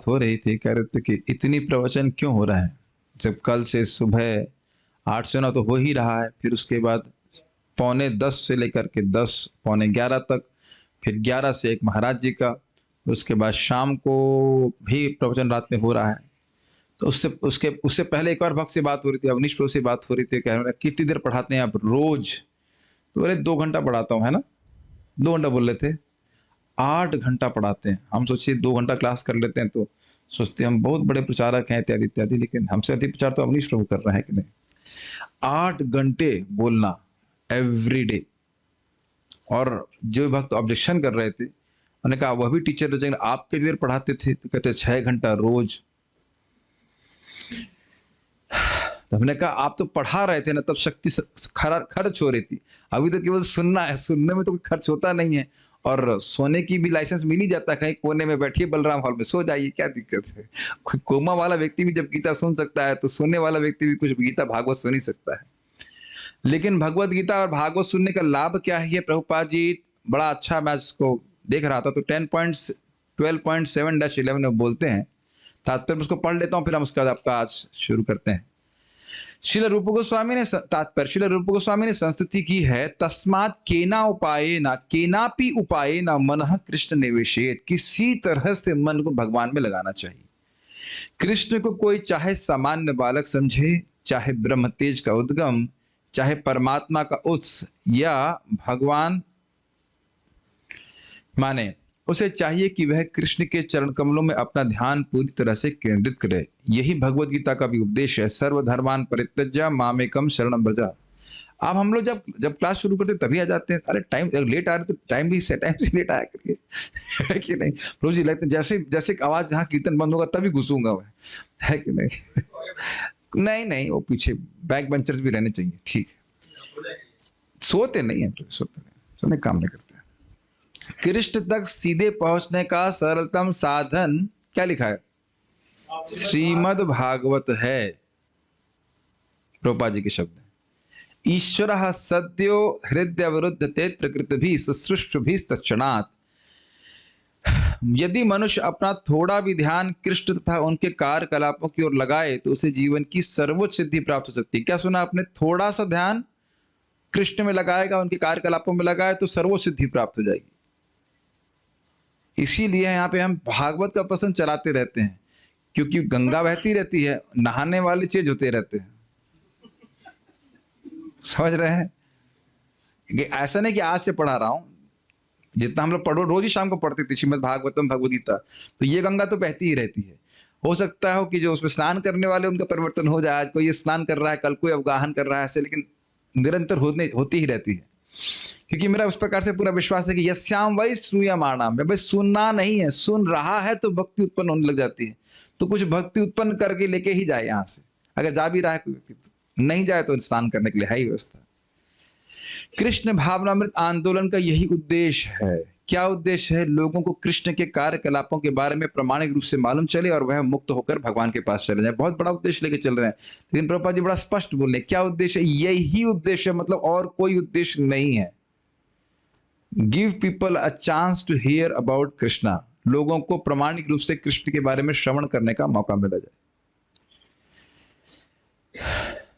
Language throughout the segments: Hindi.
बात हो रही थी, कह रहे थे कि इतनी प्रवचन क्यों हो रहा है, जब कल से सुबह 8 से 9 तो हो ही रहा है, फिर उसके बाद 9:45 से लेकर के 10 पौने 11 तक, फिर 11 से एक महाराज जी का, उसके बाद शाम को भी प्रवचन रात में हो रहा है। तो उससे पहले एक और भक्त से बात हो रही थी, अवनीश प्रभु से बात हो रही थी, कह रहे हैं कितनी देर पढ़ाते हैं आप रोज? तो अरे 2 घंटा पढ़ाता हूँ, है ना, 2 घंटा बोल रहे थे, 8 घंटा पढ़ाते हैं। हम सोचिए 2 घंटा क्लास कर लेते हैं तो सोचते हैं हम बहुत बड़े प्रचारक हैं इत्यादि इत्यादि, लेकिन हमसे अधिक प्रचार तो अवनीश प्रभु कर रहे हैं कि नहीं। 8 घंटे बोलना एवरी डे। और जो भक्त ऑब्जेक्शन कर रहे थे, उन्होंने कहा वह भी टीचर रह, आप कितनी देर पढ़ाते थे? तो कहते 6 घंटा रोज। तो हमने कहा आप तो पढ़ा रहे थे ना, तब शक्ति खर्च हो रही थी, अभी तो केवल सुनना है, सुनने में तो कोई खर्च होता नहीं है, और सोने की भी लाइसेंस मिल ही जाता है, कहीं कोने में बैठिए बलराम हॉल में सो जाइए, क्या दिक्कत है। कोई कोमा वाला व्यक्ति भी जब गीता सुन सकता है, तो सोने वाला व्यक्ति भी कुछ गीता भागवत सुन ही सकता है। लेकिन भगवत गीता और भागवत सुनने का लाभ क्या है, प्रभुपाद जी बड़ा अच्छा, मैं इसको देख रहा था तो 10.12.7-11 में बोलते हैं, तात्पर्य उसको पढ़ लेता हूँ, फिर हम उसके बाद आपका आज शुरू करते हैं। श्रील रूप गोस्वामी ने तात्पर्य, श्रील रूप गोस्वामी ने संस्तुति की है, तस्मात् केना उपाये ना केनापि उपाये ना मनः कृष्ण निवेशेत, किसी तरह से मन को भगवान में लगाना चाहिए। कृष्ण को कोई चाहे सामान्य बालक समझे, चाहे ब्रह्म तेज का उद्गम, चाहे परमात्मा का उत्स, या भगवान माने, उसे चाहिए कि वह कृष्ण के चरण कमलों में अपना ध्यान पूरी तरह से केंद्रित करे। यही भगवत गीता का भी उपदेश है, सर्वधर्मान परित्यज्य मामेकम शरणं व्रज। अब हम लोग जब क्लास शुरू करते तभी आ जाते हैं, अरे टाइम लेट आ रहे तो टाइम से लेट आया करिए, है कि नहीं। प्रभु जी लगते जैसे आवाज यहाँ कीर्तन बंद होगा तभी घुसूंगा मैं, है कि नहीं। नहीं, वो पीछे बैक बेंचर्स भी रहने चाहिए, ठीक है। सोते नहीं है, सोने काम नहीं करते। कृष्ण तक सीधे पहुंचने का सरलतम साधन क्या लिखा है? श्रीमद् भागवत है। प्रभुपाद जी के शब्द, ईश्वरः सद्यो हृदय विरुद्धते प्रकृति भी सुसृष्ट भी तत्क्षणात्। यदि मनुष्य अपना थोड़ा भी ध्यान कृष्ण तथा उनके कार्यकलापों की ओर लगाए तो उसे जीवन की सर्वोच्च सिद्धि प्राप्त हो सकती है। क्या सुना आपने? थोड़ा सा ध्यान कृष्ण में लगाएगा, उनके कार्यकलापों में लगाए तो सर्वोच्च सिद्धि प्राप्त हो जाएगी। इसीलिए यहाँ पे हम भागवत का प्रसंग चलाते रहते हैं, क्योंकि गंगा बहती रहती है, नहाने वाले चेंज होते रहते हैं, समझ रहे हैं। ऐसा नहीं कि आज से पढ़ा रहा हूं, जितना हम लोग पढ़ो रोज ही शाम को पढ़ते थे श्रीमद् भागवतम भगवद गीता, तो ये गंगा तो बहती ही रहती है। हो सकता है कि जो उसमें स्नान करने वाले उनका परिवर्तन हो जाए, आज कोई ये स्नान कर रहा है, कल कोई अवगाहन कर रहा है, ऐसे, लेकिन निरंतर होती ही रहती है। क्योंकि मेरा उस प्रकार से पूरा विश्वास है कि यस्याम वै श्रूयमाणाम, भाई सुनना नहीं है, सुन रहा है तो भक्ति उत्पन्न होने लग जाती है। तो कुछ भक्ति उत्पन्न करके लेके ही जाए यहाँ से, अगर जा भी रहा है कोई व्यक्ति, तो नहीं जाए तो स्नान करने के लिए है ही व्यवस्था। कृष्ण भावनामृत आंदोलन का यही उद्देश्य है। क्या उद्देश्य है? लोगों को कृष्ण के कार्यकलापों के बारे में प्रामाणिक रूप से मालूम चले और वह मुक्त होकर भगवान के पास चले जाए। बहुत बड़ा उद्देश्य लेके चल रहे हैं, लेकिन प्रभुपाद जी बड़ा स्पष्ट बोल रहे हैं क्या उद्देश्य है। यही उद्देश्य, मतलब और कोई उद्देश्य नहीं है। Give people a chance to hear about Krishna, लोगों को प्रामाणिक रूप से कृष्ण के बारे में श्रवण करने का मौका मिला जाए।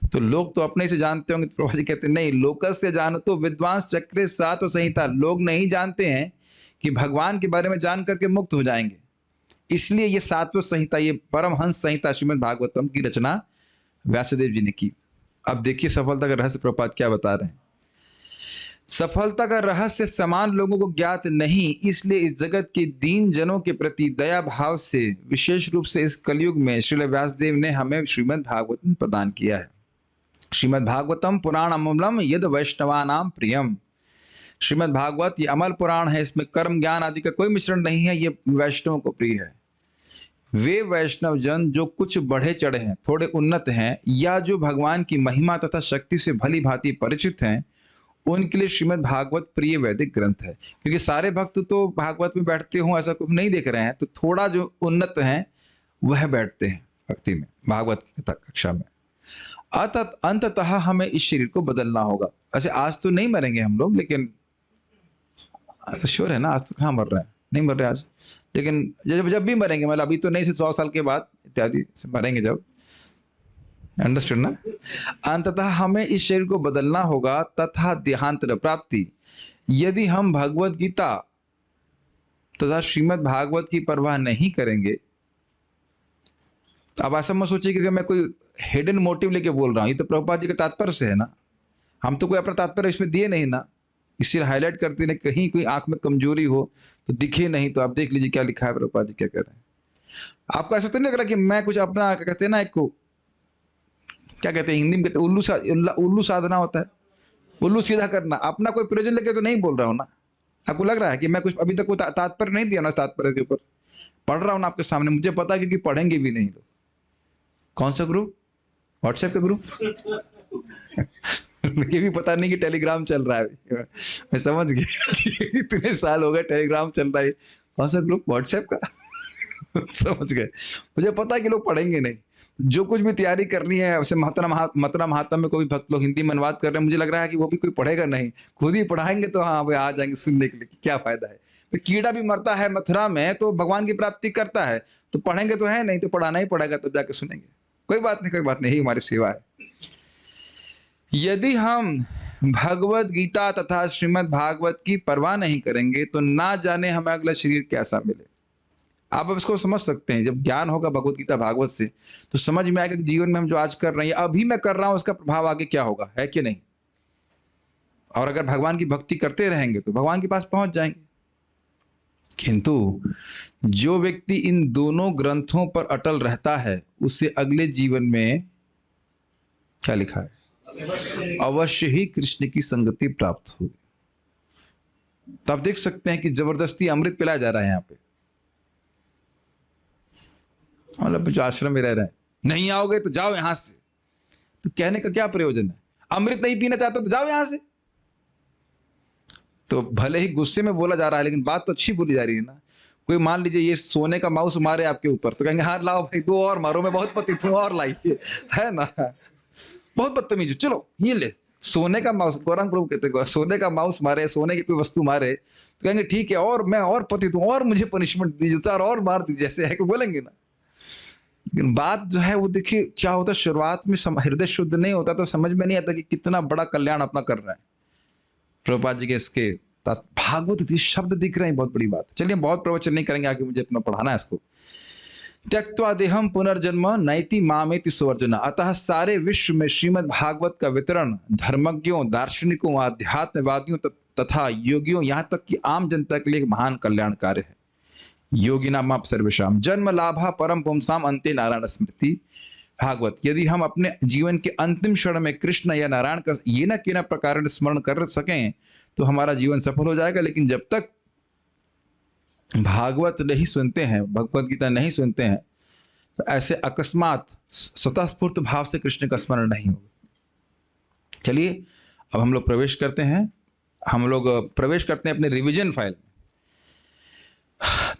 तो लोग तो अपने से जानते होंगे, तो प्रभुपाद जी कहते नहीं, लोकस्य जानतो विद्वांस चक्रे सात्व संहिता। लोग नहीं जानते हैं कि भगवान के बारे में जान करके मुक्त हो जाएंगे, इसलिए ये सात्व संहिता, ये परमहंस संहिता श्रीमद् भागवतम की रचना व्यासदेव जी ने की। अब देखिए सफलता का रहस्य प्रभुपाद क्या बता रहे हैं। सफलता का रहस्य समान लोगों को ज्ञात नहीं, इसलिए इस जगत के दीन जनों के प्रति दया भाव से विशेष रूप से इस कलयुग में श्रील व्यासदेव ने हमें श्रीमद् भागवतम प्रदान किया है। श्रीमद् भागवतम पुराण अमूलम यद वैष्णवानाम प्रियम। श्रीमद् भागवत ये अमल पुराण है, इसमें कर्म ज्ञान आदि का कोई मिश्रण नहीं है, ये वैष्णवों को प्रिय है। वे वैष्णव जन जो कुछ बढ़े चढ़े हैं, थोड़े उन्नत हैं, या जो भगवान की महिमा तथा शक्ति से भली भांति परिचित हैं, उनके लिए श्रीमद् भागवत प्रिय वैदिक ग्रंथ है। क्योंकि सारे भक्त तो भागवत में बैठते हों ऐसा कुछ नहीं देख रहे हैं, तो थोड़ा जो उन्नत हैं वह बैठते हैं भक्ति में, भागवत की कक्षा में। अंततः हमें इस शरीर को बदलना होगा। वैसे आज तो नहीं मरेंगे हम लोग, लेकिन तो श्योर है ना, आज तो कहाँ मर रहे हैं, नहीं मर रहे आज, लेकिन जब जब भी मरेंगे, मतलब अभी तो नहीं, से 100 साल के बाद इत्यादि से मरेंगे जब। अंडरस्टूड ना? अंततः हमें इस शरीर को बदलना होगा तथा देहांतर प्राप्ति। यदि हम भगवत गीता तथा श्रीमद् भागवत की परवाह नहीं करेंगे, तो अब ऐसा मत सोचिए कि मैं कोई हिडन मोटिव लेके बोल रहा हूँ, ये तो प्रभुपाद जी के तात्पर्य से है ना, हम तो कोई अपना तात्पर्य इसमें दिए नहीं ना, इसलिए हाईलाइट करते हैं। कहीं कोई आंख में कमजोरी हो तो दिखे नहीं, तो आप देख लीजिए क्या लिखा है, प्रभुपाद जी क्या कह रहे हैं। आपको ऐसा तो नहीं लग रहा कि मैं कुछ अपना, क्या कहते हैं ना, एक को क्या कहते हैं हिंदी में, कहते हैं उल्लू साधना होता है, उल्लू सीधा करना, अपना कोई प्रयोजन लेके तो नहीं बोल रहा हूँ ना। आपको लग रहा है कि मैं कुछ अभी तक कोई तात्पर्य नहीं दिया ना, तात्पर्य के ऊपर पढ़ रहा हूँ ना आपके सामने, मुझे पता है क्योंकि पढ़ेंगे भी नहीं लोग। कौन सा ग्रुप? व्हाट्सएप का ग्रुप? मुझे भी पता नहीं कि टेलीग्राम चल रहा है। मैं समझ गया कि इतने साल हो गए टेलीग्राम चल रहा है। कौन सा ग्रुप? व्हाट्सएप का? समझ गए। मुझे पता है कि लोग पढ़ेंगे नहीं। जो कुछ भी तैयारी करनी है, वैसे मतरा महात्मा में कोई भक्त लोग हिंदी में अनुवाद कर रहे हैं, मुझे लग रहा है कि वो भी कोई पढ़ेगा नहीं, खुद ही पढ़ाएंगे तो हाँ भाई आ जाएंगे सुनने के लिए, क्या फायदा है। तो कीड़ा भी मरता है मथुरा में तो भगवान की प्राप्ति करता है, तो पढ़ेंगे तो है नहीं, तो पढ़ाना ही पड़ेगा, तब जाके सुनेंगे। कोई बात नहीं, कोई बात नहीं, हमारी सेवा है। यदि हम भगवत गीता तथा श्रीमद् भागवत की परवाह नहीं करेंगे तो ना जाने हमें अगला शरीर कैसा मिले। आप अब इसको समझ सकते हैं, जब ज्ञान होगा भगवत गीता भागवत से तो समझ में आएगा कि जीवन में हम जो आज कर रहे हैं, अभी मैं कर रहा हूं, उसका प्रभाव आगे क्या होगा, है कि नहीं। और अगर भगवान की भक्ति करते रहेंगे तो भगवान के पास पहुंच जाएंगे। किंतु जो व्यक्ति इन दोनों ग्रंथों पर अटल रहता है, उसे अगले जीवन में क्या लिखा है, अवश्य ही कृष्ण की संगति प्राप्त होगी। तो आप देख सकते हैं कि जबरदस्ती अमृत पिलाया जा रहा है यहाँ पे, मतलब जो आश्रम में रह रहे हैं, नहीं आओगे तो जाओ यहां से, तो कहने का क्या प्रयोजन है। अमृत नहीं पीना चाहता तो जाओ यहां से। तो भले ही गुस्से में बोला जा रहा है, लेकिन बात तो अच्छी बोली जा रही है ना। कोई मान लीजिए ये सोने का माउस मारे आपके ऊपर, तो कहेंगे हाँ लाओ भाई 2 और मारो, मैं बहुत पतित हूं, और लाइए, है ना। बहुत बदतमीज हो, चलो ये ले सोने का माउस, गौरांग प्रभु कहते हैं सोने का माउस मारे, सोने की कोई वस्तु मारे, तो कहेंगे ठीक है, और मैं और पतित हूं, और मुझे पनिशमेंट दीजिए, 4 और मार दीजिए, ऐसे है कि बोलेंगे ना। लेकिन बात जो है वो देखिए क्या होता है, शुरुआत में हृदय शुद्ध नहीं होता तो समझ में नहीं आता कि कितना बड़ा कल्याण अपना कर रहा है। प्रभुपाद जी के इसके भागवत शब्द दिख रहे हैं, बहुत बड़ी बात। चलिए बहुत प्रवचन नहीं करेंगे, आगे मुझे अपना पढ़ाना है इसको। त्यक्त्वा देहम पुनर्जन्म नैति मामेति सुवर्जना। अतः सारे विश्व में श्रीमद् भागवत का वितरण धर्मज्ञों, दार्शनिकों, आध्यात्मवादियों तथा योगियों, यहाँ तक कि आम जनता के लिए एक महान कल्याण कार्य है। योगिनाम आप सर्वेशाम जन्म लाभा परम पुंसाम अंते नारायण स्मृति भागवत। यदि हम अपने जीवन के अंतिम क्षण में कृष्ण या नारायण का ये न कि न प्रकार स्मरण कर सकें तो हमारा जीवन सफल हो जाएगा। लेकिन जब तक भागवत नहीं सुनते हैं, भगवत गीता नहीं सुनते हैं, तो ऐसे अकस्मात स्वतःस्फूर्त भाव से कृष्ण का स्मरण नहीं होगा। चलिए अब हम लोग प्रवेश करते हैं, अपने रिवीजन फाइल में।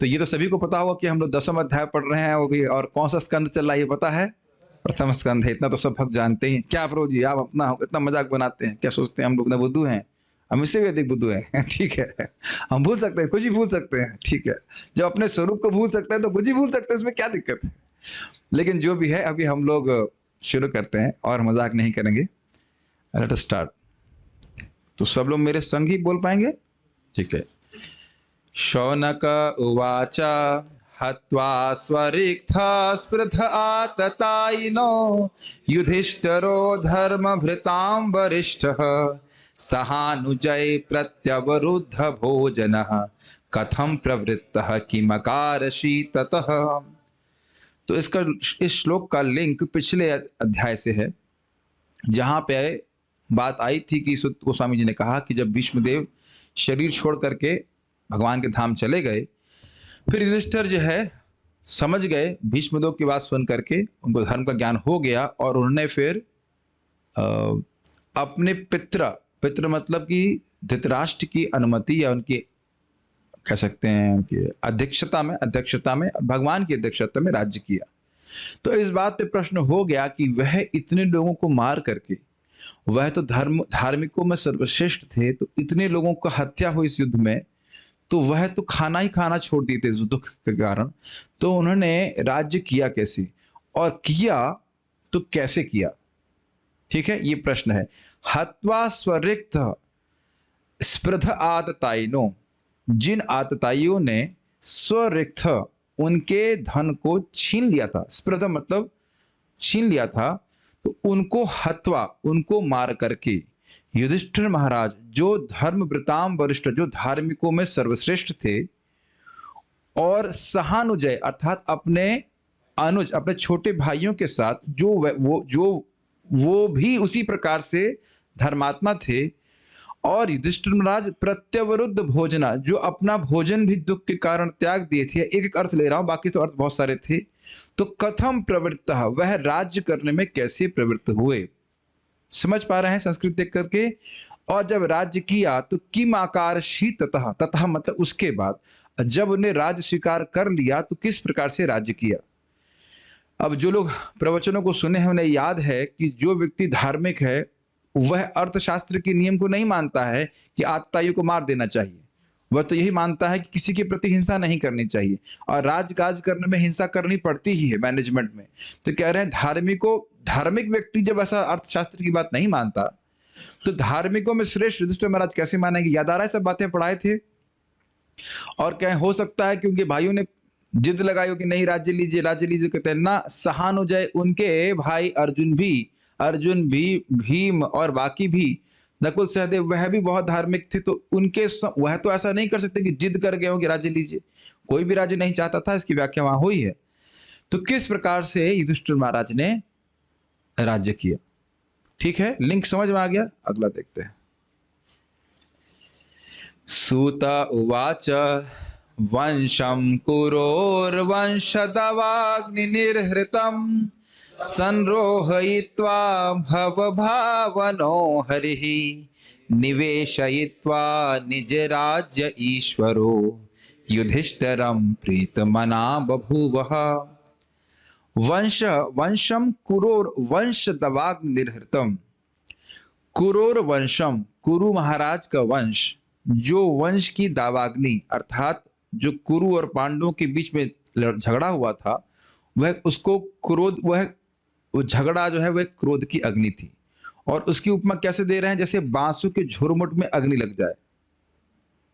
तो ये तो सभी को पता होगा कि हम लोग 10वां अध्याय पढ़ रहे हैं, वो भी, और कौन सा स्कंद चल रहा है ये पता है, प्रथम स्कंद है। इतना तो सब भक्त जानते ही हैं। क्या प्रभु जी आप अपना इतना मजाक बनाते हैं, क्या सोचते हैं हम लोग ना बुद्धू हैं, हम इससे भी अधिक बुद्धू हैं। ठीक है, हम भूल सकते हैं, कुछ ही भूल सकते हैं, ठीक है। जब अपने स्वरूप को भूल सकते हैं तो कुछ ही भूल सकते हैं, इसमें क्या दिक्कत है। लेकिन जो भी है अभी हम लोग शुरू करते हैं और मजाक नहीं करेंगे। Let us start. तो सब लोग मेरे संग ही बोल पाएंगे, ठीक है। शौनक उवाच हत्वा स्वरिक्था स्पृथ आततायिनो युधिष्ठिरो धर्मभृतां वरिष्ठः सहानुजय प्रत्यवरुद्ध भोजनः कथम प्रवृत्तः किमकारषि ततः। तो इस श्लोक का लिंक पिछले अध्याय से है, जहां पे बात आई थी कि सुत गोस्वामी जी ने कहा कि जब भीष्मदेव शरीर छोड़ करके भगवान के धाम चले गए, फिर युधिष्ठिर जो है समझ गए, भीष्मदेव की बात सुन करके उनको धर्म का ज्ञान हो गया, और उन्होंने फिर अपने पितृ मतलब कि धृतराष्ट्र की अनुमति या उनकी कह सकते हैं उनकी अध्यक्षता में भगवान की अध्यक्षता में राज्य किया। तो इस बात पे प्रश्न हो गया कि वह इतने लोगों को मार करके, वह तो धार्मिकों में सर्वश्रेष्ठ थे, तो इतने लोगों का हत्या हुई इस युद्ध में, तो वह तो खाना ही खाना छोड़ दिए थे उस दुख के कारण। तो उन्होंने राज्य किया कैसे, और किया तो कैसे किया? ठीक है, ये प्रश्न है। हत्वा स्वरिक्त स्पृध आतताइनो, जिन आतताइयों ने स्वरिक्त उनके धन को छीन लिया था, स्पृध मतलब छीन लिया था, तो उनको हत्वा, उनको मार करके युधिष्ठिर महाराज जो धर्मवृताम वरिष्ठ, जो धार्मिकों में सर्वश्रेष्ठ थे, और सहानुजय अर्थात अपने अनुज, अपने छोटे भाइयों के साथ वो भी उसी प्रकार से धर्मात्मा थे, और युधिष्ठिर महाराज प्रत्यवरुद्ध भोजना, जो अपना भोजन भी दुख के कारण त्याग दिए थे। एक एक अर्थ ले रहा हूं, बाकी तो अर्थ बहुत सारे थे। तो कथम प्रवृत्त, वह राज्य करने में कैसे प्रवृत्त हुए? समझ पा रहे हैं संस्कृत देख करके? और जब राज्य किया तो किम आकारशी ततः, ततः मतलब उसके बाद, जब उन्हें राज्य स्वीकार कर लिया तो किस प्रकार से राज्य किया? अब जो लोग प्रवचनों को सुने हैं उन्हें याद है कि जो व्यक्ति धार्मिक है वह अर्थशास्त्र के नियम को नहीं मानता है कि आतताइयों को मार देना चाहिए। वह तो यही मानता है कि किसी के प्रति हिंसा नहीं करनी चाहिए, और राजकाज करने में हिंसा करनी पड़ती ही है मैनेजमेंट में। तो कह रहे हैं धार्मिक व्यक्ति जब ऐसा अर्थशास्त्र की बात नहीं मानता, तो धार्मिकों में श्रेष्ठ युधिष्ठिर महाराज कैसे मानेंगे? याद आ रहा है सब बातें पढ़ाए थे। और क्या हो सकता है क्योंकि भाइयों ने जिद लगाई हो कि नहीं राज्य लीजिए राज्य लीजिए, कहते हैं ना, सहानुजय उनके भाई अर्जुन भी, भीम और बाकी भी, नकुल सहदेव, वह भी बहुत धार्मिक थे। तो वह तो ऐसा नहीं कर सकते कि जिद कर गए हो कि राज्य लीजिए। कोई भी राज्य नहीं चाहता था, इसकी व्याख्या वहां हुई है। तो किस प्रकार से युधिष्ठिर महाराज ने राज्य किया? ठीक है, लिंक समझ में आ गया? अगला देखते हैं। सूत उवाच वंशं कुरोर्वंशदवाग्निर्हृतं संरोहयित्वा भवभावनो हरिः निवेशयित्वा निजराज्य ईश्वरो युधिष्ठिरं प्रीतमना बभूवः। वंशम कुरोर्वंशदवाग्निर्हृतं, कुरोर्वंशम, कुरु महाराज का वंश, जो वंश की दावाग्नि अर्थात जो कुरु और पांडवों के बीच में झगड़ा हुआ था, वह उसको क्रोध, वह झगड़ा जो है वह क्रोध की अग्नि थी। और उसकी उपमा कैसे दे रहे हैं? जैसे बांसुर के झुरमुट में अग्नि लग जाए।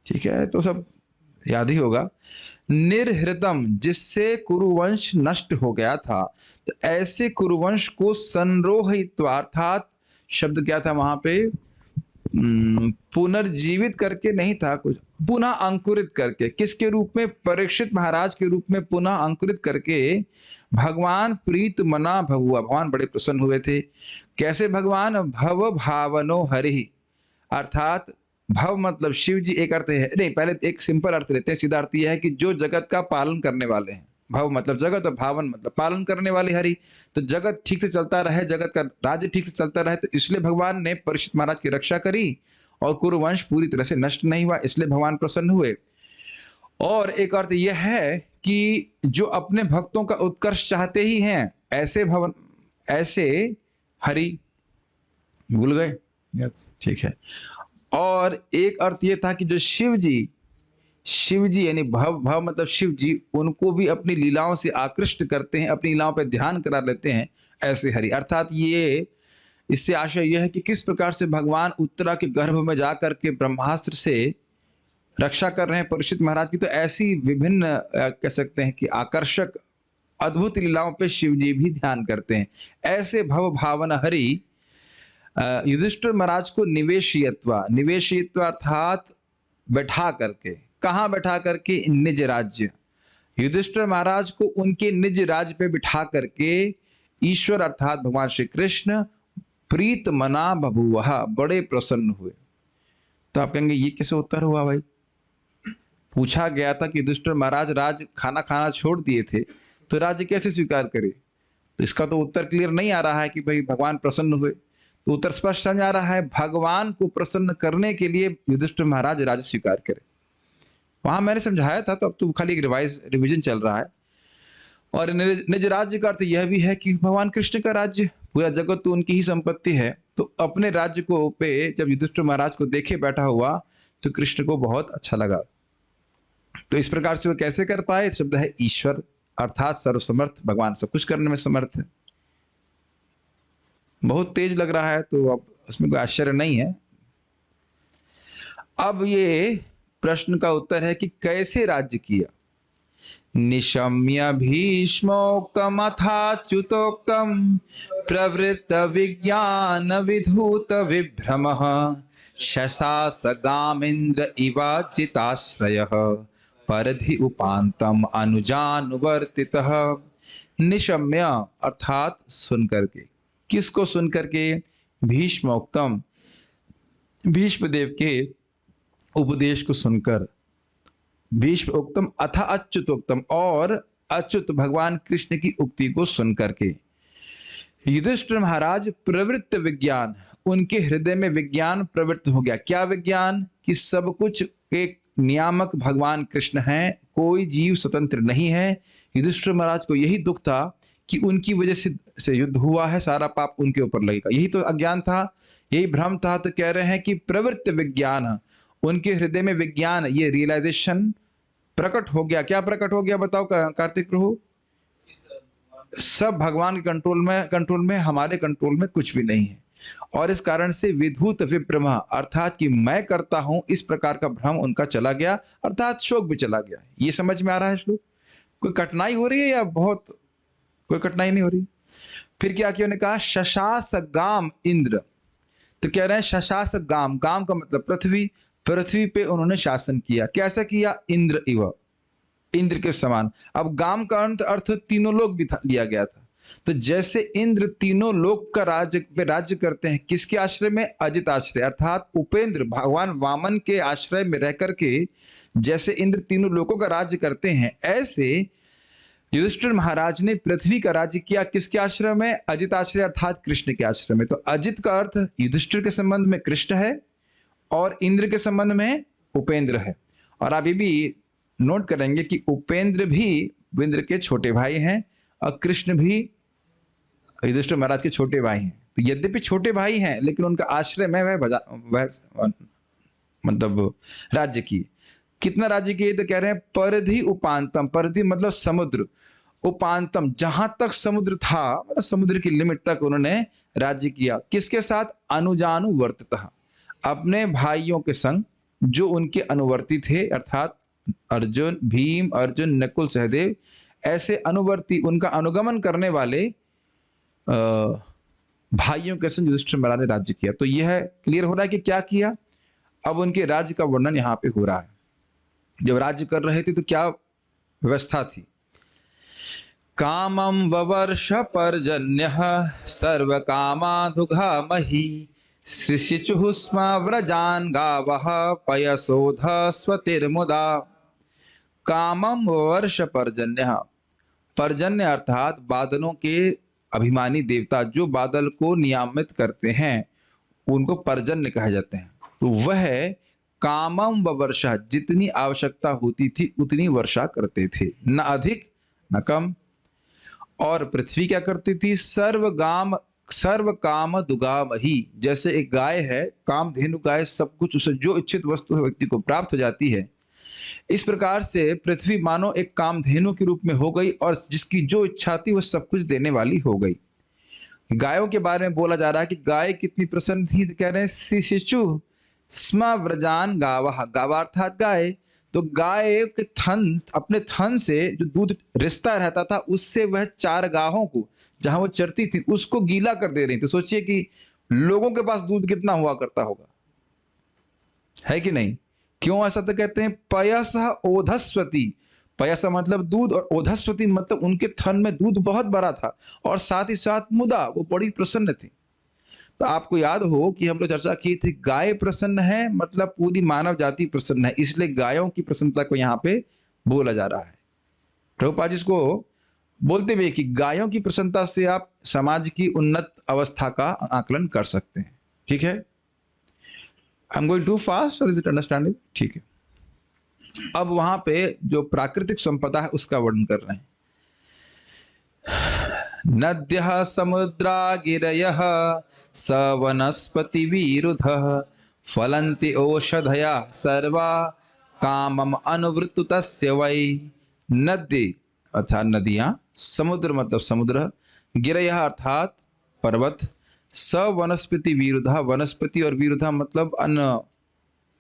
ठीक है, तो सब याद ही होगा। निर्हृतम, जिससे कुरुवंश नष्ट हो गया था, तो ऐसे कुरुवंश को संरोहित्वा अर्थात शब्द क्या था वहां पे? पुनर्जीवित करके नहीं था, कुछ पुनः अंकुरित करके। किसके रूप में? परीक्षित महाराज के रूप में पुनः अंकुरित करके भगवान प्रीत मना भगुआ, भगवान बड़े प्रसन्न हुए थे। कैसे भगवान? भव भावनो हरि, अर्थात भव मतलब शिव जी एक अर्थ है, नहीं पहले एक सिंपल अर्थ लेते हैं, सीधा अर्थ यह है कि जो जगत का पालन करने वाले हैं। भव मतलब जगत और भावन मतलब पालन करने वाले हरि। तो जगत ठीक से चलता रहे, जगत का राज्य ठीक से चलता रहे, तो इसलिए भगवान ने परीक्षित महाराज की रक्षा करी और कुरुवंश पूरी तरह से नष्ट नहीं हुआ, इसलिए भगवान प्रसन्न हुए। और एक अर्थ यह है कि जो अपने भक्तों का उत्कर्ष चाहते ही हैं, ऐसे हरि, भूल गए? ठीक है। और एक अर्थ यह था कि जो शिव जी यानी भव मतलब शिव जी, उनको भी अपनी लीलाओं से आकृष्ट करते हैं, अपनी लीलाओं पर ध्यान करा लेते हैं, ऐसे हरि। अर्थात ये, इससे आशय यह है कि किस प्रकार से भगवान उत्तरा के गर्भ में जाकर के ब्रह्मास्त्र से रक्षा कर रहे हैं परीक्षित महाराज की। तो ऐसी विभिन्न कह सकते हैं कि आकर्षक अद्भुत लीलाओं पे शिव जी भी ध्यान करते हैं। ऐसे भव भावन हरि युधिष्ठिर महाराज को निवेशयित्वा अर्थात बैठा करके, कहाँ बैठा करके? निज राज्य। युधिष्ठिर महाराज को उनके निज राज्य पे बिठा करके ईश्वर अर्थात भगवान श्री कृष्ण प्रीत मना बभूवः, बड़े प्रसन्न हुए। तो आप कहेंगे ये कैसे उत्तर हुआ भाई? पूछा गया था कि युधिष्ठिर महाराज खाना खाना छोड़ दिए थे, तो राज्य कैसे स्वीकार करे? तो इसका तो उत्तर क्लियर नहीं आ रहा है कि भाई भगवान प्रसन्न हुए। तो उत्तर स्पष्ट समझ आ रहा है, भगवान को प्रसन्न करने के लिए युधिष्ठिर महाराज राज्य स्वीकार करे। वहां मैंने समझाया था, तो अब तो खाली एक रिविजन चल रहा है। और निज राज्य का अर्थ यह भी है कि भगवान कृष्ण का राज्य, पूरा जगत तो उनकी ही संपत्ति है। तो अपने राज्य को पे जब युधिष्ठिर महाराज को देखे बैठा हुआ, तो कृष्ण को बहुत अच्छा लगा। तो इस प्रकार से वो कैसे कर पाए? शब्द है ईश्वर, अर्थात सर्वसमर्थ भगवान सब कुछ करने में समर्थ है। बहुत तेज लग रहा है तो अब उसमें कोई आश्चर्य नहीं है। अब ये प्रश्न का उत्तर है कि कैसे राज्य किया। निशम्य भीष्मोक्तमथाच्युतोक्तम प्रवृत्त विज्ञान विधूत विभ्रमः शशास गामिन्द्र इवाजिताश्रयः परधि उपांतम अनुजानुवर्तितः। निशम्य अर्थात सुन करके, किसको सुन करके? भीष्मोक्तम, भीष्मदेव के उपदेश को सुनकर, भीष्म उक्तम अथा अच्युतोक्तम, और अच्युत भगवान कृष्ण की उक्ति को सुनकर के। युधिष्ठिर महाराज प्रवृत्त विज्ञान, उनके हृदय में विज्ञान प्रवृत्त हो गया। क्या विज्ञान? कि सब कुछ एक नियामक भगवान कृष्ण हैं, कोई जीव स्वतंत्र नहीं है। युधिष्ठिर महाराज को यही दुख था कि उनकी वजह से युद्ध हुआ है, सारा पाप उनके ऊपर लगेगा। यही तो अज्ञान था, यही भ्रम था। तो कह रहे हैं कि प्रवृत्त विज्ञान, उनके हृदय में विज्ञान, ये रियलाइजेशन प्रकट हो गया। क्या प्रकट हो गया बताओ कार्तिक प्रभु? सब भगवान के कंट्रोल में, हमारे कंट्रोल में कुछ भी नहीं है। और इस कारण से विधूत विभ्रम, अर्थात कि मैं करता हूं, इस प्रकार का भ्रम उनका चला गया, अर्थात शोक भी चला गया। ये समझ में आ रहा है श्लोक? कोई कठिनाई हो रही है या बहुत कोई कठिनाई नहीं हो रही? फिर क्या किया? उन्होंने कहा शशास गाम इंद्र। तो कह रहे हैं शशास गाम, गाम का मतलब पृथ्वी, पृथ्वी पे उन्होंने शासन किया। कैसा किया? इंद्र इव, इंद्र के समान। अब गाम का अर्थ तीनों लोग भी लिया गया था। तो जैसे इंद्र तीनों लोक का राज्य करते हैं, किसके आश्रय में? अजित आश्रय, अर्थात उपेंद्र भगवान वामन के आश्रय में रह करके जैसे इंद्र तीनों लोकों का राज्य करते हैं, ऐसे युधिष्ठिर महाराज ने पृथ्वी का राज्य किया। किसके आश्रय में? अजित आश्रय, अर्थात कृष्ण के आश्रय में। तो अजित का अर्थ युधिष्ठिर के संबंध में कृष्ण है और इंद्र के संबंध में उपेंद्र है। और आप ये भी नोट करेंगे कि उपेंद्र भी इंद्र के छोटे भाई हैं और कृष्ण भी युधिष्ठिर महाराज के छोटे भाई हैं। तो यद्यपि छोटे भाई हैं, लेकिन उनका आश्रय में वह मतलब राज्य की। कितना राज्य किए? तो कह रहे हैं परधि उपांतम, परधि मतलब समुद्र, उपांतम जहां तक समुद्र था, मतलब समुद्र की लिमिट तक उन्होंने राज्य किया। किसके साथ? अनुजानुवर्तितः, अपने भाइयों के संग जो उनके अनुवर्ती थे, अर्थात अर्जुन, भीम, अर्जुन, नकुल, सहदेव, ऐसे अनुवर्ती, उनका अनुगमन करने वाले भाइयों के संग युधिष्ठिर महाराज ने राज्य किया। तो यह क्लियर हो रहा है कि क्या किया। अब उनके राज्य का वर्णन यहाँ पे हो रहा है। जब राज्य कर रहे थे तो क्या व्यवस्था थी? कामम ववर्ष पर्जन्य सर्व कामाधुघामहि शिशुः स्म व्रजान गावः पयसोध स्वतिर्मुदा। कामम वर्ष पर्जन्य, पर्जन्य अर्थात बादलों के अभिमानी देवता, जो बादल को नियामित करते हैं उनको पर्जन्य कहे जाते हैं। तो वह कामम वर्षा, जितनी आवश्यकता होती थी उतनी वर्षा करते थे, न अधिक न कम। और पृथ्वी क्या करती थी? सर्व काम दुगाम ही, जैसे एक गाय है, कामधेनु गाय, सब कुछ उसे जो इच्छित वस्तु व्यक्ति को प्राप्त हो जाती है, इस प्रकार से पृथ्वी मानो एक कामधेनु के रूप में हो गई और जिसकी जो इच्छा थी वो सब कुछ देने वाली हो गई। गायों के बारे में बोला जा रहा है कि गाय कितनी प्रसन्न थी। तो कह रहे हैं शिशु स्म व्रजान गावः, गावा अर्थात गाय। तो गाय के थन, अपने थन से जो दूध रिश्ता रहता था उससे वह चार गाहों को, जहां वो चरती थी, उसको गीला कर दे रही थी। तो सोचिए कि लोगों के पास दूध कितना हुआ करता होगा, है कि नहीं? क्यों ऐसा तो कहते हैं? पयस ओधस्वती, पयस मतलब दूध और ओधस्वती मतलब उनके थन में दूध बहुत बड़ा था और साथ ही साथ मुदा, वो बड़ी प्रसन्न थी। तो आपको याद हो कि हम लोग चर्चा की थी, गाय प्रसन्न है मतलब पूरी मानव जाति प्रसन्न है, इसलिए गायों की प्रसन्नता को यहाँ पे बोला जा रहा है। प्रभुपाद जी इसको बोलते हुए कि गायों की प्रसन्नता से आप समाज की उन्नत अवस्था का आकलन कर सकते हैं। ठीक है, I am going to fast और इज इट अंडरस्टैंडिंग? ठीक है। अब वहां पे जो प्राकृतिक संपदा है उसका वर्णन कर रहे हैं। नद्यः समुद्रा गिरयः स वनस्पति विरुधः फलन्ति औषधया सर्वा कामम अनुवृत्त तस्य वै नदी अर्थात नदियां, समुद्र मतलब समुद्र, गिरयः अर्थात पर्वत, स वनस्पति विरुद्धा, वनस्पति और विरुद्धा मतलब अन्न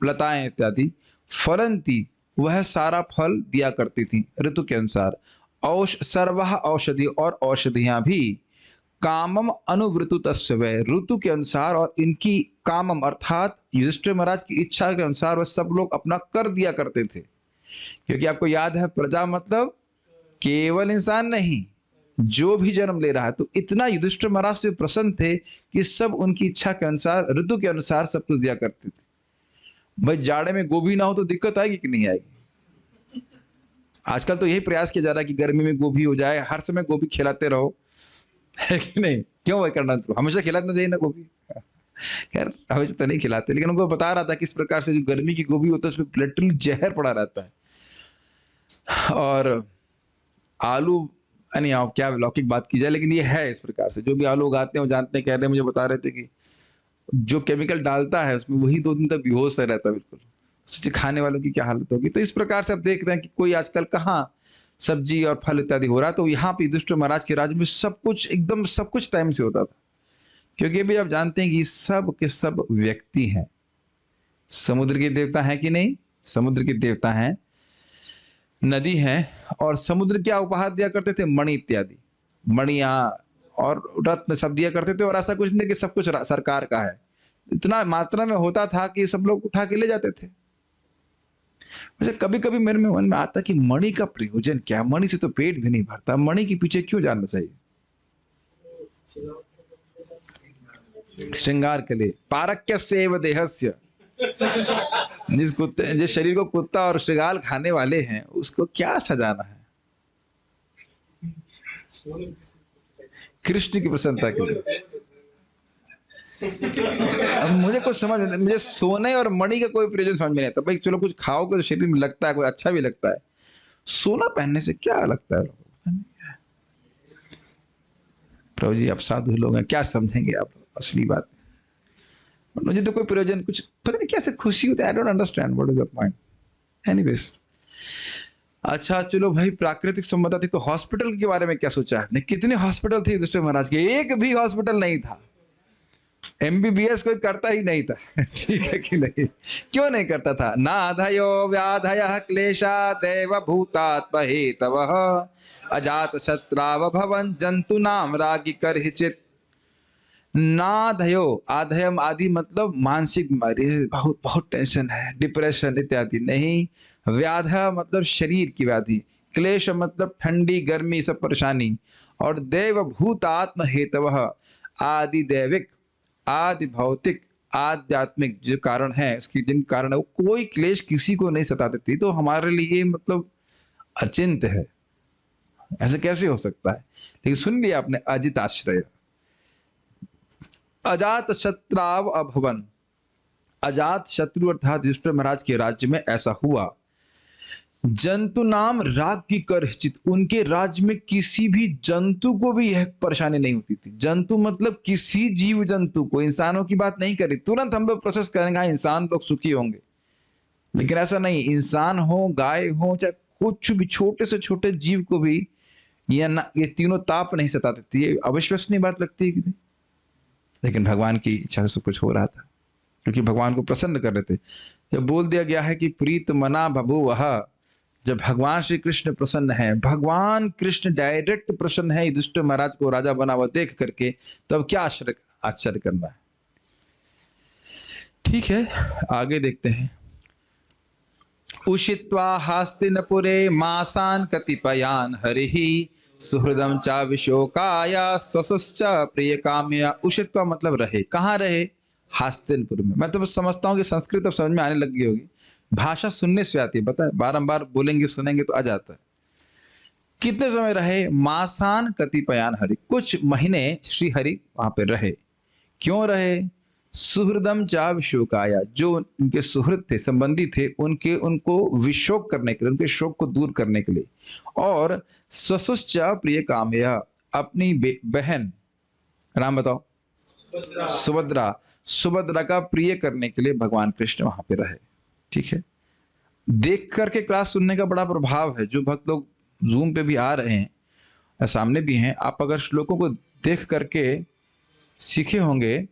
लताएं इत्यादि, फलंती वह सारा फल दिया करती थी ऋतु के अनुसार, सर्वः औषधि और औषधियां भी, कामम अनुवृतु तस्य वै ऋतु के अनुसार और इनकी कामम अर्थात युधिष्ठिर महाराज की इच्छा के अनुसार वह सब लोग अपना कर दिया करते थे। क्योंकि आपको याद है प्रजा मतलब केवल इंसान नहीं, जो भी जन्म ले रहा है, तो इतना युधिष्ठिर महाराज से प्रसन्न थे कि सब उनकी इच्छा के अनुसार ऋतु के अनुसार सब कुछ दिया करते थे। भाई जाड़े में गोभी ना हो तो दिक्कत आएगी कि नहीं आएगी? आजकल तो यही प्रयास किया जा रहा है कि गर्मी में गोभी हो जाए, हर समय गोभी खिलाते रहो, है कि नहीं? क्यों वही करना, तो हमेशा खिलाना चाहिए ना गोभी। खैर हमेशा तो नहीं खिलाते, लेकिन उनको बता रहा था किस प्रकार से जो गर्मी की गोभी होता है उसमें लिटरली जहर पड़ा रहता है। और आलू यानी आप क्या लौकिक बात की जाए, लेकिन ये है इस प्रकार से, जो भी आलू उगाते हैं वो जानते हैं, कह रहे हैं, मुझे बता रहे थे कि जो केमिकल डालता है उसमें वही 2 दिन तक बेहोश सा रहता है बिल्कुल। सोचिए खाने वालों की क्या हालत होगी। तो इस प्रकार से आप देख रहे हैं कि कोई आजकल कहाँ सब्जी और फल इत्यादि हो रहा है। तो यहाँ पे युधिष्ठिर महाराज के राज्य में सब कुछ एकदम सब कुछ टाइम से होता था, क्योंकि अभी आप जानते हैं कि सब के सब व्यक्ति हैं। समुद्र के देवता हैं कि नहीं? समुद्र के देवता हैं, नदी है, और समुद्र क्या उपहार दिया करते थे? मणि इत्यादि, मणियां और रत्न सब दिया करते थे। और ऐसा कुछ नहीं कि सब कुछ सरकार का है, इतना मात्रा में होता था कि सब लोग उठा के ले जाते थे। वैसे कभी कभी मेरे मन में आता कि मणि का प्रयोजन क्या? मणि से तो पेट भी नहीं भरता, मणि के पीछे क्यों जाना चाहिए? श्रृंगार के लिए, पारक्य सेव देहस्य, जिस कुत्ते जिस शरीर को कुत्ता और श्रृंगार खाने वाले हैं उसको क्या सजाना है? कृष्ण की प्रसन्नता के लिए। अब मुझे कुछ समझ, मुझे सोने और मणि का कोई प्रयोजन समझ में नहीं आता। भाई चलो कुछ खाओगे तो शरीर में लगता है, कोई अच्छा भी लगता है, सोना पहनने से क्या लगता है? प्रभु जी आप साधु लोग हैं, क्या समझेंगे आप असली बात। मुझे तो कोई प्रयोजन, कुछ पता नहीं कैसे खुशी होती है, I don't understand what is the point. Anyways, अच्छा चलो भाई, प्राकृतिक संपदा थी तो हॉस्पिटल के बारे में क्या सोचा है? कितने हॉस्पिटल थे युधिष्ठिर महाराज के? एक भी हॉस्पिटल नहीं था। एमबीबीएस कोई करता ही नहीं था। ठीक है कि नहीं? क्यों नहीं करता था? नाधयो व्याधयः क्लेशा देव भूतात्म हेतवः अजात शत्राव भवन जंतुनाम रागी करहिचित। नाधयो, आधयम आदि मतलब मानसिक बीमारी, बहुत बहुत टेंशन है, डिप्रेशन इत्यादि नहीं। व्याधा मतलब शरीर की व्याधि, क्लेश मतलब ठंडी गर्मी सब परेशानी, और देव भूत आत्म हेतवः आदि दैविक आदि भौतिक आध्यात्मिक जो कारण है, उसकी जिन कारण है वो कोई क्लेश किसी को नहीं सता देती। तो हमारे लिए मतलब अचिंत्य है, ऐसे कैसे हो सकता है? लेकिन सुन लिया आपने, अजित आश्रय, अजात शत्राव अभवन, अजात शत्रु अर्थात युधिष्ठिर महाराज के राज्य में ऐसा हुआ। जंतु नाम राग की करहिचित, उनके राज्य में किसी भी जंतु को भी यह परेशानी नहीं होती थी। जंतु मतलब किसी जीव जंतु को, इंसानों की बात नहीं करी। तुरंत हम लोग प्रोसेस करेंगे हाँ इंसान लोग सुखी होंगे, लेकिन ऐसा नहीं। इंसान हो, गाय हो, चाहे कुछ भी छोटे से छोटे जीव को भी ये तीनों ताप नहीं सताते थे। अविश्वसनीय बात लगती है कि नहीं? लेकिन भगवान की इच्छा से सब कुछ हो रहा था, क्योंकि भगवान को प्रसन्न कर रहे थे। जब बोल दिया गया है कि प्रीत मना बभूवः, जब भगवान श्री कृष्ण प्रसन्न है, भगवान कृष्ण डायरेक्ट प्रसन्न है युधिष्ठिर महाराज को राजा बना हुआ देख करके, तब क्या आश्चर्य करना है। ठीक है, आगे देखते हैं। उषित्वा हास्तिनपुरे मासान् कतिपयान् हरिहि सुहृदम चा विशोकाया स्वसुश्च प्रिय काम्या। उषित्वा मतलब रहे, कहाँ रहे? हास्तिनपुर में। मैं तो बस समझता हूँ कि संस्कृत अब समझ में आने लग गई होगी, भाषा सुनने से आती है, पता है, बारंबार बोलेंगे सुनेंगे तो आ जाता है। कितने समय रहे? मासान कतिपयान हरि, कुछ महीने श्री हरि वहां पे रहे। क्यों रहे? सुहृदम चा विशोकाया, जो उनके सुहृद थे, संबंधी थे, उनको विशोक करने के लिए, उनके शोक को दूर करने के लिए। और स्वसुश्चा प्रिय कामया, अपनी बहन, नाम बताओ, सुभद्रा, सुभद्रा का प्रिय करने के लिए भगवान कृष्ण वहां पे रहे। ठीक है, देख करके क्लास सुनने का बड़ा प्रभाव है। जो भक्त लोग जूम पे भी आ रहे हैं या सामने भी हैं, आप अगर श्लोकों को देख करके सीखे होंगे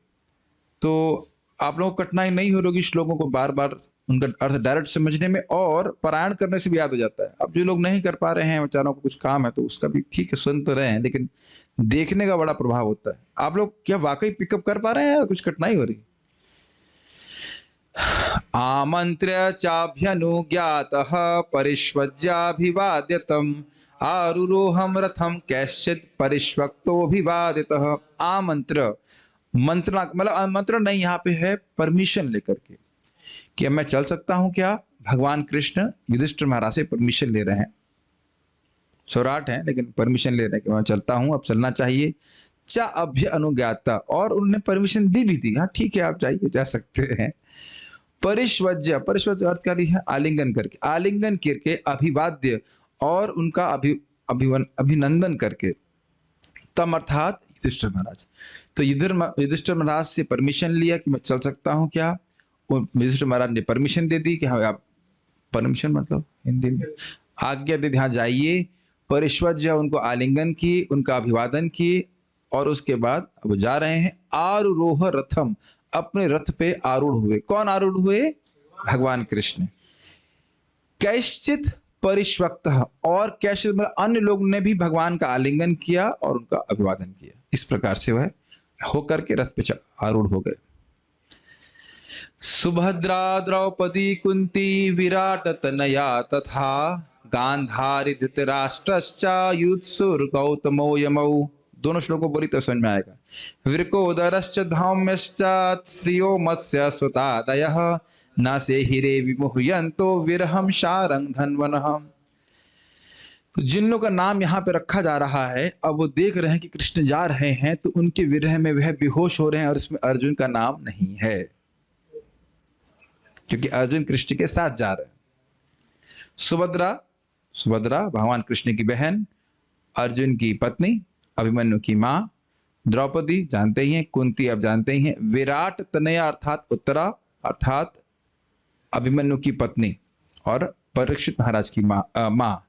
तो आप लोगों को कठिनाई नहीं हो रही श्लोकों को बार बार उनका अर्थ डायरेक्ट समझने में, और पारायण करने से भी याद हो जाता है। अब जो लोग नहीं कर पा रहे हैं, बेचारों को कुछ काम है, तो उसका भी ठीक है, सुन तो रहे हैं, लेकिन देखने का बड़ा प्रभाव होता है। आप लोग क्या वाकई पिकअप कर पा रहे हैं या कुछ कठिनाई हो रही? आमंत्र्य चाभ्यनुज्ञातः परिष्वज्याभिवाद्यतम् आरुरोहम रथम कैश्चित् परिष्वक्तोऽभिवादितः। आमंत्र, मंत्रणा मतलब आमंत्रण नहीं, यहाँ पे है परमिशन लेकर के कि अब मैं चल सकता हूं क्या। भगवान कृष्ण युधिष्ठिर महाराज से परमिशन ले रहे हैं, सौराट हैं लेकिन परमिशन ले रहे हैं कि मैं चलता हूं, अब चलना चाहिए। चा अभ्य अनुज्ञाता, और उन्होंने परमिशन दी भी थी, हाँ ठीक है आप जाइए, जा सकते हैं। परिष्वज्य, परिष्वज्य अर्थ क्या है? आलिंगन करके, आलिंगन करके अभिवाद्य, और उनका अभिनंदन करके। तम अर्थात युधिष्ठिर महाराज। तो युधिष्ठिर महाराज से परमिशन लिया कि मैं चल सकता हूँ क्या। युधिष्ठिर महाराज ने परमिशन दे दी कि हाँ आप, परमिशन मतलब हिंदी में आज्ञा दे दी, हाँ जाइए। परिष्वज्य, उनको आलिंगन की, उनका अभिवादन की, और उसके बाद अब जा रहे हैं। आरुरोह रथम, अपने रथ पे आरूढ़ हुए। कौन आरूढ़ हुए? भगवान कृष्ण। कैश्चित परिष्वक्त, और कैश्चित मतलब अन्य लोग ने भी भगवान का आलिंगन किया और उनका अभिवादन किया। इस प्रकार से वह होकर के रथ पे आरूढ़ हो गए। सुभद्रा द्रौपदी कुंती विराट तनया तथा गांधारी धृतराष्ट्रश्चा युत्सुर गौतमो यमौ। दोनों श्लोकों बोली तो समझ में आएगा। विरकोदरश्च धौम्यश्च श्रियो मत्स्य सुतादयः न से हिरे विमुह्यन्तो विरहम शारंग धन्वनः। तो जिन लोगों का नाम यहाँ पे रखा जा रहा है, अब वो देख रहे हैं कि कृष्ण जा रहे हैं, तो उनके विरह में वह बेहोश हो रहे हैं, और इसमें अर्जुन का नाम नहीं है, क्योंकि अर्जुन कृष्ण के साथ जा रहे हैं। सुभद्रा, सुभद्रा भगवान कृष्ण की बहन, अर्जुन की पत्नी, अभिमन्यु की माँ, द्रौपदी जानते ही हैं, कुंती आप जानते ही हैं, विराट तनया अर्थात उत्तरा अर्थात अभिमन्यु की पत्नी और परीक्षित महाराज की माँ,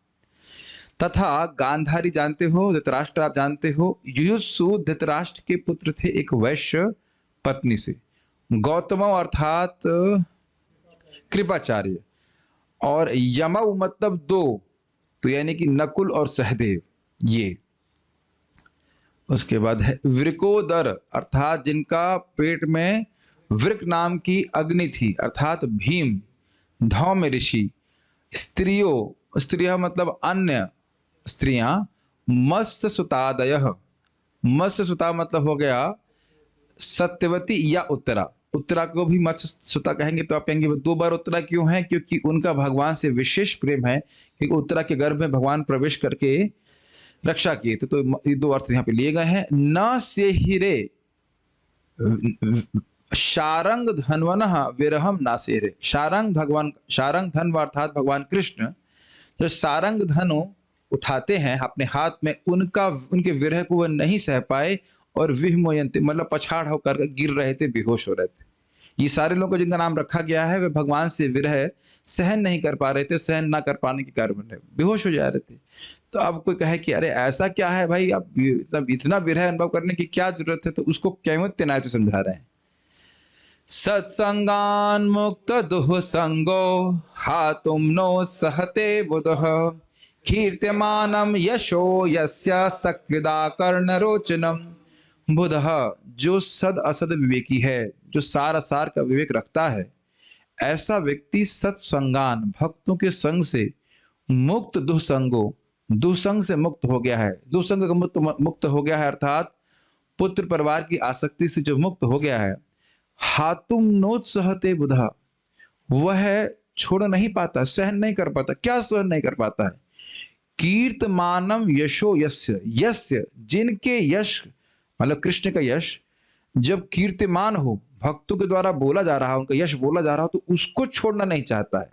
तथा गांधारी जानते हो, धृतराष्ट्र आप जानते हो। युयुत्सु धृतराष्ट्र के पुत्र थे एक वैश्य पत्नी से। गौतमो अर्थात कृपाचार्य, और यमौ मतलब दो, तो यानी कि नकुल और सहदेव ये। उसके बाद है वृकोदर अर्थात जिनका पेट में वृक नाम की अग्नि थी अर्थात भीम। धौम्य ऋषि। स्त्रियों, स्त्रियां मतलब अन्य स्त्रियां। मत्स्य सुतादयः, मत्स्य सुता मतलब हो गया सत्यवती या उत्तरा। उत्तरा को भी मत्स्य सुता कहेंगे, तो आप कहेंगे दो बार उत्तरा क्यों है? क्योंकि उनका भगवान से विशेष प्रेम है, क्योंकि उत्तरा के गर्भ में भगवान प्रवेश करके रक्षा किए थे। तो ये दो अर्थ यहाँ पे लिए गए हैं। न से हिरे शारंग धन्वनः विरहम नासेरे। शारंग भगवान, शारंग धन अर्थात भगवान कृष्ण जो सारंग धनु उठाते हैं अपने हाथ में, उनका, उनके विरह को वह नहीं सह पाए और विहमोयन्ते मतलब पछाड़ होकर गिर रहे थे, बेहोश हो रहे थे। ये सारे लोगों को जिनका नाम रखा गया है वे भगवान से विरह सहन नहीं कर पा रहे थे, सहन ना कर पाने के कारण बेहोश हो जा रहे थे। तो अब कोई कहे कि अरे ऐसा क्या है भाई, अब इतना विरह अनुभव करने की क्या जरूरत है? तो उसको कैमुत्य नाय तो समझा रहे हैं। सत्संगान मुक्त दुह संगो हातुम नो सहते बुधः कीर्त्यमानम यशो यस्य सकृदा कर्ण रोचनम। बुधः जो सद असद विवेकी है, जो सार असार का विवेक रखता है, ऐसा व्यक्ति सत्संगान भक्तों के संग से मुक्त दुसंगो, दुसंग से मुक्त हो गया है। दुसंग का मुक्त हो गया है अर्थात पुत्र परिवार की आसक्ति से जो मुक्त हो गया है। हातुम नोत्सहते बुधा, वह छोड़ नहीं पाता, सहन नहीं कर पाता। क्या सहन नहीं कर पाता है? कीर्तमानम यशो यस्य, यस्य जिनके यश मतलब कृष्ण का यश जब कीर्तिमान हो, भक्तों के द्वारा बोला जा रहा है, उनका यश बोला जा रहा हो, तो उसको छोड़ना नहीं चाहता है।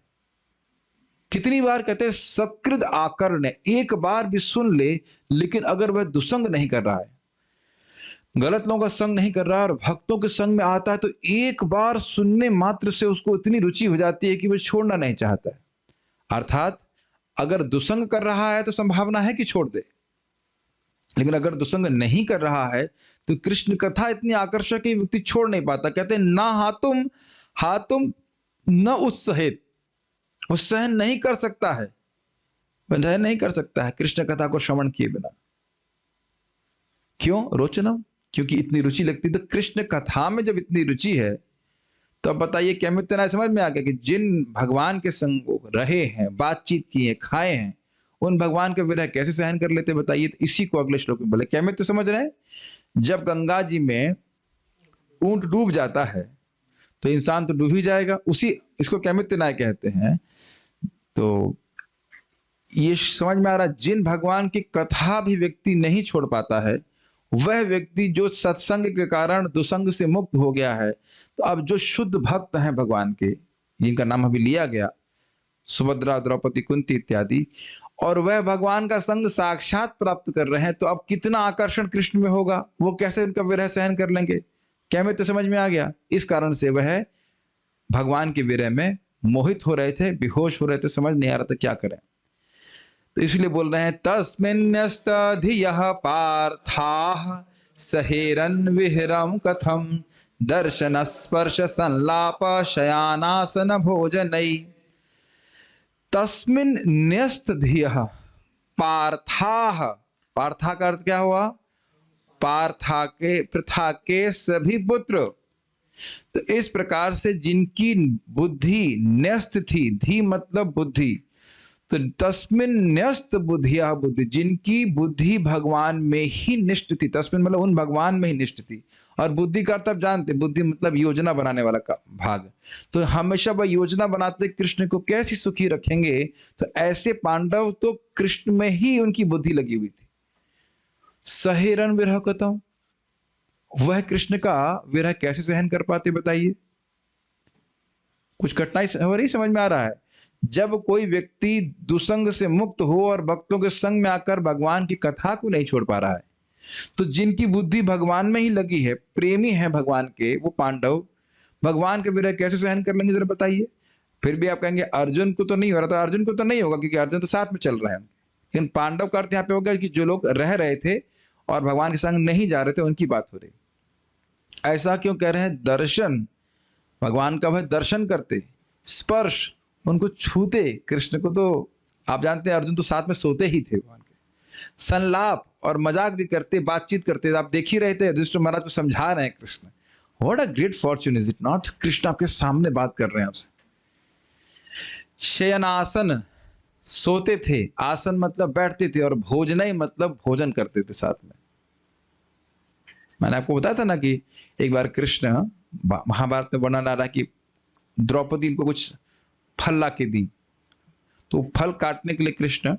कितनी बार कहते हैं सकृद आकर्ण, एक बार भी सुन ले, लेकिन अगर वह दुसंग नहीं कर रहा है, गलत लोगों का संग नहीं कर रहा है और भक्तों के संग में आता है, तो एक बार सुनने मात्र से उसको इतनी रुचि हो जाती है कि वह छोड़ना नहीं चाहता है। अर्थात अगर दुसंग कर रहा है तो संभावना है कि छोड़ दे, लेकिन अगर दुसंग नहीं कर रहा है तो कृष्ण कथा इतनी आकर्षक है व्यक्ति छोड़ नहीं पाता। कहते हैं ना हातुम हातुम न उत्सहित, वो सहन नहीं कर सकता है, वह नहीं कर सकता है कृष्ण कथा को श्रवण किए बिना। क्यों? रोचनम, क्योंकि इतनी रुचि लगती। तो कृष्ण कथा में जब इतनी रुचि है तो अब बताइए क्या मित्र समझ में आ गया कि जिन भगवान के संग रहे हैं, बातचीत की है, खाए हैं, उन भगवान के विरह कैसे सहन कर लेते बताइए। तो इसी को अगले श्लोक में बोले। क्या मित्र समझ रहे हैं? जब गंगा जी में ऊंट डूब जाता है तो इंसान तो डूब ही जाएगा, उसी इसको कैमित्य न्याय कहते हैं। तो ये समझ में आ रहा है, जिन भगवान की कथा भी व्यक्ति नहीं छोड़ पाता है, वह व्यक्ति जो सत्संग के कारण दुसंग से मुक्त हो गया है। तो अब जो शुद्ध भक्त हैं भगवान के, जिनका नाम अभी लिया गया, सुभद्रा, द्रौपदी, कुंती इत्यादि, और वह भगवान का संग साक्षात प्राप्त कर रहे हैं, तो अब कितना आकर्षण कृष्ण में होगा, वो कैसे उनका विरह सहन कर लेंगे। क्या मैं तो समझ में आ गया? इस कारण से वह भगवान के विरह में मोहित हो रहे थे, बेहोश हो रहे थे, समझ नहीं आ रहा था क्या करें। तो इसलिए बोल रहे हैं तस्मिन्यस्तधियः पार्थाः सहेरन् विहरम कथम दर्शन स्पर्श संलाप शयानासन भोजनै। तस्मिन् न्यस्तधियः पार्थाः, पार्था का अर्थ क्या हुआ? पार्था के, पृथा के सभी पुत्र। तो इस प्रकार से जिनकी बुद्धि न्यस्त थी, धी मतलब बुद्धि, तो तस्मिन न्यस्त बुद्धिया बुद्धि, जिनकी बुद्धि भगवान में ही निष्ठ थी, तस्मिन मतलब उन भगवान में ही निष्ठ थी। और बुद्धि का अर्थ आप जानते, बुद्धि मतलब योजना बनाने वाला का भाग। तो हमेशा वह योजना बनाते कृष्ण को कैसे सुखी रखेंगे। तो ऐसे पांडव तो कृष्ण में ही उनकी बुद्धि लगी हुई थी। सहेरन विरह कथम, वह कृष्ण का विरह कैसे सहन कर पाते बताइए। कुछ कठिनाई हो रही, समझ में आ रहा है? जब कोई व्यक्ति दुसंग से मुक्त हो और भक्तों के संग में आकर भगवान की कथा को नहीं छोड़ पा रहा है, तो जिनकी बुद्धि भगवान में ही लगी है, प्रेमी है भगवान के, वो पांडव भगवान के विरह कैसे सहन कर लेंगे जरा बताइए। फिर भी आप कहेंगे अर्जुन को तो नहीं हो रहा था, अर्जुन को तो नहीं होगा क्योंकि अर्जुन तो साथ में चल रहे हैं। लेकिन पांडव का अर्थ यहाँ पे होगा कि जो लोग रह रहे थे और भगवान के संग नहीं जा रहे थे, उनकी बात हो रही। ऐसा क्यों कह रहे हैं? दर्शन, भगवान का वह दर्शन करते, स्पर्श उनको छूते। कृष्ण को तो आप जानते हैं, अर्जुन तो साथ में सोते ही थे भगवान के। संलाप और मजाक भी करते, बातचीत करते, आप देख ही रहे थे युधिष्ठिर महाराज को समझा रहे हैं Krishna. What a great Fortune is it not? Krishna आपके सामने बात कर रहे हैं आपसे। शयनासन, सोते थे, आसन मतलब बैठते थे, और भोजनई मतलब भोजन करते थे साथ में। मैंने आपको बताया था ना कि एक बार कृष्ण, महाभारत में वर्णन आ रहा है कि द्रौपदी को कुछ फल ला के दी, तो फल काटने के लिए कृष्ण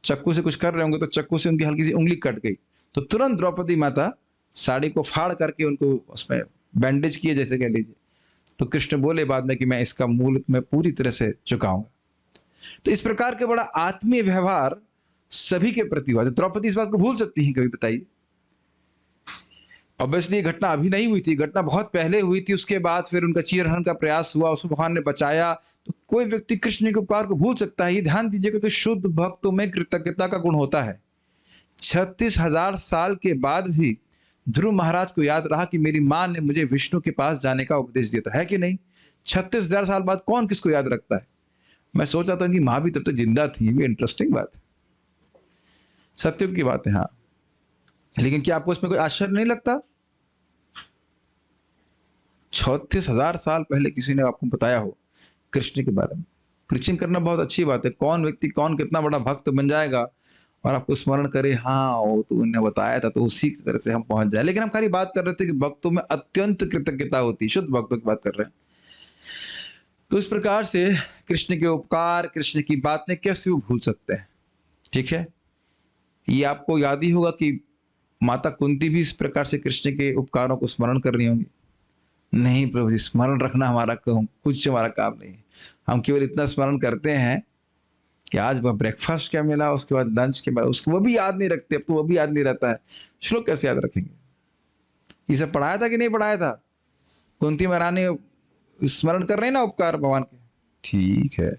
चक्कू से कुछ कर रहे होंगे, तो चक्कू से उनकी हल्की सी उंगली कट गई। तो तुरंत द्रौपदी माता साड़ी को फाड़ करके उनको उसमें बैंडेज किए जैसे कह लीजिए। तो कृष्ण बोले बाद में कि मैं इसका मूल मैं पूरी तरह से चुकाऊंगा। तो इस प्रकार के बड़ा आत्मीय व्यवहार सभी के प्रति हुआ। द्रौपदी इस बात को भूल सकती हैं कभी बताइए? ऑब्वियसली ये घटना अभी नहीं हुई थी, घटना बहुत पहले हुई थी। उसके बाद फिर उनका चीरहरण का प्रयास हुआ, उसको भगवान ने बचाया। तो कोई व्यक्ति कृष्ण के उपकार को भूल सकता है? ये ध्यान दीजिएगा कि शुद्ध भक्तों में कृतज्ञता का गुण होता है। 36,000 साल के बाद भी ध्रुव महाराज को याद रहा कि मेरी माँ ने मुझे विष्णु के पास जाने का उपदेश दिया था, है कि नहीं? 36,000 साल बाद कौन किसको याद रखता है? मैं सोचा था उनकी माँ भी तब तक जिंदा थी। ये इंटरेस्टिंग बात है, सत्युग की बात है। हाँ, लेकिन क्या आपको इसमें कोई आश्चर्य नहीं लगता? 36,000 साल पहले किसी ने आपको बताया हो कृष्ण के बारे में। प्रीचिंग करना बहुत अच्छी बात है। कौन व्यक्ति कौन कितना बड़ा भक्त बन जाएगा और आपको स्मरण करे, हाँ वो तो उन्हें बताया था, तो उसी की तरह से हम पहुंच जाए। लेकिन हम खाली बात कर रहे थे कि भक्तों में अत्यंत कृतज्ञता होती, शुद्ध भक्तों की बात कर रहे हैं। तो इस प्रकार से कृष्ण के उपकार, कृष्ण की बातें कैसे वो भूल सकते हैं? ठीक है, ये आपको याद ही होगा कि माता कुंती भी इस प्रकार से कृष्ण के उपकारों को स्मरण कर रही होंगी। नहीं प्रभु जी, स्मरण रखना हमारा कुछ हमारा काम नहीं है। हम केवल इतना स्मरण करते हैं कि आज वह ब्रेकफास्ट क्या मिला, उसके बाद लंच के बाद, उसको वो भी याद नहीं रखते। अब तो वो भी याद नहीं रहता है, श्लोक कैसे याद रखेंगे? ये सब पढ़ाया था कि नहीं पढ़ाया था? कुंती महारानी स्मरण कर रहे हैं ना उपकार भगवान के। ठीक है,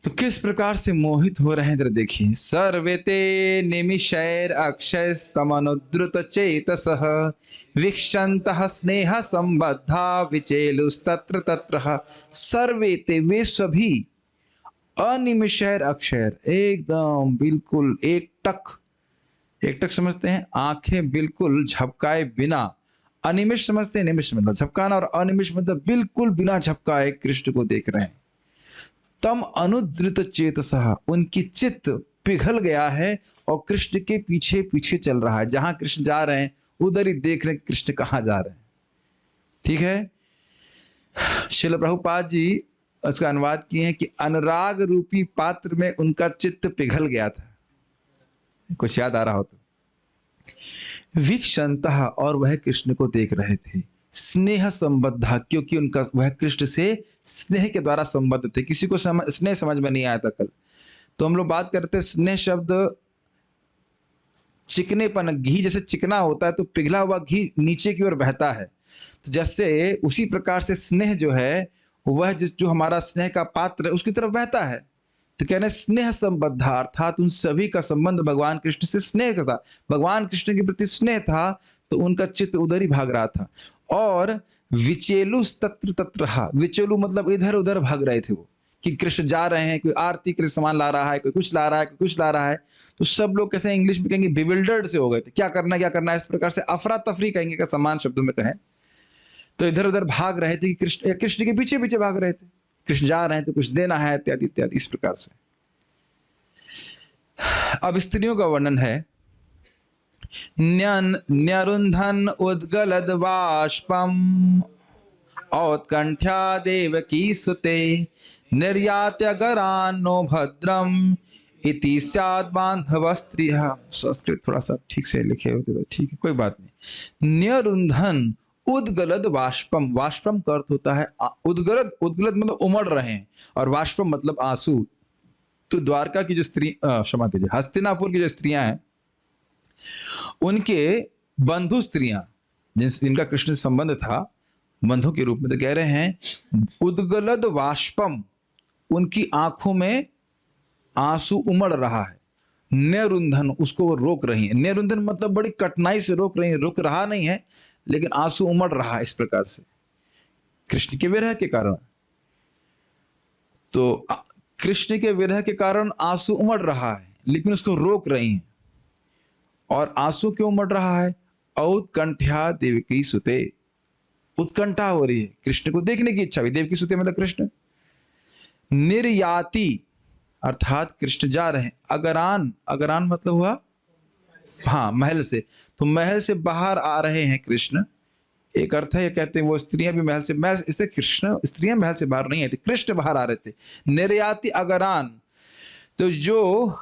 तो किस प्रकार से मोहित हो रहे हैं जरा देखिए। सर्वे ते निमिषैर अक्षयस्तमनुद्रुत चेतसः वीक्षन्तः स्नेह संबद्धा विचेलुस्तत्र तत्र। सर्वे ते, वे सभी, अनिमिषैर अक्षर, एकदम बिल्कुल एकटक। एकटक समझते हैं, आंखें बिल्कुल झपकाए बिना। अनिमिष समझते हैं, निमिष मतलब झपकाना, और अनिमिष मतलब बिल्कुल बिना झपकाए कृष्ण को देख रहे हैं। तम अनुद्रुत चेतसः, उनकी चित्त पिघल गया है और कृष्ण के पीछे पीछे चल रहा है। जहां कृष्ण जा रहे हैं उधर ही देख रहे हैं कृष्ण कहां जा रहे हैं। ठीक है। श्रील प्रभुपाद जी उसका अनुवाद किए हैं कि अनुराग रूपी पात्र में उनका चित्त पिघल गया था। कुछ याद आ रहा हो तो। वीक्षन्तः, और वह कृष्ण को देख रहे थे। स्नेह संबद्धा, क्योंकि उनका वह कृष्ण से स्नेह के द्वारा संबद्ध थे। किसी को स्नेह समझ में नहीं आया था कल, तो हम लोग बात करते स्नेह शब्द चिकनेपन, घी जैसे चिकना होता है तो पिघला हुआ घी नीचे की ओर बहता है। तो जैसे उसी प्रकार से स्नेह जो है वह जो हमारा स्नेह का पात्र है उसकी तरफ बहता है। तो कह रहे स्नेह संबद्धा, अर्थात उन सभी का संबंध भगवान कृष्ण से स्नेह का था। भगवान कृष्ण के प्रति स्नेह था तो उनका चित्त उधर ही भाग रहा था। और विचेलु तत्र तत्र, विचेलु मतलब इधर उधर भाग रहे थे वो, कि कृष्ण जा रहे हैं, कोई आरती के लिए सामान ला रहा है, कोई कुछ ला रहा है, कोई कुछ ला रहा है। तो सब लोग कैसे इंग्लिश में कहेंगे बिविल्डर्ड से हो गए थे, क्या करना क्या करना, इस प्रकार से अफरा तफरी कहेंगे का समान शब्दों में कहें तो इधर उधर भाग रहे थे कि कृष्ण के पीछे पीछे भाग रहे थे। कृष्ण जा रहे हैं तो कुछ देना है, इत्यादि इत्यादि, इस प्रकार से। अब स्त्रियों का वर्णन है। न्यरुंधन उद्गलद बाष्पम औत्कंठ्या देवकी सुते निर्यात्य गरान्नो भद्रम इति स्याद् बांधव स्त्रियः। संस्कृत थोड़ा सा ठीक से लिखे होते तो ठीक है, कोई बात नहीं। न्यरुंधन उद्गलद वाष्पम, वाष्पम का अर्थ होता है उद्गलद, उद्गलद मतलब उमड़ रहे हैं, और वाष्पम मतलब आंसू। तो द्वारका की जो स्त्री, क्षमा कीजिए, हस्तिनापुर की जो स्त्रियां हैं उनके बंधु स्त्रियां जिनका कृष्ण से संबंध था बंधु के रूप में, तो कह रहे हैं उद्गलद वाष्पम, उनकी आंखों में आंसू उमड़ रहा है। न्यरुंधन, उसको वो रोक रही है। न्यरुंधन मतलब बड़ी कठिनाई से रोक रही है, रुक रहा नहीं है लेकिन आंसू उमड़ रहा है इस प्रकार से कृष्ण के विरह के कारण। तो कृष्ण के विरह के कारण आंसू उमड़ रहा है लेकिन उसको रोक रही हैं। और आंसू क्यों उमड़ रहा है? औत्कंठ्या देवकी सुते, उत्कंठा हो रही है, कृष्ण को देखने की इच्छा हुई। देवकी सुते मतलब कृष्ण। निर्याति अर्थात कृष्ण जा रहे हैं। अगरान, अगरान मतलब हुआ हाँ महल से, तो महल से बाहर आ रहे हैं कृष्ण, एक अर्थ है। ये कहते हैं वो स्त्रियां भी महल से, महल इससे कृष्ण, स्त्रियां महल से बाहर नहीं आई थी, कृष्ण बाहर आ रहे थे। निर्याति अगरान, तो जो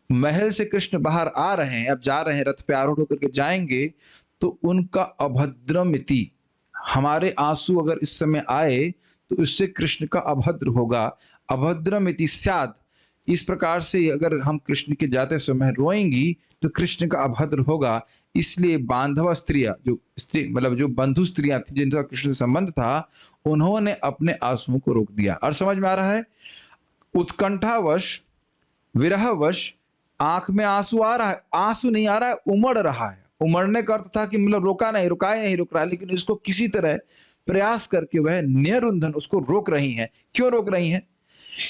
महल से कृष्ण बाहर आ रहे हैं, अब जा रहे हैं, रथ पे आरूढ़ होकर के जाएंगे, तो उनका अभद्रमिति, हमारे आंसू अगर इस समय आए तो इससे कृष्ण का अभद्र होगा। अभद्रमिति स्याद, इस प्रकार से अगर हम कृष्ण के जाते समय रोएंगी तो कृष्ण का अभद्र होगा। इसलिए बांधव स्त्रियां, जो स्त्री मतलब जो बंधु स्त्रियां थी जिनका कृष्ण से संबंध था, उन्होंने अपने आंसुओं को रोक दिया। और समझ में आ रहा है, उत्कंठावश, विरहवश आंख में आंसू आ रहा है, आंसू नहीं आ रहा है, उमड़ रहा है। उमड़ने का अर्थ था कि मतलब रोका नहीं, रुकाए नहीं रुक रहा है, लेकिन इसको किसी तरह प्रयास करके वह न्यरुंधन उसको रोक रही हैं। क्यों रोक रही हैं?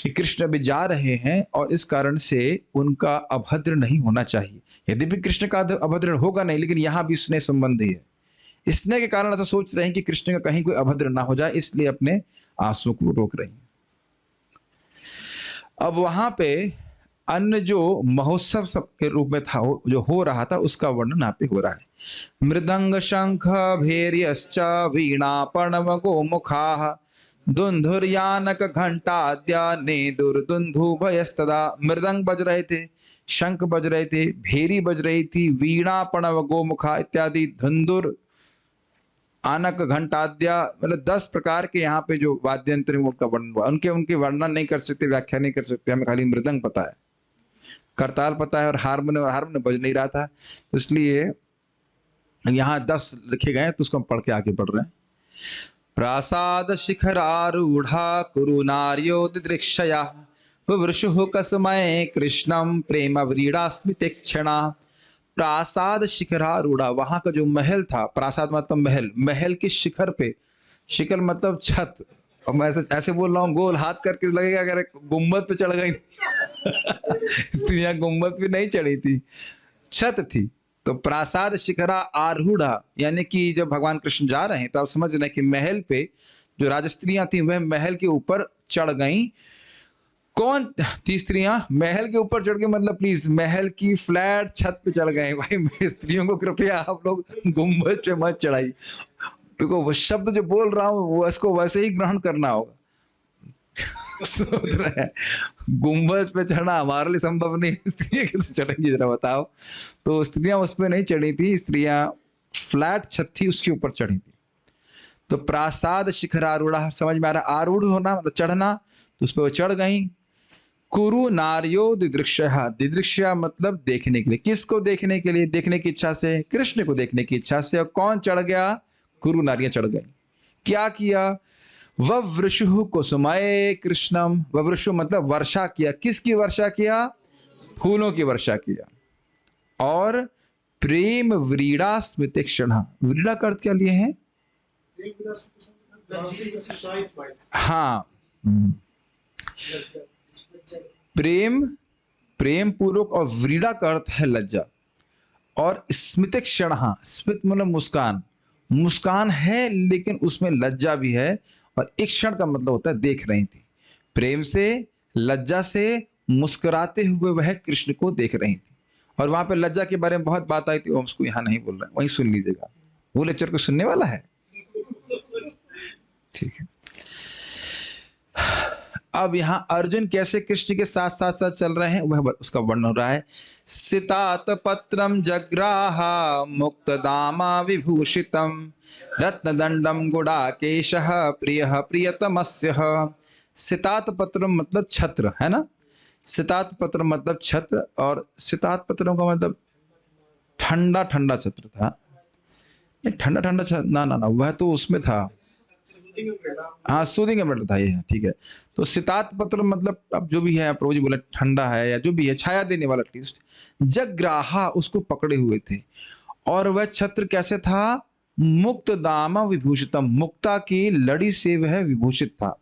कि कृष्ण अभी जा रहे हैं और इस कारण से उनका अभद्र नहीं होना चाहिए। यद्यपि कृष्ण का अभद्र होगा नहीं, लेकिन यहां भी स्नेह संबंधी है। स्नेह के कारण ऐसा सोच रहे हैं कि कृष्ण का कहीं कोई अभद्र ना हो जाए, इसलिए अपने आंसू को रोक रही हैं। अब वहां पे अन्य जो महोत्सव के रूप में था, जो हो रहा था, उसका वर्णन यहाँ पे हो रहा है। मृदंग शंख भैर्यश्च वीणा पर्णव गोमुखाः दुंधुर्यानक घंटाद्या नेदुर्दुंधुभयस्तदा। मृदंग बज रहे थे, शंख बज रहे थे, भेरी बज रही थी, वीणा पर्णव गोमुखा इत्यादि, धुंधुर आनक घंटाद्या, मतलब 10 प्रकार के यहाँ पे जो वाद्य यंत्र है उनका वर्णन हुआ। उनके वर्णन नहीं कर सकते, व्याख्या नहीं कर सकते, हमें खाली मृदंग पता है, करताल पता है, और हारमोनियम बज नहीं रहा था, तो इसलिए यहाँ 10 लिखे गए, तो उसको हम पढ़ के आगे बढ़ रहे हैं। प्रासाद शिखरारूढ़ा कुरु नार्यो दिदृक्षया वृषुः कसमय कृष्णम प्रेम व्रीड़ा स्मित क्षणा प्रासाद शिखरारूढ़ा। वहां का जो महल था, प्रासाद मतलब महल, महल के शिखर पे, शिखर मतलब छत, और मैं ऐसे ऐसे बोल रहा हूँ, गोल हाथ करके लगेगा अगर गुम्बद पे चढ़ गई। स्त्रियां गुम्बद पे नहीं चढ़ी थी, छत थी। तो प्रासाद शिखरा आरूढ़ा, यानी कि जब भगवान कृष्ण जा रहे हैं तो आप समझ रहे हैं कि महल पे जो राजस्त्रियां थी वह महल के ऊपर चढ़ गई। कौन थी स्त्रियां? महल के ऊपर चढ़ के, मतलब प्लीज महल की फ्लैट छत पे चढ़ गए। भाई स्त्रियों को कृपया आप लोग गुम्बद पे मत चढ़ाई। देखो वो शब्द जो बोल रहा हूँ वो इसको वैसे ही ग्रहण करना होगा। सोच रहे हैं गुम्बद पे चढ़ना हमारे लिए संभव नहीं, स्त्रियां कैसे चढ़ेंगी जरा बताओ। तो स्त्रियां उस पर नहीं चढ़ी थी, स्त्रियां फ्लैट छत थी उसके ऊपर चढ़ी थी। तो प्रासाद शिखरारूढ़ा समझ में आ रहा, आरूढ़ होना मतलब चढ़ना, तो उस पर वो चढ़ गई। कुरु नार्यो दिदृश्य, दिदृश्य मतलब देखने के लिए। किसको देखने के लिए? देखने की इच्छा से, कृष्ण को देखने की इच्छा से। और कौन चढ़ गया? कुरु नारियां चढ़ गई। क्या किया? ववृषु कुसुमय कृष्णम, ववृषु मतलब वर्षा किया। किसकी वर्षा किया? फूलों की वर्षा किया। और प्रेम व्रीड़ा स्मित क्षण, व्रीड़ा का अर्थ क्या लिए हैं? हाँ, प्रेम, प्रेम पूर्वक, और व्रीड़ा का अर्थ है लज्जा। और स्मित क्षण, स्मित मतलब मुस्कान, मुस्कान है लेकिन उसमें लज्जा भी है। और एक क्षण का मतलब होता है देख रही थी, प्रेम से लज्जा से मुस्कुराते हुए वह कृष्ण को देख रही थी। और वहां पे लज्जा के बारे में बहुत बात आई थी, वो उसको यहाँ नहीं बोल रहे, वहीं सुन लीजिएगा, वो लेक्चर को सुनने वाला है, ठीक है। अब यहाँ अर्जुन कैसे कृष्ण के साथ साथ साथ चल रहे हैं वह उसका वर्णन हो रहा है। सितात पत्रम जग्राहा मुक्त दामा विभूषितम रत्नदंडम गुडाकेशः प्रियः प्रियतमस्य। सितात पत्रम मतलब छत्र है ना, सितात पत्र मतलब छत्र, और सितात पत्रों का मतलब ठंडा ठंडा छत्र था। ठंडा ठंडा छत्र ना ना ना, वह तो उसमें था, हाँ सूदिंग एम्ब्रॉयडरी था ये, ठीक है। तो सितात पत्र मतलब अब जो भी है, प्रभु जी बोले ठंडा है या जो भी है, छाया देने वाला एटलीस्ट। जग्राहा उसको पकड़े हुए थे। और वह छत्र कैसे था? मुक्त दामा विभूषितम, मुक्ता की लड़ी से वह विभूषित था।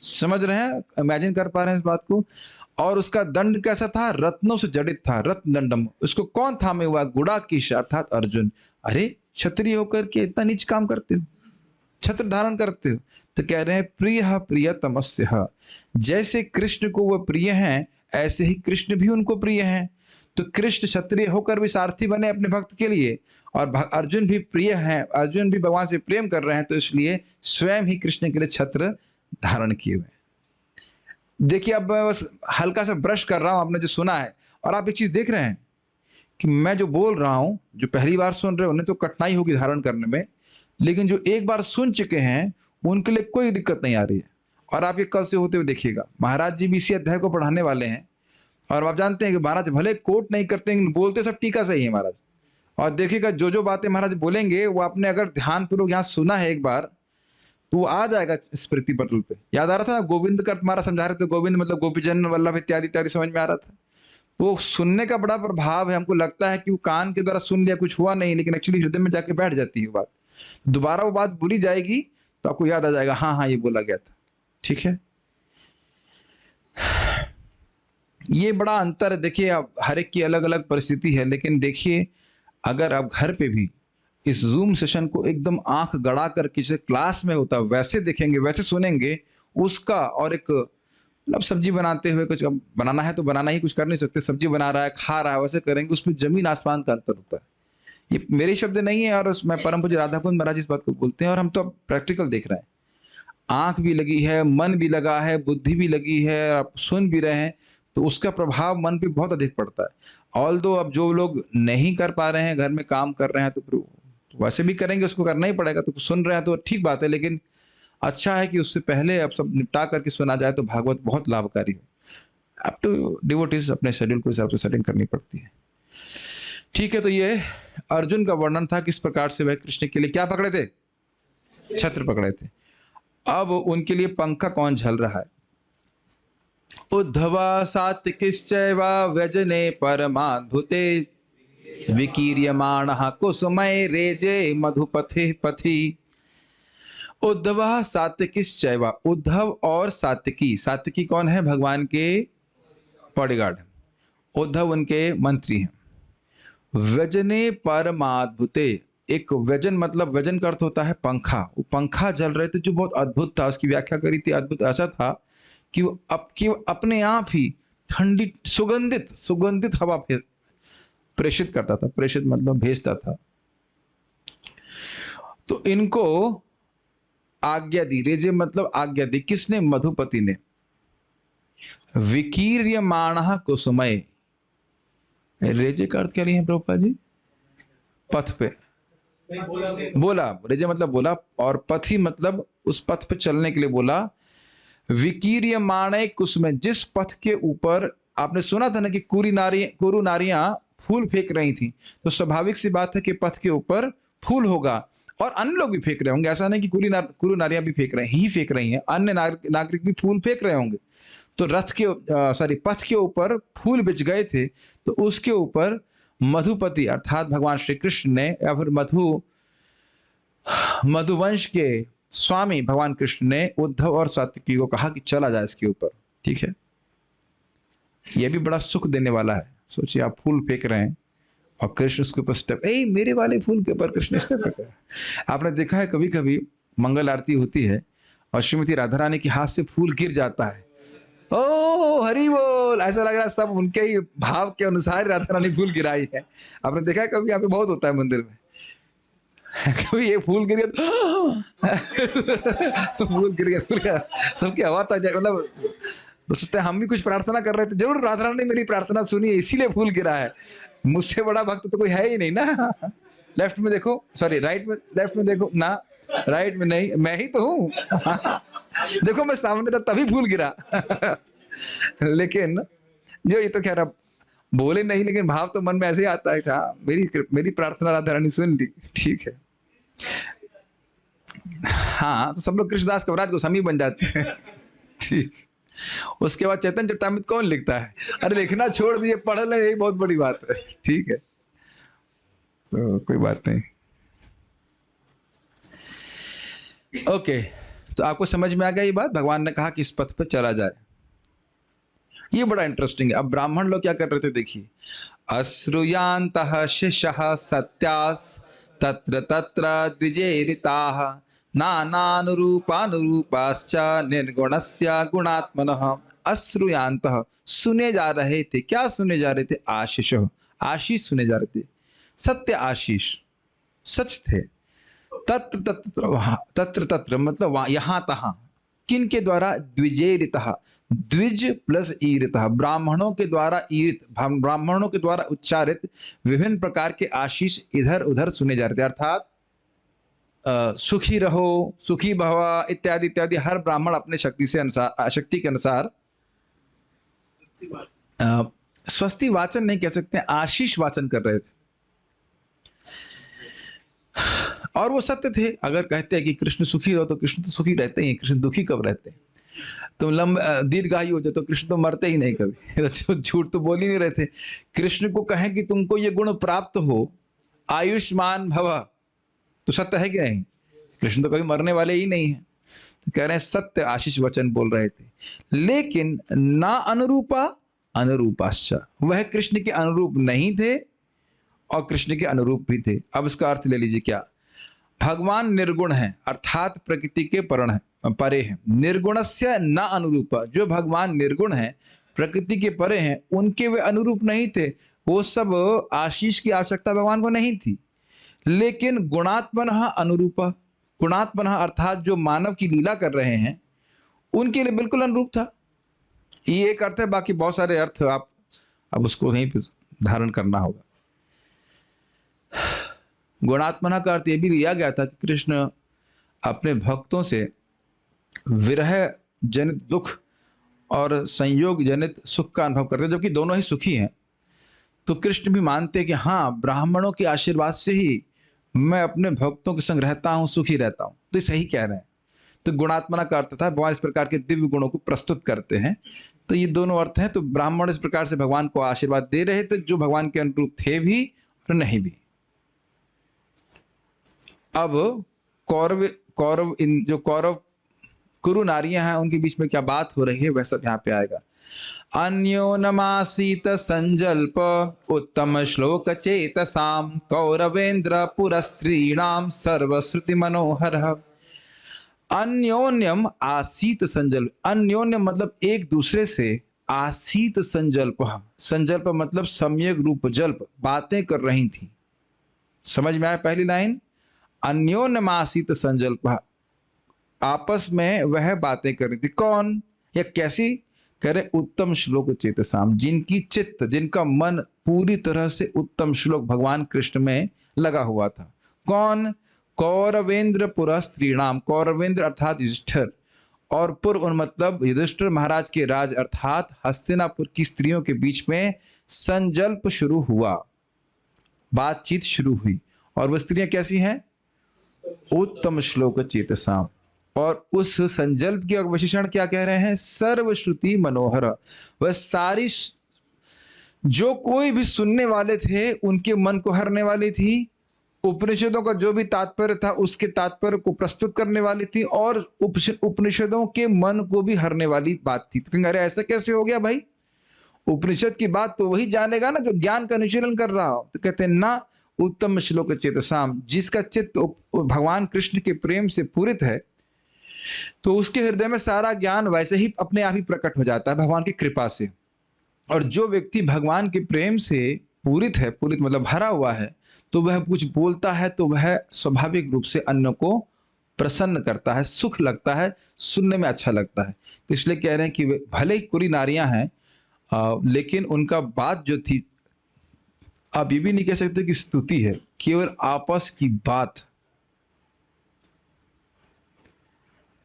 समझ रहे हैं, इमेजिन कर पा रहे हैं इस बात को। और उसका दंड कैसा था? रत्नों से जड़ित था, रत्न दंडम। उसको कौन थामे हुआ? गुडाकेश अर्थात अर्जुन। अरे क्षत्रिय होकर के इतना नीच काम करते हो, छत्र धारण करते हो। तो कह रहे हैं प्रिय प्रियतमस्य, जैसे कृष्ण को वह प्रिय हैं ऐसे ही कृष्ण भी उनको प्रिय हैं। तो कृष्ण क्षत्रिय होकर भी सारथी बने अपने भक्त के लिए, और अर्जुन भी प्रिय हैं, अर्जुन भी भगवान से प्रेम कर रहे हैं, तो इसलिए स्वयं ही कृष्ण के लिए छत्र धारण किए हुए। देखिए अब मैं बस हल्का सा ब्रश कर रहा हूं आपने जो सुना है, और आप एक चीज देख रहे हैं कि मैं जो बोल रहा हूं, जो पहली बार सुन रहे हो उन्हें तो कठिनाई होगी धारण करने में, लेकिन जो एक बार सुन चुके हैं उनके लिए कोई दिक्कत नहीं आ रही है। और आप ये कल से होते हुए देखिएगा, महाराज जी भी इसी अध्याय को पढ़ाने वाले हैं। और आप जानते हैं कि महाराज भले कोट नहीं करते लेकिन बोलते सब टीका सही है महाराज। और देखिएगा जो जो बातें महाराज बोलेंगे वो आपने अगर ध्यानपूर्वक यहाँ सुना है एक बार, तो वो आ जाएगा स्मृति पटल पे। याद आ रहा था ना, गोविंद का तुम्हारा समझा रहे थे, गोविंद मतलब गोपीजन वल्लभ इत्यादि इत्यादि, समझ में आ रहा था। वो सुनने का बड़ा प्रभाव है। हमको लगता है कि वो कान के द्वारा सुन लिया, कुछ हुआ नहीं, लेकिन एक्चुअली हृदय में जाके बैठ जाती है बात। दोबारा वो बात बोली जाएगी तो आपको याद आ जाएगा, हाँ हाँ ये बोला गया था, ठीक है। ये बड़ा अंतर है। देखिए अब हर एक की अलग अलग परिस्थिति है, लेकिन देखिए अगर आप घर पे भी इस जूम सेशन को एकदम आंख गड़ा कर किसी क्लास में होता वैसे देखेंगे, वैसे सुनेंगे उसका, और एक मतलब सब्जी बनाते हुए, कुछ बनाना है तो बनाना ही, कुछ कर नहीं सकते, सब्जी बना रहा है खा रहा है, वैसे करेंगे, उसमें जमीन आसमान का अंतर होता है। ये मेरे शब्द नहीं है, और उसमें परम पूज्य राधाकुंद महाराज इस बात को बोलते हैं, और हम तो अब प्रैक्टिकल देख रहे हैं। आंख भी लगी है, मन भी लगा है, बुद्धि भी लगी है, आप सुन भी रहे हैं, तो उसका प्रभाव मन पे बहुत अधिक पड़ता है। ऑल दो अब जो लोग नहीं कर पा रहे हैं, घर में काम कर रहे हैं, तो वैसे भी करेंगे, उसको करना ही पड़ेगा। तो सुन रहे हैं तो ठीक बात है, लेकिन अच्छा है कि उससे पहले अब सब निपटा करके सुना जाए तो भागवत बहुत लाभकारी है। अब तो डिवोटीज अपने शेड्यूल को हिसाब से सेटिंग करनी पड़ती है, ठीक है। तो ये अर्जुन का वर्णन था, किस प्रकार से वह कृष्ण के लिए क्या पकड़े थे? छत्र पकड़े थे। अब उनके लिए पंखा कौन झल रहा है? उद्धवा सात्विकिश्चैव व्यजने परमाद्भुते विकीर्यमाणः कुसुमय रेजे मधुपथे पथि। उद्धव सात्विकिश्चैव, उद्धव और सात्विकी, सात्विकी कौन है? भगवान के बॉडीगार्ड, उद्धव उनके मंत्री हैं। व्यजने परमाद्भुते, एक व्यजन मतलब व्यजन का अर्थ होता है पंखा, वो पंखा जल रहे थे जो बहुत अद्भुत था। उसकी व्याख्या करी थी, अद्भुत ऐसा था कि वो अपने आप ही ठंडी सुगंधित सुगंधित हवा प्रेषित करता था। प्रेषित मतलब भेजता था। तो इनको आज्ञा दी, रेजे मतलब आज्ञा दी, किसने? मधुपति ने। विकीर्यमाणः कुसुमय, रेजे का अर्थ क्या लिए हैं प्रभुपाद जी? पथ पे बोला, रेजे मतलब बोला, और पथी मतलब उस पथ पे चलने के लिए बोला। विकीर्यमाणे कुसुमय, जिस पथ के ऊपर आपने सुना था ना कि कुरु नारियां फूल फेंक रही थी, तो स्वाभाविक सी बात है कि पथ के ऊपर फूल होगा, और अन्य लोग भी फेंक रहे होंगे। ऐसा नहीं कि कुरु नारियां भी फेंक रही हैं, अन्य नागरिक भी फूल फेंक रहे होंगे। तो पथ के ऊपर फूल बिछ गए थे, तो उसके ऊपर मधुपति अर्थात भगवान श्री कृष्ण ने, या फिर मधुवंश के स्वामी भगवान कृष्ण ने उद्धव और सात्विकी को कहा कि चला जाए इसके ऊपर। ठीक है, यह भी बड़ा सुख देने वाला है। सोचिए आप फूल फेंक रहे हैं और कृष्ण उसके ऊपर स्टेप, मेरे वाले फूल के ऊपर कृष्ण स्टेप फेंका है। आपने देखा है कभी कभी मंगल आरती होती है और श्रीमती राधा रानी के हाथ से फूल गिर जाता है, ओ हरि बोल, ऐसा लग रहा है सब उनके ही भाव के अनुसार राधा रानी फूल गिराई है। आपने देखा है कभी? यहाँ पे बहुत होता है मंदिर में। कभी ये फूल गिर गया फूल गिर गया, सबकी आवाज आ जाए, मतलब सोचते हम भी कुछ प्रार्थना कर रहे थे, जरूर राधा रानी ने मेरी प्रार्थना सुनी है इसीलिए फूल गिरा है। मुझसे बड़ा भक्त तो कोई है ही नहीं ना। लेफ्ट में देखो, सॉरी राइट में, लेफ्ट में देखो ना, राइट में नहीं, मैं ही तो हूँ। देखो मैं सामने था तभी फूल गिरा। लेकिन जो ये तो खैर अब बोले नहीं, लेकिन भाव तो मन में ऐसे ही आता है, हाँ मेरी प्रार्थना राधा रानी सुन ली, ठीक है। हाँ, तो सब लोग कृष्णदास कविराज गोस्वामी बन जाते हैं। ठीक, उसके बाद चैतन्य चरितामृत कौन लिखता है? अरे लिखना छोड़ दिए, पढ़ ले, यही बहुत बड़ी बात है। ठीक है, तो कोई बात नहीं। ओके, तो आपको समझ में आ गया ये बात? भगवान ने कहा कि इस पथ पर चला जाए। ये बड़ा इंटरेस्टिंग है। अब ब्राह्मण लोग क्या कर रहे थे देखिए, अश्रुयांतः शिशः सत्यास तत्र तत्र द्विजेरिताः नानानुरूपानुरूपाश्च निर्गुणस्य गुणात्मनः। अश्रुयांतः, सुने जा रहे थे। क्या सुने जा रहे थे? आशीष, आशीष सुने जा रहे थे। सत्य आशीष, सच थे। तत्र तत्र, वहां तत्र तत्र मतलब यहां तहां। किन के द्वारा? द्विजेरितः, द्विज प्लस ईरितः, ब्राह्मणों के द्वारा ईरित, ब्राह्मणों के द्वारा उच्चारित विभिन्न प्रकार के आशीष इधर उधर सुने जा रहे थे। अर्थात सुखी रहो, सुखी भव इत्यादि इत्यादि। हर ब्राह्मण अपने शक्ति से अनुसार, शक्ति के अनुसार स्वस्ति वाचन नहीं कह सकते, आशीष वाचन कर रहे थे। और वो सत्य थे। अगर कहते हैं कि कृष्ण सुखी रहो तो कृष्ण तो सुखी रहते ही, कृष्ण दुखी कब रहते हैं? तुम दीर्घायु हो जाए तो कृष्ण तो मरते ही नहीं कभी। झूठ तो बोल ही नहीं रहे थे। कृष्ण को कहें कि तुमको ये गुण प्राप्त हो, आयुष्मान भव, तो सत्य है कि नहीं? कृष्ण तो कभी मरने वाले ही नहीं है। तो कह रहे हैं सत्य आशीष वचन बोल रहे थे। लेकिन ना अनुरूपा अनुरूपाश्च, वह कृष्ण के अनुरूप नहीं थे और कृष्ण के अनुरूप भी थे। अब इसका अर्थ ले लीजिए, क्या? भगवान निर्गुण है अर्थात प्रकृति के परे हैं। निर्गुणस्य न अनुरूप, जो भगवान निर्गुण है, प्रकृति के परे हैं, उनके वे अनुरूप नहीं थे। वो सब आशीष की आवश्यकता भगवान को नहीं थी। लेकिन गुणात्मनः अनुरूप, गुणात्मनः अर्थात जो मानव की लीला कर रहे हैं उनके लिए बिल्कुल अनुरूप था। ये एक अर्थ है, बाकी बहुत सारे अर्थ आप अब उसको नहीं धारण करना होगा। गुणात्मना का अर्थ यह भी लिया गया था कि कृष्ण अपने भक्तों से विरह जनित दुख और संयोग जनित सुख का अनुभव करते, जबकि दोनों ही सुखी हैं। तो कृष्ण भी मानते कि हाँ, ब्राह्मणों के आशीर्वाद से ही मैं अपने भक्तों के संग रहता हूँ, सुखी रहता हूँ। तो सही कह रहे हैं। तो गुणात्मना का अर्थ था भगवान इस प्रकार के दिव्य गुणों को प्रस्तुत करते हैं। तो ये दोनों अर्थ हैं। तो ब्राह्मण इस प्रकार से भगवान को आशीर्वाद दे रहे थे जो भगवान के अनुरूप थे भी और नहीं भी। अब कौरव इन जो कौरव कुरु नारियां हैं उनके बीच में क्या बात हो रही है वह सब यहाँ पे आएगा। अन्योनमासीत संजल्प उत्तम श्लोक चेतसाम कौरवेन्द्र पुरस्त्रीणाम सर्वश्रुति मनोहर। अन्योन्यम आसीत संजल्प, अन्योन्यम मतलब एक दूसरे से, आसीत संजल्प, संजल्प मतलब सम्यक रूप जल्प, बातें कर रही थी। समझ में आया पहली लाइन? अन्योन्यम आसीत संजल्प, आपस में वह बातें कर रही थी। कौन या कैसी? कह रहे उत्तम श्लोक चेतसाम, जिनकी चित्त, जिनका मन पूरी तरह से उत्तम श्लोक भगवान कृष्ण में लगा हुआ था। कौन? कौरवेंद्र पुर स्त्रीणाम, कौरवेंद्र अर्थात युधिष्ठिर, और पुर उन मतलब युधिष्ठिर महाराज के राज अर्थात हस्तिनापुर की स्त्रियों के बीच में संजल्प शुरू हुआ, बातचीत शुरू हुई। और वह स्त्रियां कैसी हैं? उत्तम श्लोक चेतसाम। और उस संजल्प की विशेषण क्या कह रहे हैं? सर्वश्रुति मनोहर, वह सारी जो कोई भी सुनने वाले थे उनके मन को हरने वाली थी। उपनिषदों का जो भी तात्पर्य था उसके तात्पर्य को प्रस्तुत करने वाली थी और उपनिषदों के मन को भी हरने वाली बात थी। तो कहेंगे अरे ऐसा कैसे हो गया भाई? उपनिषद की बात तो वही जानेगा ना जो ज्ञान का अनुशीलन कर रहा हो। तो कहते हैं ना, उत्तम श्लोक चेतसाम, जिसका चित्त भगवान कृष्ण के प्रेम से पूरित है तो उसके हृदय में सारा ज्ञान वैसे ही अपने आप ही प्रकट हो जाता है भगवान की कृपा से। और जो व्यक्ति भगवान के प्रेम से पूरित है, पूरित मतलब भरा हुआ है, तो वह कुछ बोलता है तो वह स्वाभाविक रूप से अन्य को प्रसन्न करता है, सुख लगता है, सुनने में अच्छा लगता है। तो इसलिए कह रहे हैं कि भले ही कुरी नारियां हैं लेकिन उनका बात जो थी, आप ये भी नहीं कह सकते कि स्तुति है, केवल आपस की बात।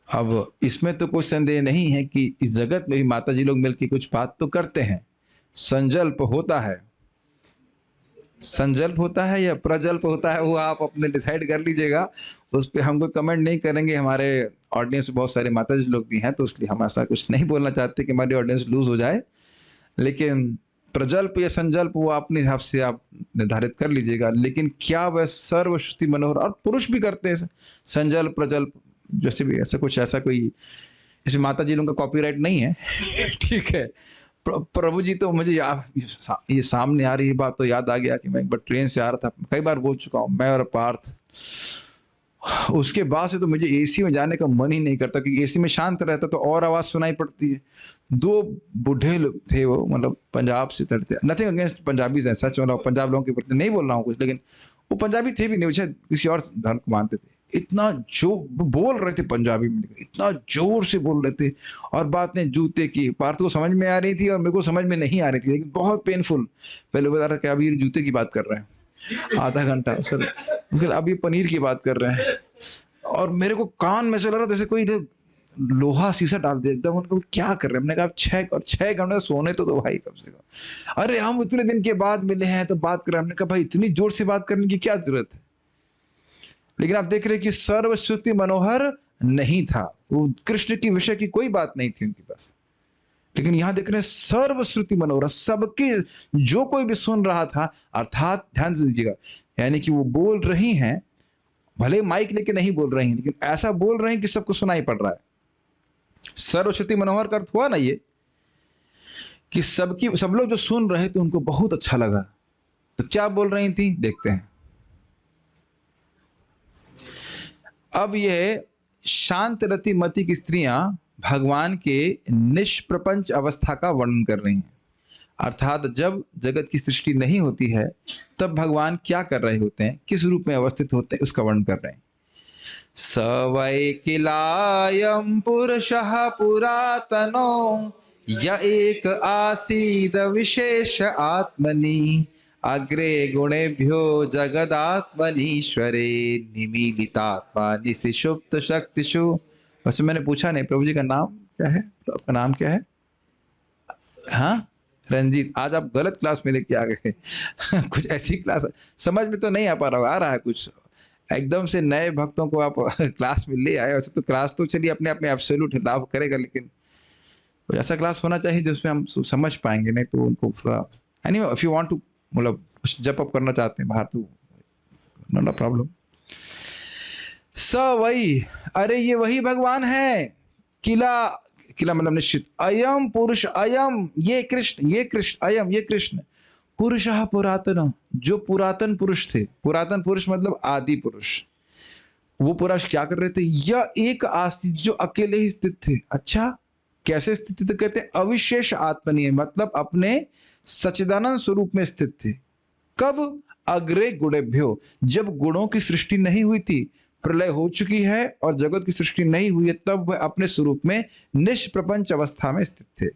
अब इसमें तो कोई संदेह नहीं है कि इस जगत में भी माता जी लोग मिलकर कुछ बात तो करते हैं। संजल्प होता है, संजल्प होता है या प्रजल्प होता है वो आप अपने डिसाइड कर लीजिएगा, उस पर हम कोई कमेंट नहीं करेंगे। हमारे ऑडियंस में बहुत सारे माता जी लोग भी हैं तो इसलिए हम ऐसा कुछ नहीं बोलना चाहते कि हमारी ऑडियंस लूज हो जाए। लेकिन प्रजल्प या संजल्प वो अपने हिसाब से आप निर्धारित कर लीजिएगा। लेकिन क्या वह सर्वश्रुति मनोहर, और पुरुष भी करते हैं संजल्प प्रजल्प, जैसे भी ऐसा कुछ, ऐसा कोई इसमें माता जी लोगों का कॉपीराइट नहीं है ठीक है। प्रभु जी तो मुझे ये सामने आ रही बात तो याद आ गया कि मैं एक बार ट्रेन से आ रहा था, कई बार बोल चुका हूँ, मैं और पार्थ, उसके बाद से तो मुझे एसी में जाने का मन ही नहीं करता क्योंकि एसी में शांत रहता तो और आवाज़ सुनाई पड़ती है। दो बूढ़े लोग थे, वो मतलब पंजाब से थे, नथिंग अगेंस्ट पंजाबीज हैं, सच मतलब पंजाब लोगों के प्रति नहीं बोल रहा हूँ कुछ, लेकिन वो पंजाबी थे भी नहीं, शायद किसी और धर्म को मानते थे। इतना जो बोल रहे थे पंजाबी में, इतना जोर से बोल रहे थे और बातें जूते की। पार्थ को समझ में आ रही थी और मेरे को समझ में नहीं आ रही थी, लेकिन बहुत पेनफुल। पहले बता रहा था कि अभी जूते की बात कर रहे हैं आधा घंटा, उसके अभी पनीर की बात कर रहे हैं और मेरे को कान में चल रहा था जैसे कोई लोहा शीशा डाल दे एकदम। उनको क्या कर रहे हैं? हमने कहा 6 घंटे सोने तो दो भाई कम से कम। अरे हम इतने दिन के बाद मिले हैं तो बात कर रहे हैं। हमने कहा भाई इतनी जोर से बात करने की क्या जरूरत है? लेकिन आप देख रहे हैं कि सर्वश्रुति मनोहर नहीं था, वो कृष्ण की विषय की कोई बात नहीं थी उनके पास। लेकिन यहां देख रहे हैं सर्वश्रुति मनोहर, सबके जो कोई भी सुन रहा था, अर्थात ध्यान से दीजिएगा, यानी कि वो बोल रही हैं, भले माइक लेके नहीं बोल रही हैं, लेकिन ऐसा बोल रहे हैं कि सबको सुनाई पड़ रहा है। सर्वश्रुति मनोहर का अर्थ हुआ ना ये कि सब लोग जो सुन रहे थे उनको बहुत अच्छा लगा। तो क्या बोल रही थी देखते हैं। अब यह शांत रति मति की स्त्रियां भगवान के निष्प्रपंच अवस्था का वर्णन कर रही हैं, अर्थात जब जगत की सृष्टि नहीं होती है तब भगवान क्या कर रहे होते हैं, किस रूप में अवस्थित होते हैं, उसका वर्णन कर रहे हैं। स वै किलायं पुरुषः पुरातनो य एक आसीद विशेष आत्मनि अग्रे गुणेभ्यो जगदात्मनीश्वरे निमीलितात्मा निशिषुप्त शक्तिषु। वैसे मैंने पूछा नहीं प्रभु जी का नाम क्या है, तो आपका नाम क्या है? हाँ रंजीत, आज आप गलत क्लास में लेके आ गए कुछ ऐसी क्लास समझ में तो नहीं आ पा रहा होगा, आ रहा है कुछ एकदम से नए भक्तों को आप क्लास में ले आए। वैसे तो क्लास तो चलिए अपने आप में एब्सोल्यूट लाभ करेगा, लेकिन कोई ऐसा क्लास होना चाहिए जिसमें हम समझ पाएंगे, नहीं तो उनको थोड़ा anyway if you want to मतलब कुछ जप अप करना चाहते हैं बाहर तो नॉट अ प्रॉब्लम। वही, अरे ये वही भगवान है। किला, किला मतलब निश्चित, अयम पुरुष, अयम ये कृष्ण, ये कृष्ण, अयम ये कृष्ण, पुरुषः पुरातन, जो पुरातन पुरुष थे। पुरातन पुरुष मतलब आदि पुरुष। वो पुरुष क्या कर रहे थे? यह एक आसीत, जो अकेले ही स्थित थे। अच्छा, कैसे स्थित थे? कहते हैं अविशेष आत्मनीय, मतलब अपने सच्चिदानंद स्वरूप में स्थित थे। कब? अग्रे गुणेभ्यो, जब गुणों की सृष्टि नहीं हुई थी, प्रलय हो चुकी है और जगत की सृष्टि नहीं हुई है, तब वह अपने स्वरूप में निष्प्रपंच अवस्था में स्थित थे।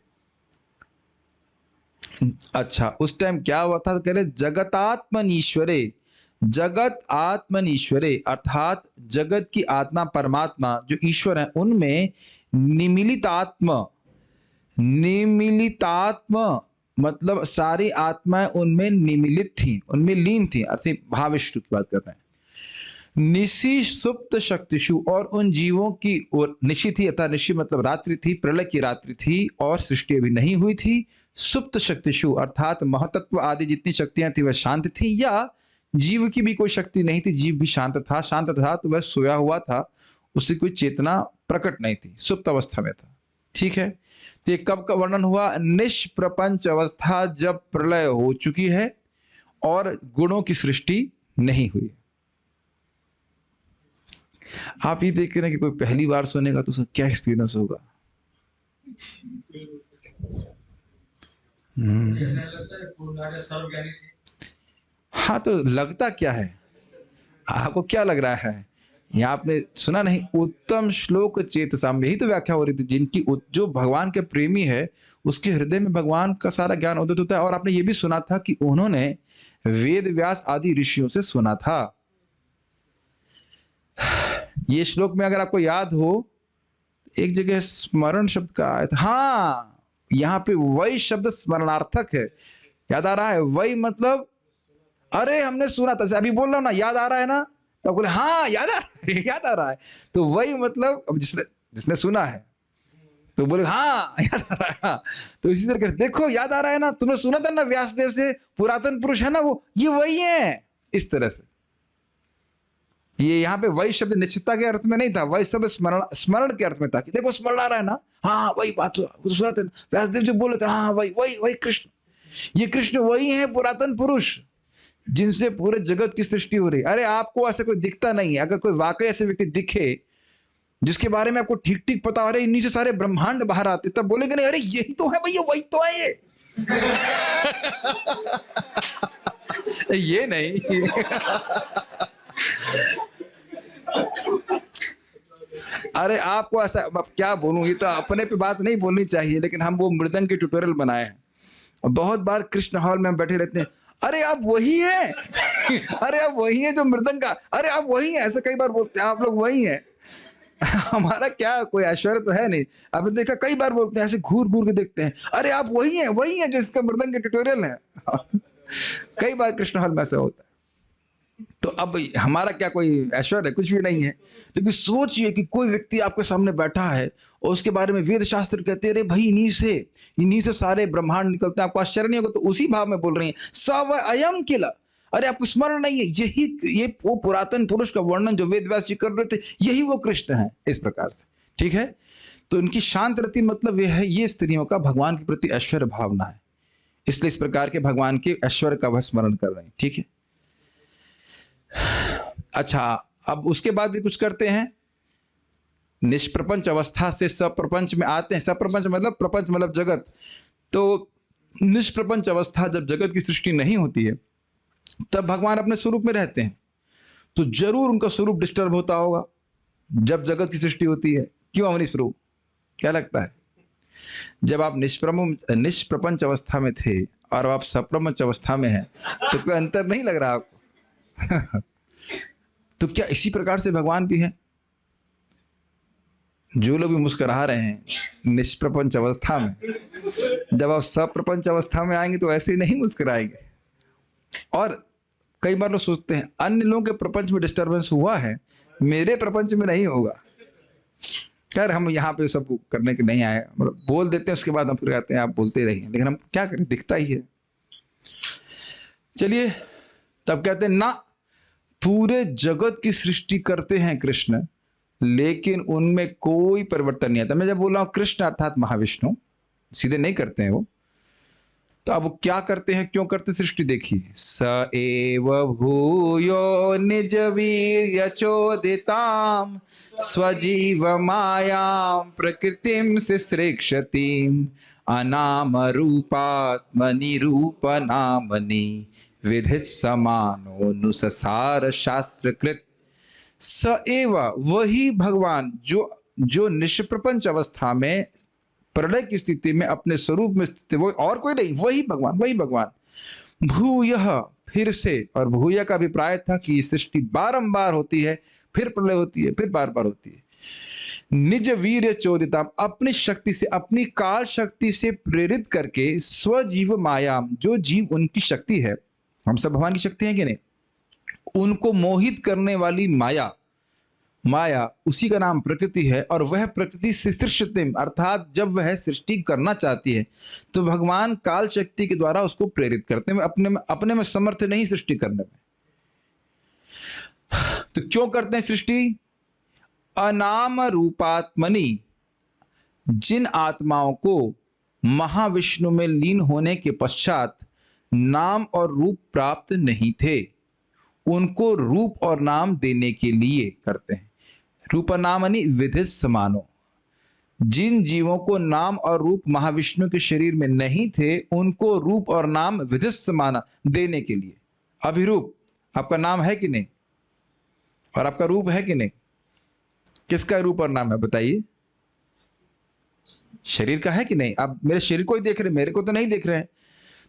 अच्छा, उस टाइम क्या हुआ था? कह रहे जगतात्मनीश्वरे, जगत आत्मनीश्वरे, अर्थात जगत की आत्मा परमात्मा जो ईश्वर है उनमें निमिलितात्म, निमिलितात्म मतलब सारी आत्माएं उनमें निमिलित थी, उनमें लीन थी, अर्थात भाविष्टु की बात कर रहे हैं। निशि सुप्त शक्तिषु, और उन जीवों की ओर, निशि थी अर्थात निशि मतलब रात्रि थी, प्रलय की रात्रि थी और सृष्टि अभी नहीं हुई थी। सुप्त शक्तिषु अर्थात महतत्व आदि जितनी शक्तियां थी वह शांत थी, या जीव की भी कोई शक्ति नहीं थी, जीव भी शांत था। शांत था तो वह सोया हुआ था, उसकी कोई चेतना प्रकट नहीं थी, सुप्त अवस्था में था। ठीक है, तो ये कब का वर्णन हुआ? निष्प्रपंच अवस्था, जब प्रलय हो चुकी है और गुणों की सृष्टि नहीं हुई। आप ये देख रहे हैं कि कोई पहली बार सुनेगा तो उसका क्या एक्सपीरियंस होगा? हाँ, तो लगता क्या है आपको? क्या लग रहा है? यहाँ आपने सुना नहीं, उत्तम श्लोक चेत साम्य, यही तो व्याख्या हो रही थी। जिनकी जो भगवान के प्रेमी है उसके हृदय में भगवान का सारा ज्ञान उदित होता है। और आपने ये भी सुना था कि उन्होंने वेद व्यास आदि ऋषियों से सुना था। ये श्लोक में अगर आपको याद हो, एक जगह स्मरण शब्द का आया था। हाँ, यहाँ पे वही शब्द स्मरणार्थक है। याद आ रहा है? वही मतलब अरे हमने सुना था, अभी बोल रहा हूं ना, याद आ रहा है ना, तो बोले हाँ याद आ रहा है, याद आ रहा है। तो वही मतलब अब जिसने जिसने सुना है तो बोले हाँ याद आ रहा है। हाँ, तो इसी तरह देखो याद आ रहा है ना, तुमने सुना था ना व्यासदेव से, पुरातन पुरुष है ना वो, ये वही है। इस तरह से ये यहाँ पे वही शब्द निश्चितता के अर्थ में नहीं था, वही शब्द स्मरण, स्मरण के अर्थ में था कि देखो स्मरण आ रहा है ना, हाँ वही बात सुना था व्यासदेव जो बोले थे, हाँ वही वही वही कृष्ण, ये कृष्ण वही है पुरातन पुरुष जिनसे पूरे जगत की सृष्टि हो रही। अरे आपको ऐसा कोई दिखता नहीं है। अगर कोई वाकई ऐसे व्यक्ति दिखे जिसके बारे में आपको ठीक ठीक पता हो रहा है इन्हीं से सारे ब्रह्मांड बाहर आते, तब बोलेंगे नहीं अरे यही तो है भैया, वही तो है ये नहीं अरे आपको ऐसा, क्या बोलूं, ये तो अपने पे बात नहीं बोलनी चाहिए, लेकिन हम वो मृदंग के ट्यूटोरियल बनाए हैं और बहुत बार कृष्ण हॉल में हम बैठे रहते हैं, अरे आप वही हैं अरे आप वही हैं जो मृदंग का, अरे आप वही हैं, ऐसे कई बार बोलते हैं, आप लोग वही हैं हमारा क्या कोई ऐश्वर्य तो है नहीं। आपने देखा कई बार बोलते हैं, ऐसे घूर घूर के देखते हैं, अरे आप वही हैं जो इसका मृदंग के ट्यूटोरियल है कई बार कृष्ण हॉल में ऐसा होता है। तो अब हमारा क्या कोई ऐश्वर्य है? कुछ भी नहीं है। लेकिन सोचिए कि कोई व्यक्ति आपके सामने बैठा है और उसके बारे में वेद शास्त्र कहते हैं, अरे भाई इन्हीं से सारे ब्रह्मांड निकलते हैं, आपको आश्चर्य नहीं होगा? तो उसी भाव में बोल रही हैं सव अयम किला, अरे आपको स्मरण नहीं है, ये वो पुरातन पुरुष का वर्णन जो वेद व्यास जी कर रहे थे, यही वो कृष्ण है। इस प्रकार से ठीक है। तो इनकी शांत रति मतलब यह है, ये स्त्रियों का भगवान के प्रति ऐश्वर्य भावना है, इसलिए इस प्रकार के भगवान के ऐश्वर्य का वह स्मरण कर रहे हैं। ठीक है। अच्छा, अब उसके बाद भी कुछ करते हैं, निष्प्रपंच अवस्था से सप्रपंच में आते हैं। सप्रपंच मतलब प्रपंच मतलब जगत। तो निष्प्रपंच अवस्था, जब जगत की सृष्टि नहीं होती है तब भगवान अपने स्वरूप में रहते हैं, तो जरूर उनका स्वरूप डिस्टर्ब होता होगा जब जगत की सृष्टि होती है। क्यों अवनीश प्रभु, क्या लगता है? जब आप निष्प्रपंच अवस्था में थे और आप सप्रपंच अवस्था में हैं तो कोई अंतर नहीं लग रहा आपको तो क्या इसी प्रकार से भगवान भी हैं? जो लोग भी मुस्कुरा रहे हैं निष्प्रपंच अवस्था में, जब आप सप्रपंच अवस्था में आएंगे तो ऐसे नहीं मुस्कुराएंगे। और कई बार लोग सोचते हैं अन्य लोगों के प्रपंच में डिस्टरबेंस हुआ है, मेरे प्रपंच में नहीं होगा। खैर हम यहाँ पे सब करने के नहीं आए, मतलब बोल देते हैं, उसके बाद हम फिर कहते हैं आप बोलते रहिए, लेकिन हम क्या करें, दिखता ही है। चलिए, तब कहते हैं ना, पूरे जगत की सृष्टि करते हैं कृष्ण, लेकिन उनमें कोई परिवर्तन नहीं आता। मैं जब बोल रहा हूं कृष्ण अर्थात महाविष्णु, सीधे नहीं करते हैं वो, तो अब क्या करते हैं, क्यों करते सृष्टि देखिए। स एव भूयो निज वीर्य चोदिताम स्वजीव मायाम प्रकृतिम सिसृक्षतिम अनाम रूपात्मनि रूप नामनि विधित समानोनुसार शास्त्रकृत। स एव, वही भगवान जो निष्प्रपंच अवस्था में प्रलय की स्थिति में अपने स्वरूप में स्थित, वो और कोई नहीं, वही भगवान। भूयः, फिर से, और भूय का अभिप्राय था कि सृष्टि बारंबार होती है, फिर प्रलय होती है, फिर बार बार होती है। निज वीर्य चोदिताम, अपनी शक्ति से, अपनी काल शक्ति से प्रेरित करके, स्वजीव मायाम, जो जीव उनकी शक्ति है, हम सब भगवान की शक्ति है कि नहीं, उनको मोहित करने वाली माया उसी का नाम प्रकृति है। और वह प्रकृति सिसृक्षतिम, अर्थात जब वह सृष्टि करना चाहती है तो भगवान काल शक्ति के द्वारा उसको प्रेरित करते हैं, अपने में समर्थ नहीं सृष्टि करने में। तो क्यों करते हैं सृष्टि। अनाम रूपात्मनि, जिन आत्माओं को महाविष्णु में लीन होने के पश्चात नाम और रूप प्राप्त नहीं थे, उनको रूप और नाम देने के लिए करते हैं। रूप नामनि विधित समानो, जिन जीवों को नाम और रूप महाविष्णु के शरीर में नहीं थे, उनको रूप और नाम विधित समाना देने के लिए। अभिरूप, आपका नाम है कि नहीं, और आपका रूप है कि नहीं, किसका रूप और नाम है बताइए। शरीर का है कि नहीं। आप मेरे शरीर को ही देख रहे, मेरे को तो नहीं देख रहे हैं।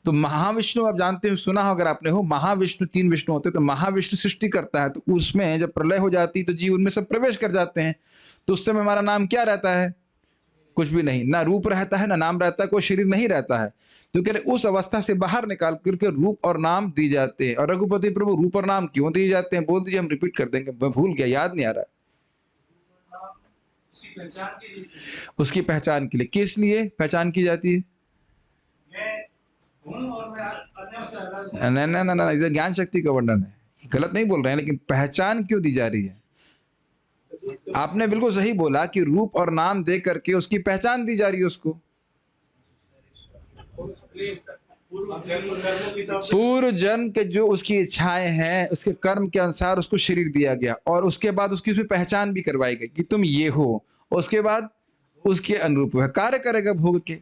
तो महाविष्णु, आप जानते हो, सुना हो अगर आपने हो, महाविष्णु, 3 विष्णु होते, तो महाविष्णु सृष्टि करता है, तो उसमें जब प्रलय हो जाती है तो जीव उनमें सब प्रवेश कर जाते हैं। तो उस समय हमारा नाम क्या रहता है, कुछ भी नहीं, ना रूप रहता है, ना नाम रहता है, कोई शरीर नहीं रहता है। तो कह रहे उस अवस्था से बाहर निकाल करके रूप और नाम दी जाते हैं। और रघुपति प्रभु, रूप और नाम क्यों दिए जाते हैं, बोल दीजिए, हम रिपीट कर देंगे, मैं भूल गया, याद नहीं आ रहा। उसकी पहचान के लिए। किस लिए पहचान की जाती है। नहीं, ज्ञान शक्ति का वर्णन है, गलत नहीं बोल रहे हैं, लेकिन पहचान क्यों दी जा रही है। आपने बिल्कुल सही बोला कि रूप और नाम दे करके उसकी पहचान दी जा रही है उसको। पूर्व जन्म के जो उसकी इच्छाएं हैं, उसके कर्म के अनुसार उसको शरीर दिया गया, और उसके बाद उसकी उसमें पहचान भी करवाई गई कि तुम ये हो। उसके बाद उसके अनुरूप वह कार्य करेगा भोग के।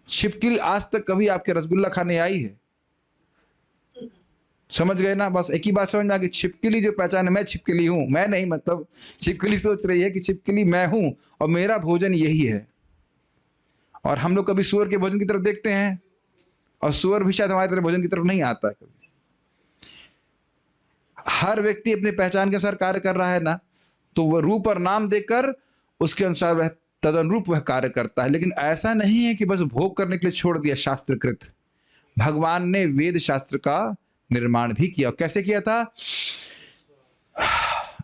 छिपकली आज तक कभी आपके रसगुल्ला खाने आई है, समझ गए ना। बस एक ही बात समझ में आ गई, छिपकली जो पहचान है, मैं छिपकली हूं, मैं नहीं, मतलब छिपकली सोच रही है कि छिपकली मैं हूं और मेरा भोजन यही है। और हम लोग कभी सुअर के भोजन की तरफ देखते हैं, और सुअर भी शायद हमारी तरफ भोजन की तरफ नहीं आता है कभी। हर व्यक्ति अपनी पहचान के अनुसार कार्य कर रहा है ना, तो वह रूप और नाम देकर उसके अनुसार वह तदनुरूप वह कार्य करता है। लेकिन ऐसा नहीं है कि बस भोग करने के लिए छोड़ दिया शास्त्रकृत। भगवान ने वेद शास्त्र का निर्माण भी किया। कैसे किया था,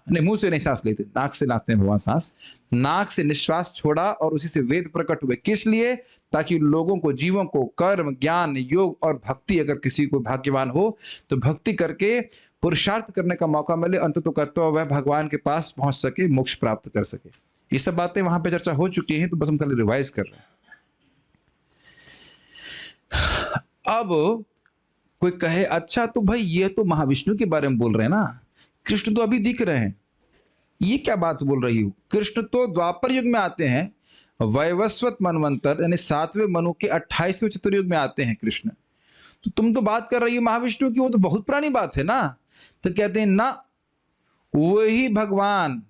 नहीं, मुंह से नहीं सांस लेते, नाक से लाते हैं भगवान सांस। नाक से निश्वास छोड़ा और उसी से वेद प्रकट हुए। किस लिए, ताकि लोगों को, जीवों को कर्म, ज्ञान, योग और भक्ति, अगर किसी को भाग्यवान हो तो भक्ति करके पुरुषार्थ करने का मौका मिले, अंत तो करते हुए वह भगवान के पास पहुंच सके, मोक्ष प्राप्त कर सके। ये सब बातें वहां पे चर्चा हो चुकी हैं, तो बस हम कल रिवाइज कर रहे हैं। अब कोई कहे अच्छा तो भाई ये तो महाविष्णु के बारे में बोल रहे हैं ना, कृष्ण तो अभी दिख रहे हैं, ये क्या बात बोल रही हो। कृष्ण तो द्वापर युग में आते हैं, वैवस्वत मनवंतर यानी 7वें मनु के 28वें चतुर्युग में आते हैं कृष्ण। तो तुम तो बात कर रही हो महाविष्णु की, वो तो बहुत पुरानी बात है ना। तो कहते हैं ना, वही भगवान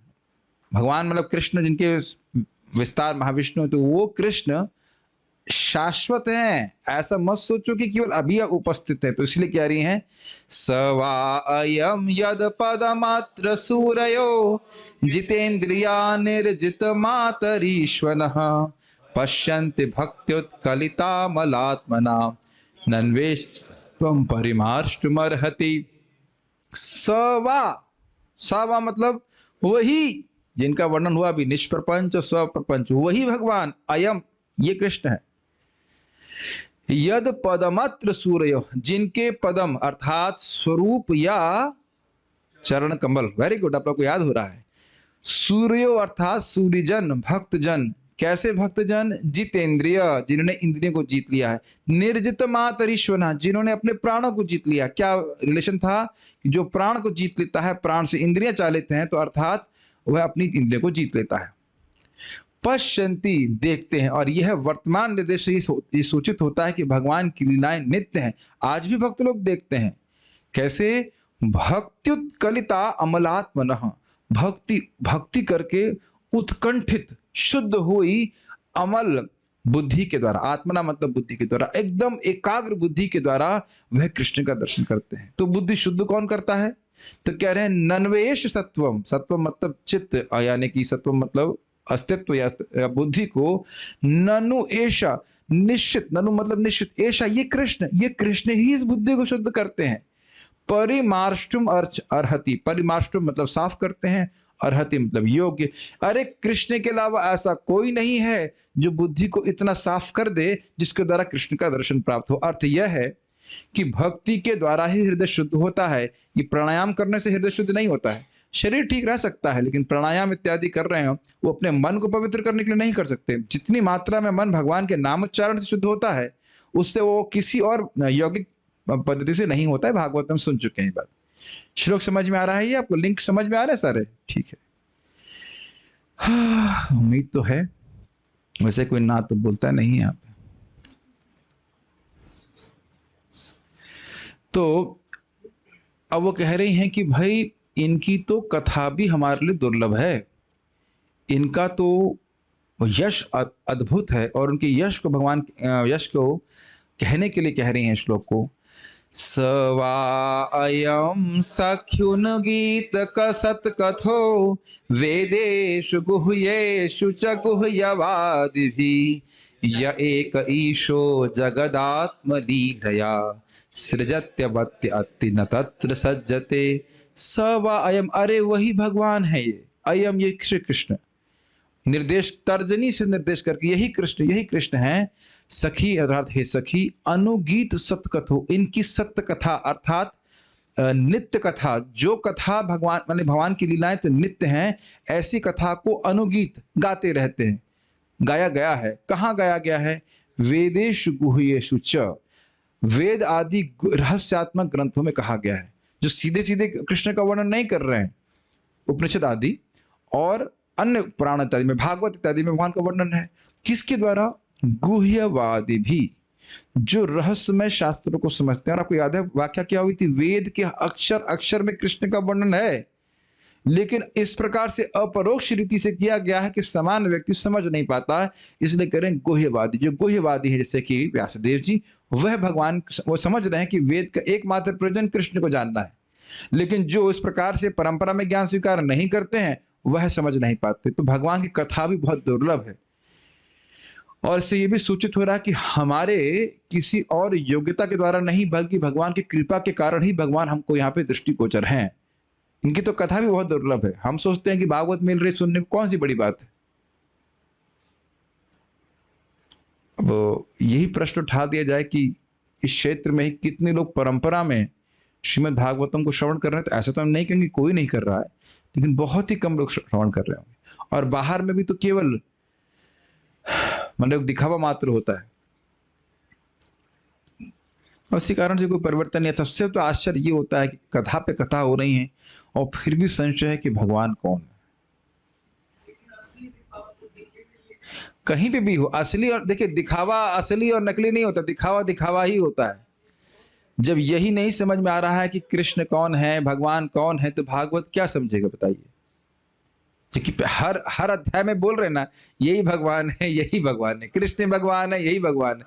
मतलब कृष्ण, जिनके विस्तार महाविष्णु, तो वो कृष्ण शाश्वत हैं। ऐसा मत सोचो कि केवल अभी उपस्थित है। तो इसलिए कह रही हैं, सवा अयम यद पदमात्र सूरयो जितेन्द्रिया निर्जित मातरीश्वनः पश्यन्ति भक्त्युत्कलितामलात्मना नन्वेश त्वं परिमार्ष्टुमर्हति। सवा, सवा मतलब वही जिनका वर्णन हुआ अभी, निष्प्रपंच स्वप्रपंच, वही भगवान अयम, ये कृष्ण है। यद पदमत्र सूर्य, जिनके पदम अर्थात स्वरूप या चरण कमल, वेरी गुड, आप लोग को याद हो रहा है। सूर्यो अर्थात सूर्यजन, भक्तजन। कैसे भक्तजन? जितेंद्रिय, जिन्होंने इंद्रियों को जीत लिया है। निर्जित मातरीश्वना, जिन्होंने अपने प्राणों को जीत लिया। क्या रिलेशन था कि जो प्राण को जीत लेता है, प्राण से इंद्रियां चालित हैं, तो अर्थात वह अपनी इंद्रियों को जीत लेता है। पश्यंती, देखते हैं, और यह वर्तमान निर्देश से ये सूचित होता है कि भगवान की लीलाएं नित्य हैं। आज भी भक्त लोग देखते हैं। कैसे? भक्त्युत्कलिता अमलात्मनः, भक्ति करके उत्कंठित शुद्ध हुई अमल बुद्धि के द्वारा, आत्मना मतलब बुद्धि के द्वारा, एकदम एकाग्र बुद्धि के द्वारा वह कृष्ण का दर्शन करते हैं। तो बुद्धि शुद्ध कौन करता है? तो कह रहे हैं नन्वेश सत्वम, सत्वम मतलब चित्त, यानी कि सत्वम मतलब अस्तित्व या बुद्धि को, ननु ऐशा, निश्चित, ननु मतलब निश्चित, ऐशा ये कृष्ण ही इस बुद्धि को शुद्ध करते हैं। परिमार्ष्टुम अर्हति, परिमार्ष्टुम मतलब साफ करते हैं, अर्हति मतलब योग्य। अरे कृष्ण के अलावा ऐसा कोई नहीं है जो बुद्धि को इतना साफ कर दे जिसके द्वारा कृष्ण का दर्शन प्राप्त हो। अर्थ यह है कि भक्ति के द्वारा ही हृदय शुद्ध होता है। ये प्राणायाम करने से हृदय शुद्ध नहीं होता है। शरीर ठीक रह सकता है, लेकिन प्राणायाम इत्यादि कर रहे हो वो अपने मन को पवित्र करने के लिए नहीं कर सकते। जितनी मात्रा में मन भगवान के नामोच्चारण से शुद्ध होता है, उससे वो किसी और यौगिक पद्धति से नहीं होता है। भागवत में सुन चुके हैं बात। श्लोक समझ में आ रहा है? ये आपको लिंक समझ में आ रहा है सारे? ठीक है, उम्मीद तो है। वैसे कोई ना तो बोलता नहीं है यहाँ पे। तो अब वो कह रही हैं कि भाई इनकी तो कथा भी हमारे लिए दुर्लभ है, इनका तो यश अद्भुत है, और उनके यश को भगवान यश को कहने के लिए कह रही हैं श्लोक को। सवा अयम सख्युन गीत कसत कथो वेदेषु गुह्येषु च गुह्यवादिभिः य एक ईशो जगदात्मलीलया सृजत्यवत्य न तत्र सज्जते। सवा अयम, अरे वही भगवान है ये। अयम ये श्री कृष्ण, निर्देश तर्जनी से निर्देश करके यही कृष्ण है। सखी अर्थात हे सखी, अनुगीत सतकथो, इनकी सत्य कथा अर्थात नित्य कथा, जो कथा भगवान माने भगवान की लीलाएं तो नित्य हैं, ऐसी कथा को अनुगीत गाते रहते हैं। गाया गया है। कहाँ गाया गया है? वेदेषु गुह्येषु च, वेद आदि रहस्यात्मक ग्रंथों में कहा गया है, जो सीधे सीधे कृष्ण का वर्णन नहीं कर रहे हैं। उपनिषद आदि और अन्य पुराण इत्यादि में, भागवत इत्यादि में भगवान का वर्णन है। किसके द्वारा? गुह्यवादी भी, जो रहस्यमय शास्त्रों को समझते हैं। और आपको याद है व्याख्या क्या हुई थी? वेद के अक्षर अक्षर में कृष्ण का वर्णन है, लेकिन इस प्रकार से अपरोक्ष रीति से किया गया है कि सामान्य व्यक्ति समझ नहीं पाता है। इसलिए करें गुह्यवादी। जो गुह्यवादी है जैसे कि व्यासदेव जी, वह भगवान, वो समझ रहे हैं कि वेद का एकमात्र प्रयोजन कृष्ण को जानना है, लेकिन जो इस प्रकार से परंपरा में ज्ञान स्वीकार नहीं करते हैं वह समझ नहीं पाते। तो भगवान की कथा भी बहुत दुर्लभ है। और इससे ये भी सूचित हो रहा है कि हमारे किसी और योग्यता के द्वारा नहीं, बल्कि भगवान की कृपा के कारण ही भगवान हमको यहाँ पे दृष्टिगोचर हैं। इनकी तो कथा भी बहुत दुर्लभ है। हम सोचते हैं कि भागवत मिल रही सुनने में कौन सी बड़ी बात है। अब यही प्रश्न उठा दिया जाए कि इस क्षेत्र में ही कितने लोग परंपरा में श्रीमद् भागवतम को श्रवण कर रहे हैं। तो ऐसा तो हम नहीं कहेंगे कोई नहीं कर रहा है, लेकिन बहुत ही कम लोग श्रवण कर रहे होंगे। और बाहर में भी तो केवल मतलब दिखावा मात्र होता है। उसी कारण से कोई परिवर्तन नहीं है। सबसे तो आश्चर्य ये होता है कि कथा पे कथा हो रही है और फिर भी संशय है कि भगवान कौन है। कहीं पे भी हो असली और, देखिए दिखावा असली और नकली नहीं होता, दिखावा दिखावा ही होता है। जब यही नहीं समझ में आ रहा है कि कृष्ण कौन है, भगवान कौन है, तो भागवत क्या समझेगा बताइए। क्योंकि हर अध्याय में बोल रहे ना, यही भगवान है, यही भगवान है, कृष्ण भगवान है, यही भगवान है।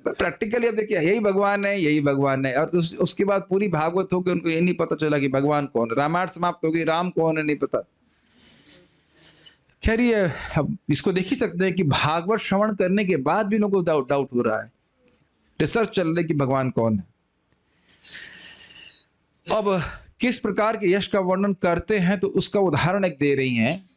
प्रैक्टिकली अब देखिए, यही भगवान है, यही भगवान है। और तो उसके बाद पूरी भागवत हो गई, उनको ये नहीं पता चला कि भगवान कौन है। रामायण समाप्त हो गई, राम कौन है नहीं पता। खैर ये अब इसको देख ही सकते हैं कि भागवत श्रवण करने के बाद भी लोगों को डाउट हो रहा है, रिसर्च चल रही है कि भगवान कौन है। अब किस प्रकार के यश का वर्णन करते हैं तो उसका उदाहरण एक दे रही हैं।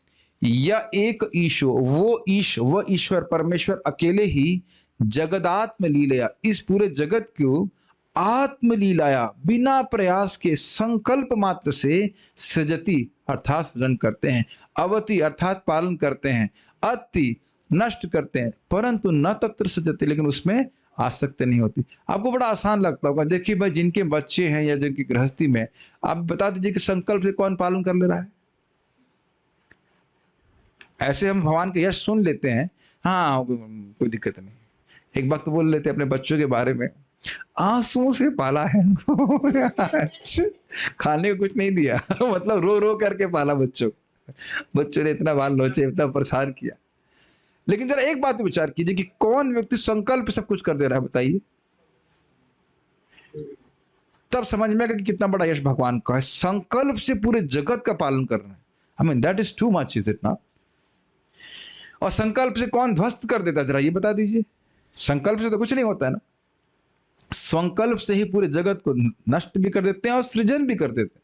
या एक ईशो वो ईश्वर परमेश्वर अकेले ही जगदात्म लीलया, इस पूरे जगत को आत्म लीलाया बिना प्रयास के संकल्प मात्र से सृजति अर्थात सृजन करते हैं, अवति अर्थात पालन करते हैं, अति नष्ट करते हैं, परंतु न तत्र सृजति, लेकिन उसमें आसक्त नहीं होती। आपको बड़ा आसान लगता होगा। देखिए भाई, जिनके बच्चे हैं या जिनकी गृहस्थी में, आप बता दीजिए कि संकल्प से कौन पालन कर ले रहा है। ऐसे हम भगवान का यश सुन लेते हैं, हाँ कोई दिक्कत नहीं। एक वक्त बोल लेते हैं अपने बच्चों के बारे में, आंसुओं से पाला है अच्छा, खाने को कुछ नहीं दिया मतलब रो रो करके पाला बच्चों ने इतना बाल नोचे, इतना परेशान किया। लेकिन जरा एक बात विचार कीजिए कि कौन व्यक्ति संकल्प सब कुछ कर दे रहा है, बताइए। तब समझ में आएगा कि कितना बड़ा यश भगवान का है। संकल्प से पूरे जगत का पालन कर रहे हैं। I mean that is too much, is it not? और संकल्प से कौन ध्वस्त कर देता है, जरा ये बता दीजिए। संकल्प से तो कुछ नहीं होता है ना। संकल्प से ही पूरे जगत को नष्ट भी कर देते हैं और सृजन भी कर देते हैं।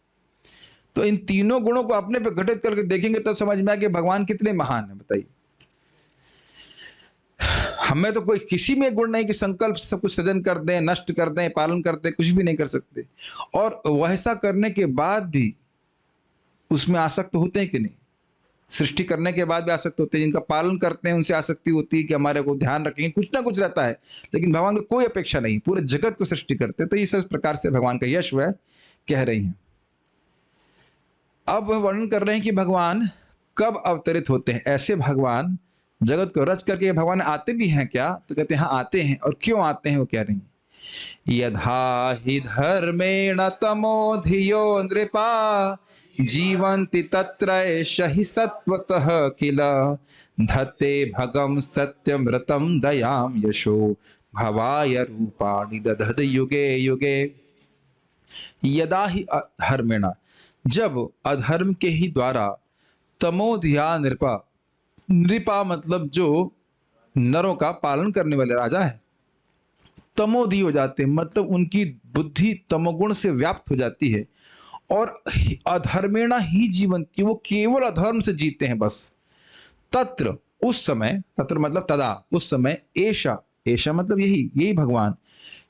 तो इन तीनों गुणों को अपने पे घटित करके देखेंगे तब समझ में आए कि भगवान कितने महान है, बताइए। हमें तो कोई किसी में गुण नहीं कि संकल्प से सब कुछ सृजन कर दें, नष्ट कर दें, पालन कर दें, कुछ भी नहीं कर सकते। और वैसा करने के बाद भी उसमें आसक्त होते हैं कि नहीं? सृष्टि करने के बाद भी आसक्त होते हैं। जिनका पालन करते हैं उनसे आसक्ति होती है कि हमारे को ध्यान रखेंगे, कुछ ना कुछ रहता है। लेकिन भगवान को कोई अपेक्षा नहीं, पूरे जगत को सृष्टि करते हैं। तो इस प्रकार से भगवान का यश वह कह रही हैं। अब वर्णन कर रहे हैं कि भगवान कब अवतरित होते हैं। ऐसे भगवान जगत को रच करके भगवान आते भी हैं क्या? तो कहते हैं हाँ आते हैं। और क्यों आते हैं वो कह रही हैं, यथा हि धर्मेण तमो धियो नृपा जीवन्ति तत्र एष हि सत्वतः किल धत्ते भगं सत्यमृतं दयां यशो भवाय रूपाणि दधद युगे युगे। यदा ही अधर्मेण, जब अधर्म के ही द्वारा, तमोधिया नृपा, नृपा मतलब जो नरों का पालन करने वाले राजा है, तमोधी हो जाते हैं, मतलब उनकी बुद्धि तमोगुण से व्याप्त हो जाती है। और अधर्मेणा ही जीवंती, वो केवल अधर्म से जीते हैं बस। तत्र उस समय, तत्र मतलब तदा उस समय, ऐशा मतलब यही भगवान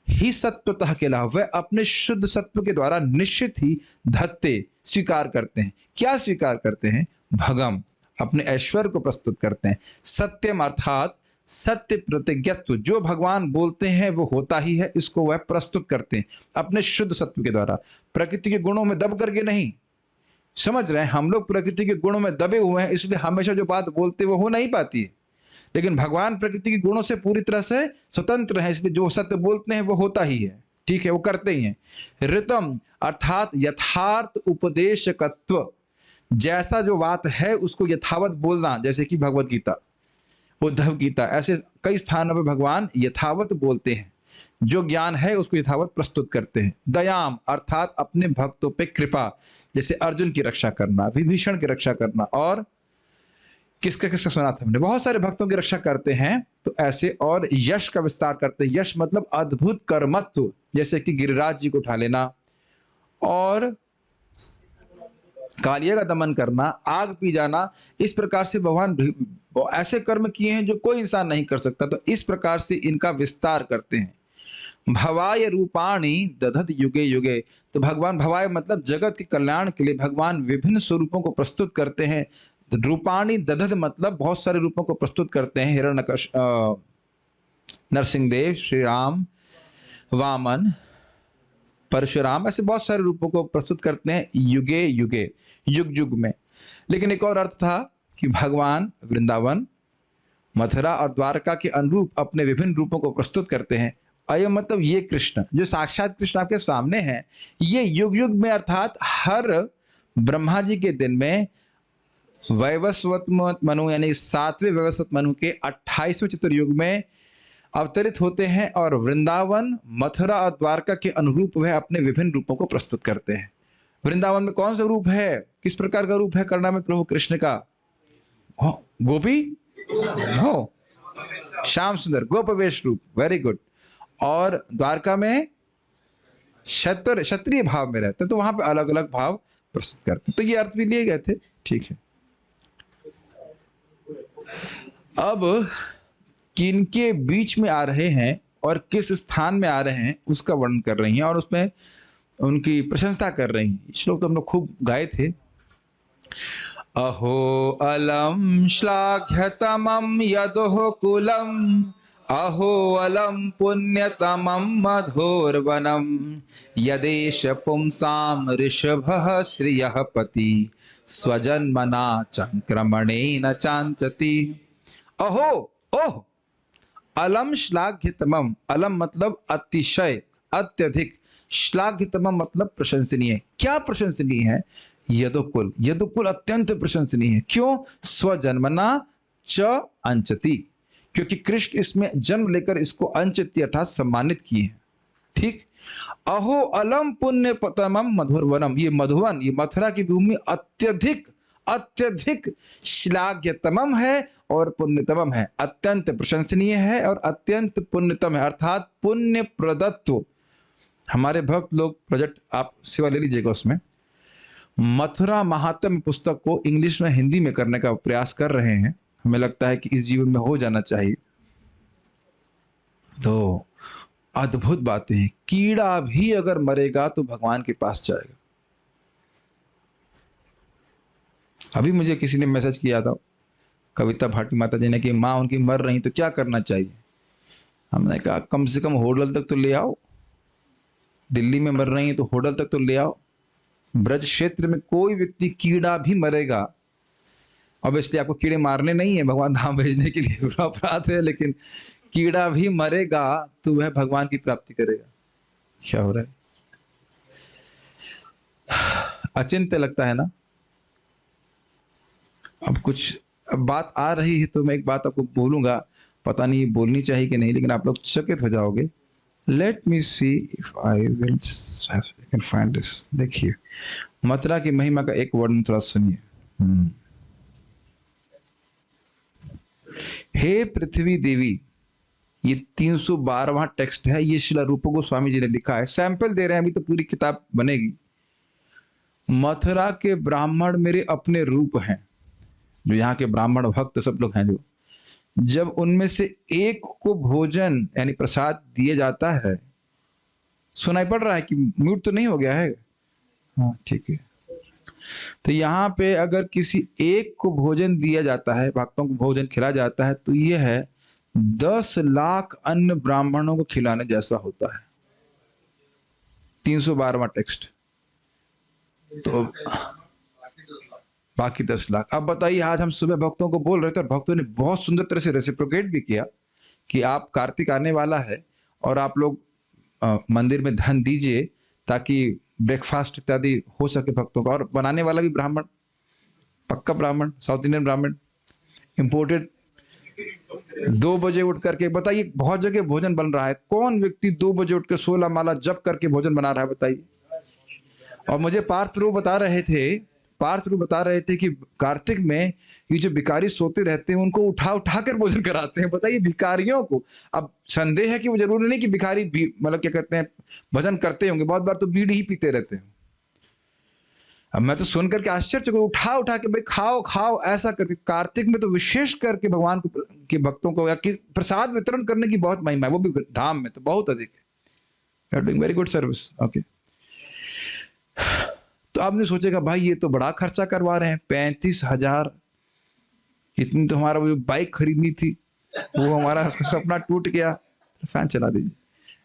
ही सत्वतः केला, वह अपने शुद्ध सत्व के द्वारा निश्चित ही धत्ते स्वीकार करते हैं। क्या स्वीकार करते हैं? भगम, अपने ऐश्वर्य को प्रस्तुत करते हैं। सत्यम अर्थात सत्य प्रतिज्ञत्व, जो भगवान बोलते हैं वो होता ही है, इसको वह प्रस्तुत करते हैं अपने शुद्ध सत्व के द्वारा। प्रकृति के गुणों में दब करके नहीं। समझ रहे हैं, हम लोग प्रकृति के गुणों में दबे हुए हैं, इसलिए हमेशा जो बात बोलते वो हो नहीं पाती है। लेकिन भगवान प्रकृति के गुणों से पूरी तरह से स्वतंत्र है, इसलिए जो सत्य बोलते हैं वो होता ही है। ठीक है, वो करते ही हैं। ऋतम अर्थात यथार्थ उपदेशकत्व, जैसा जो बात है उसको यथावत बोलना, जैसे कि भगवत गीता, उद्धव गीता, ऐसे कई स्थानों पर भगवान यथावत बोलते हैं। जो ज्ञान है उसको यथावत प्रस्तुत करते हैं। दयाम अर्थात अपने भक्तों पे कृपा, जैसे अर्जुन की रक्षा करना, विभीषण की रक्षा करना, और किसका सुना था हमने, बहुत सारे भक्तों की रक्षा करते हैं। तो ऐसे और यश का विस्तार करते हैं। यश मतलब अद्भुत कर्मत्व, जैसे कि गिरिराज जी को उठा लेना, और कालिया का दमन करना, आग पी जाना। इस प्रकार से भगवान ऐसे कर्म किए हैं जो कोई इंसान नहीं कर सकता। तो इस प्रकार से इनका विस्तार करते हैं। भवाय रूपाणि दधत युगे युगे, तो भगवान भवाय मतलब जगत के कल्याण के लिए भगवान विभिन्न स्वरूपों को प्रस्तुत करते हैं। रूपाणि दधत मतलब बहुत सारे रूपों को प्रस्तुत करते हैं। हिरण्यकश्यप, नरसिंहदेव, श्री राम, वामन, परशुराम, ऐसे बहुत सारे रूपों को प्रस्तुत करते हैं युगे युगे, युग युग में। लेकिन एक और अर्थ था कि भगवान वृंदावन, मथुरा और द्वारका के अनुरूप अपने विभिन्न रूपों को प्रस्तुत करते हैं। अयम मतलब ये कृष्ण, जो साक्षात कृष्ण आपके सामने हैं, ये युग युग में अर्थात हर ब्रह्मा जी के दिन में वैवस्वत मनु यानी 7वें वैवस्वत मनु के 28वें चतुर्युग में अवतरित होते हैं। और वृंदावन, मथुरा और द्वारका के अनुरूप वह अपने विभिन्न रूपों को प्रस्तुत करते हैं। वृंदावन में कौन सा रूप है, किस प्रकार का रूप है करणामृत प्रभु कृष्ण का? गोपी हो, श्याम सुंदर गोपवेश रूप, वेरी गुड। और द्वारका में क्षत्रिय भाव में रहते हैं, तो वहां पे अलग अलग भाव प्रस्तुत करते हैं। तो ये अर्थ भी लिए गए थे, ठीक है। अब किनके बीच में आ रहे हैं और किस स्थान में आ रहे हैं उसका वर्णन कर रही हैं, और उसमें उनकी प्रशंसा कर रही हैं। श्लोक तो हम लोग खूब गाए थे। अहो अलम श्लाघ्यतमं यदोः कुलम, अहो अलम पुण्यतमं मधोर्वनम, यदेश पुंसाम ऋषभः श्रियः पति, स्वजन्मना चंक्रमणेन चांचति। अहो, ओह, अलम श्लाघ्यतमम, अलम मतलब अतिशय, अत्यधिक, श्लाघ्यतमम मतलब प्रशंसनीय। क्या प्रशंसनीय है? यदुकुल, यदुकुल अत्यंत प्रशंसनीय है। क्यों? स्वजन्मना च अंचति, क्योंकि कृष्ण इसमें जन्म लेकर इसको अंचति अर्थात सम्मानित किए हैं। ठीक। अहो अलम पुण्यतमम मधुरवनम, ये मधुवन, ये मथुरा की भूमि अत्यधिक अत्यधिक श्लाघ्यतमम है और पुण्यतमम है, अत्यंत प्रशंसनीय है और अत्यंत पुण्यतम है, अर्थात पुण्य प्रदत्व। हमारे भक्त लोग प्रोजेक्ट, आप सेवा ले लीजिएगा, उसमें मथुरा महात्म्य पुस्तक को इंग्लिश में हिंदी में करने का प्रयास कर रहे हैं। हमें लगता है कि इस जीवन में हो जाना चाहिए। तो अद्भुत बातें हैं। कीड़ा भी अगर मरेगा तो भगवान के पास जाएगा। अभी मुझे किसी ने मैसेज किया था, कविता भाटी माता जी ने, कि माँ उनकी मर रही तो क्या करना चाहिए। हमने कहा कम से कम होटल तक तो ले आओ। दिल्ली में मर रही है तो होटल तक तो ले आओ। ब्रज क्षेत्र में कोई व्यक्ति कीड़ा भी मरेगा, अब इसलिए आपको कीड़े मारने नहीं है, भगवान धाम भेजने के लिए बुरा अपराध है, लेकिन कीड़ा भी मरेगा तो वह भगवान की प्राप्ति करेगा। क्या हो रहा है? अचिंत्य लगता है ना। अब कुछ बात आ रही है तो मैं एक बात आपको बोलूंगा, पता नहीं बोलनी चाहिए कि नहीं, लेकिन आप लोग चकित हो जाओगे। Let me see if I will can find this. देखिए, मथुरा की महिमा का एक वर्णन थोड़ा सुनिए। हे पृथ्वी देवी, ये 312वां टेक्स्ट है, ये श्रील रूप गोस्वामी जी ने लिखा है। सैंपल दे रहे हैं, अभी तो पूरी किताब बनेगी। मथुरा के ब्राह्मण मेरे अपने रूप हैं, जो यहाँ के ब्राह्मण भक्त सब लोग हैं, जो जब उनमें से एक को भोजन यानी प्रसाद दिया जाता है, सुनाई पड़ रहा है कि म्यूट तो नहीं हो गया है? हाँ ठीक है। तो यहाँ पे अगर किसी एक को भोजन दिया जाता है, भक्तों को भोजन खिलाया जाता है, तो ये है 10 लाख अन्य ब्राह्मणों को खिलाने जैसा होता है। 312वां टेक्स्ट। तो बाकी 10 लाख। अब बताइए, आज हम सुबह भक्तों को बोल रहे थे और भक्तों ने बहुत सुंदर तरह से रेसिप्रोकेट भी किया कि आप कार्तिक आने वाला है और आप लोग मंदिर में धन दीजिए ताकि ब्रेकफास्ट इत्यादि हो सके भक्तों का। और बनाने वाला भी ब्राह्मण, पक्का ब्राह्मण, साउथ इंडियन ब्राह्मण, इंपोर्टेड। 2 बजे उठ करके, बताइए, बहुत जगह भोजन बन रहा है, कौन व्यक्ति 2 बजे उठ कर 16 माला जप करके भोजन बना रहा है, बताइए। और मुझे पार्थ प्रभु बता रहे थे कि कार्तिक में ये जो भिखारी सोते रहते हैं उनको उठा उठा कर भोजन कराते हैं। बताइए, भिखारियों को। अब संदेह है कि वो जरूरी नहीं कि भिखारी मतलब क्या कहते हैं भजन करते होंगे, बहुत बार तो बीड़ी ही पीते रहते हैं। अब मैं तो सुन करके आश्चर्य, उठा उठा के भाई खाओ खाओ ऐसा करके। कार्तिक में तो विशेष करके भगवान को के भक्तों को या प्रसाद वितरण करने की बहुत महिमा है, वो भी धाम में तो बहुत अधिक है। You are doing very good service. Okay. तो आपने सोचेगा भाई ये तो बड़ा खर्चा करवा रहे हैं, 35,000, इतनी तो हमारा वो बाइक खरीदनी थी, वो हमारा सपना टूट गया। फैन चला दीजिए।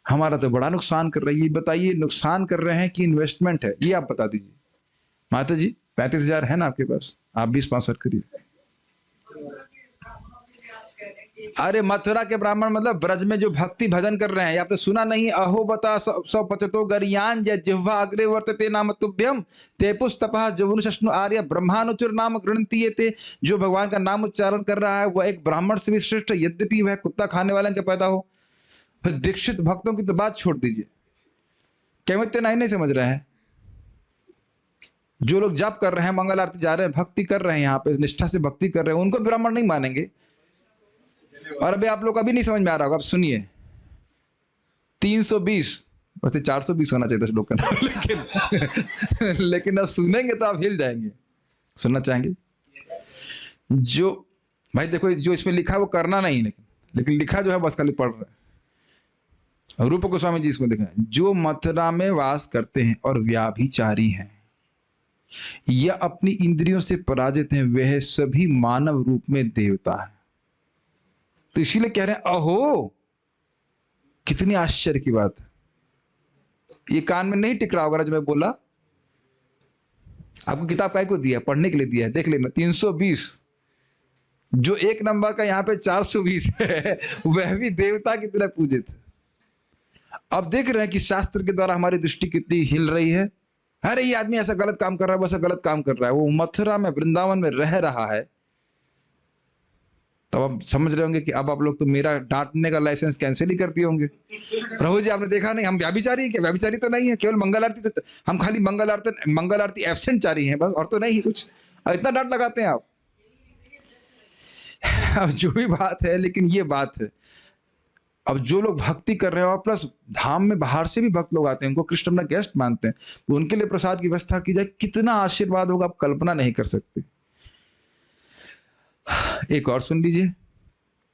हमारा तो बड़ा नुकसान कर रही है। बताइए, नुकसान कर रहे हैं कि इन्वेस्टमेंट है, ये आप बता दीजिए। माता जी 35,000 है ना आपके पास, आप भी स्पॉन्सर करिए। अरे मथुरा के ब्राह्मण मतलब ब्रज में जो भक्ति भजन कर रहे हैं, आपने सुना नहीं? अहो बता सौ पचतो गरियान जय जिह्वा अग्रे वर्तते नाम तुभ्यम ते पुस्तपः जवनुष्णु आर्य ब्रह्मानुचर नाम गृणती ये ते। जो भगवान का नाम उच्चारण कर रहा है वह एक ब्राह्मण से भी श्रेष्ठ, यद्यपि वह कुत्ता खाने वाले के पैदा हो। फिर दीक्षित भक्तों की तो बात छोड़ दीजिए, कहते नहीं समझ रहे हैं। जो लोग जप कर रहे हैं, मंगल आरती जा रहे हैं, भक्ति कर रहे हैं, यहाँ पे निष्ठा से भक्ति कर रहे हैं, उनको ब्राह्मण नहीं मानेंगे। और अभी आप लोग अभी नहीं समझ में आ रहा होगा, अब सुनिए। 320 वैसे 420 होना चाहिए था श्लोक का नाम, लेकिन अब सुनेंगे तो आप हिल जाएंगे। सुनना चाहेंगे? जो भाई देखो, जो इसमें लिखा है वो करना नहीं, लेकिन लिखा जो है बस खाली पढ़ रहा है। रूप गोस्वामी जी इसमें देखा है, जो मथुरा में वास करते हैं और व्याभिचारी हैं या अपनी इंद्रियों से पराजित हैं, वह सभी मानव रूप में देवता है। तो इसीलिए कह रहे हैं, अहो कितनी आश्चर्य की बात है। ये कान में नहीं टिक रहा होगा जो मैं बोला। आपको किताब काय को दिया? पढ़ने के लिए दिया है, देख लेना। 320, जो एक नंबर का यहाँ पे 420 है, वह भी देवता की तरह पूजित। अब देख रहे हैं कि शास्त्र के द्वारा हमारी दृष्टि कितनी हिल रही है। अरे ये आदमी ऐसा गलत काम कर रहा है, वैसा गलत काम कर रहा है। वो मथुरा में, वृंदावन में रह रहा है। तब आप समझ रहे होंगे कि अब आप लोग तो मेरा डांटने का लाइसेंस कैंसिल ही कर दिए होंगे। प्रभु जी आपने देखा नहीं, हम व्याभिचारी हैं क्या? व्याभिचारी तो नहीं है, केवल मंगल आरती, तो हम खाली मंगल आरती एब्सेंट चारी हैं बस, और तो नहीं कुछ। इतना डांट लगाते हैं आप। अब जो भी बात है, लेकिन ये बात है, अब जो लोग भक्ति कर रहे हैं और प्लस धाम में बाहर से भी भक्त लोग आते हैं, उनको कृष्ण अपना गेस्ट मानते हैं, तो उनके लिए प्रसाद की व्यवस्था की जाए, कितना आशीर्वाद होगा आप कल्पना नहीं कर सकते। एक और सुन लीजिए,